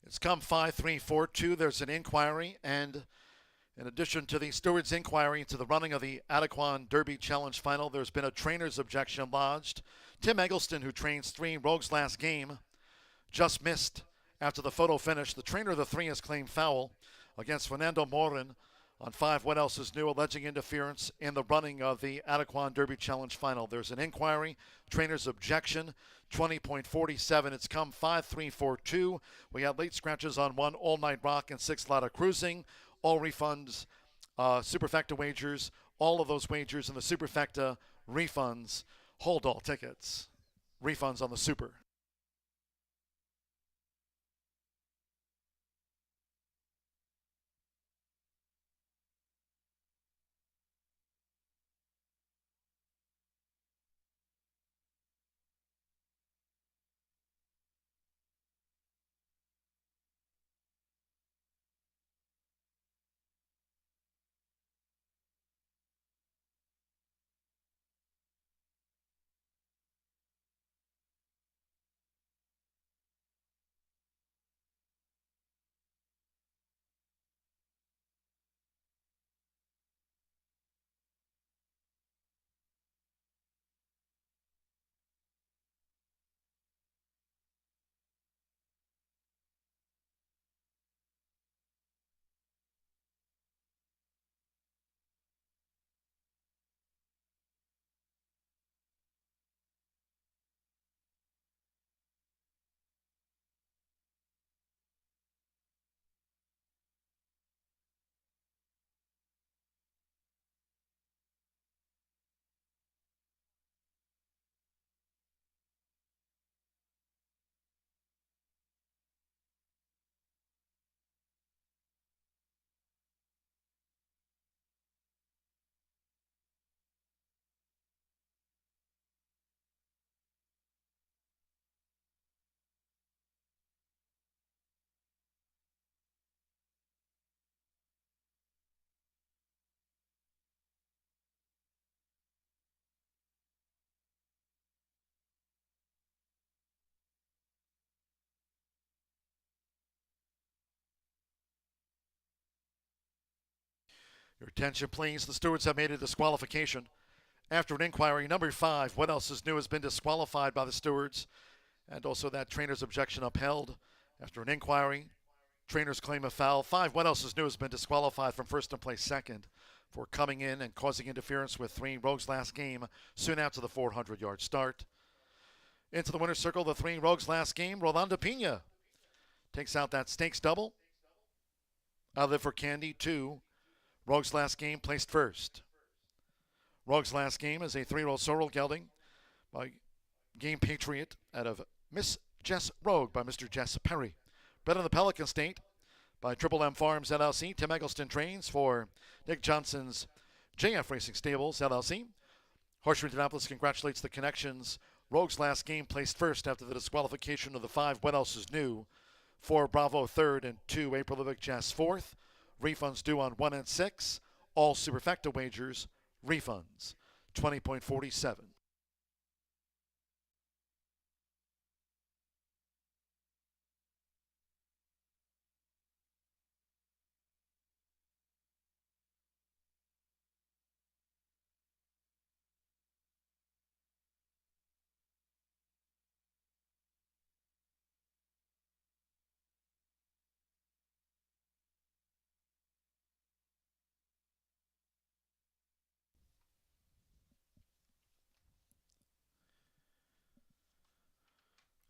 It's come 5-3-4-2. There's an inquiry, and in addition to the steward's inquiry into the running of the Adequan Derby Challenge Final, there's been a trainer's objection lodged. Tim Eggleston, who trains 3 Rogue's Last Game, just missed after the photo finish. The trainer of the 3 has claimed foul against Fernando Morin on 5, What Else Is New, alleging interference in the running of the Adequan Derby Challenge Final. There's an inquiry, trainer's objection, 20.47. It's come 5-3-4-2. We had late scratches on 1, All Night Rock, and 6, Ladder Cruising. All refunds, Superfecta wagers, all of those wagers in the Superfecta refunds. Hold all tickets. Refunds on the Super. Your attention, please. The stewards have made a disqualification. After an inquiry, number 5, What Else Is New, has been disqualified by the stewards, and also that trainer's objection upheld. After an inquiry, trainers claim a foul. 5, What Else Is New, has been disqualified from first and placed second for coming in and causing interference with 3 Rogues last game soon after the 400-yard start. Into the winner's circle, the 3 Rogues last game, Rolando Pena takes out that stakes double. I Live for Candy, 2. Rogues last game placed first. Rogues last game is a 3-year-old sorrel gelding by Game Patriot out of Miss Jess Rogue by Mr. Jess Perry. Bred in the Pelican State by Triple M Farms LLC. Tim Eggleston trains for Nick Johnson's JF Racing Stables LLC. Horseshoe Indianapolis congratulates the Connections. Rogues last game placed first after the disqualification of the 5 What Else Is New. 4 Bravo third and 2 April Livic Jazz fourth. Refunds due on 1 and 6. All superfecta wagers. Refunds 20.47.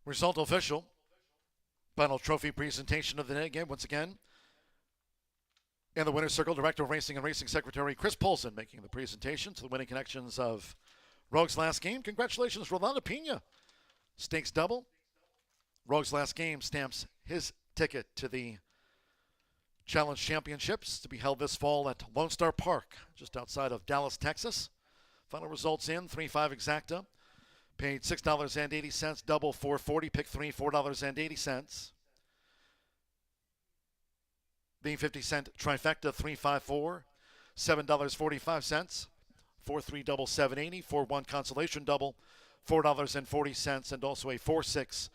Result official. Final trophy presentation of the day. Again, once again, in the winner's circle, Director of Racing and Racing Secretary Chris Polson making the presentation to the winning Connections of Rogues last game. Congratulations, Rolando Pena. Stakes double. Rogues last game stamps his ticket to the Challenge Championships to be held this fall at Lone Star Park, just outside of Dallas, Texas. Final results in 3-5 exacta. Paid $6.80, double $4.40, pick 3, $4.80. The 50-cent trifecta, 3-5-4, $7.45. 4-3 double, $7.80. 4-1 consolation double, $4.40, and also a 4-6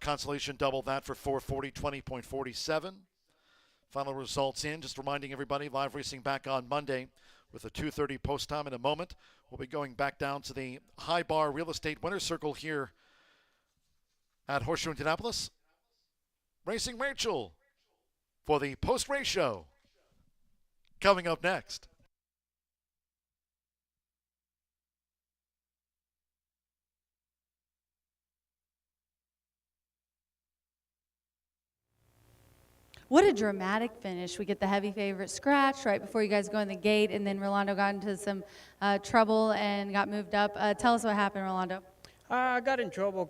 consolation double, that for $4.40, 20.47. Final results in. Just reminding everybody, live racing back on Monday with a 2:30 post time in a moment. We'll be going back down to the High Bar Real Estate Winner's Circle here at Horseshoe Indianapolis. Racing Rachel for the post-race show. Coming up next. What a dramatic finish. We get the heavy favorite scratch right before you guys go in the gate, and then Rolando got into some trouble and got moved up. Tell us what happened, Rolando. I got in trouble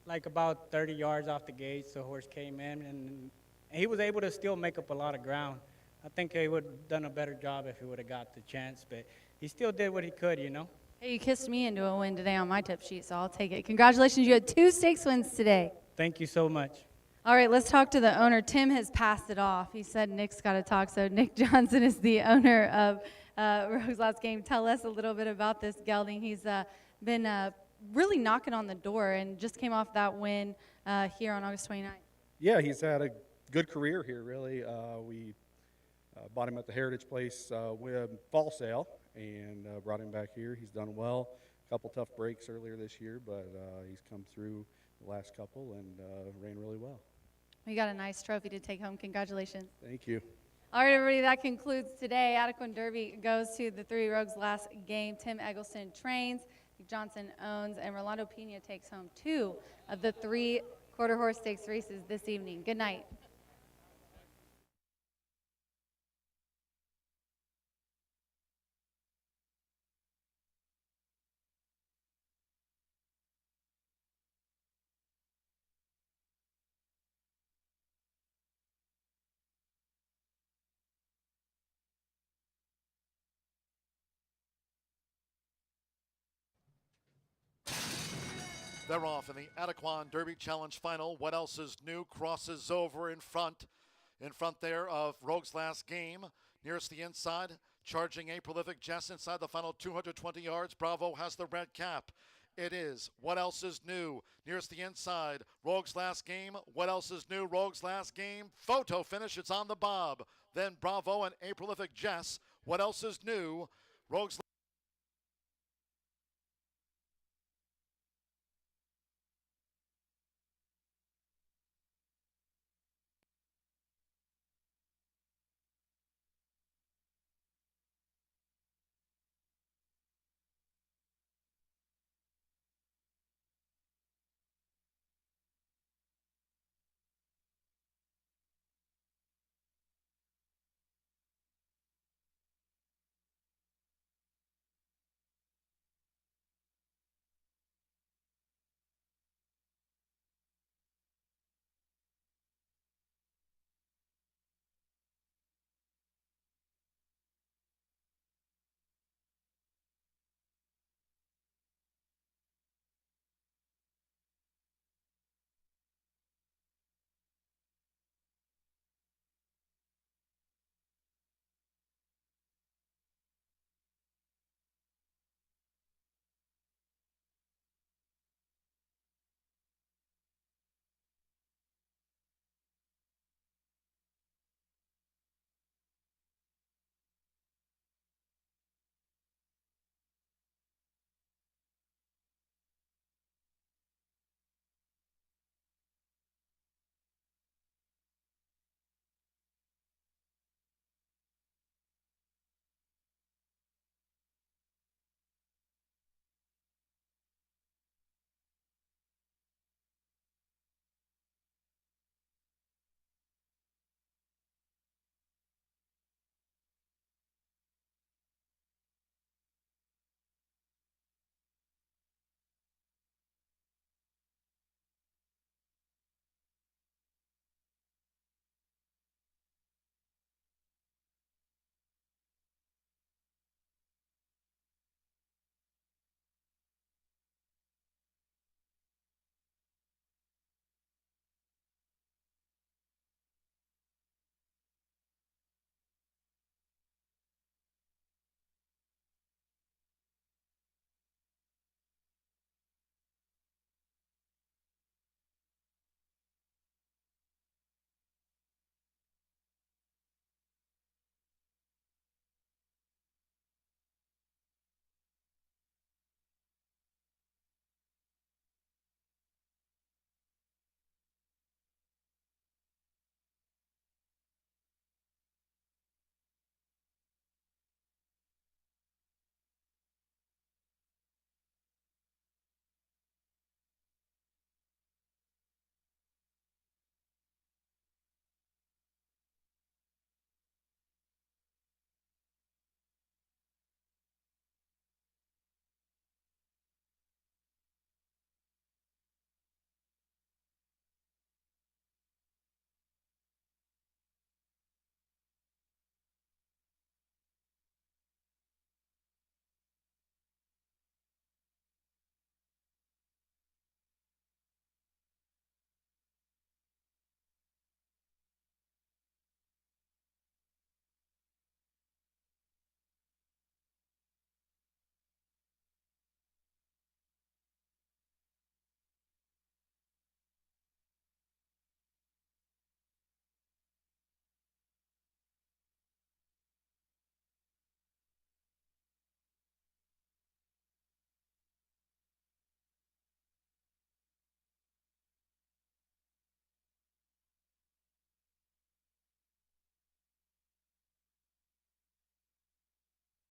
like about 30 yards off the gate, so horse came in, and he was able to still make up a lot of ground. I think he would have done a better job if he would have got the chance, but he still did what he could, you know. Hey, you kissed me into a win today on my tip sheet, so I'll take it. Congratulations, you had 2 stakes wins today. Thank you so much. All right, let's talk to the owner. Tim has passed it off. He said Nick's got to talk, so Nick Johnson is the owner of Rogues last game. Tell us a little bit about this gelding. He's been really knocking on the door and just came off that win here on August 29th. Yeah, he's had a good career here, really. We bought him at the Heritage Place with fall sale and brought him back here. He's done well. A couple tough breaks earlier this year, but he's come through the last couple and ran really well. We got a nice trophy to take home. Congratulations. Thank you. All right, everybody, that concludes today. Adequan Derby goes to the 3 Rogues last game. Tim Eggleston trains, Johnson owns, and Rolando Pena takes home 2 of the 3 quarter horse stakes races this evening. Good night. They're off in the Adequan Derby Challenge final. What Else Is New crosses over in front there of Rogues last game. Nearest the inside, charging a prolific Jess inside the final 220 yards. Bravo has the red cap. It is What Else Is New. Nearest the inside, Rogues last game. What Else Is New, Rogues last game. Photo finish, it's on the bob. then Bravo and A Prolific Jess. What else is new? Rogues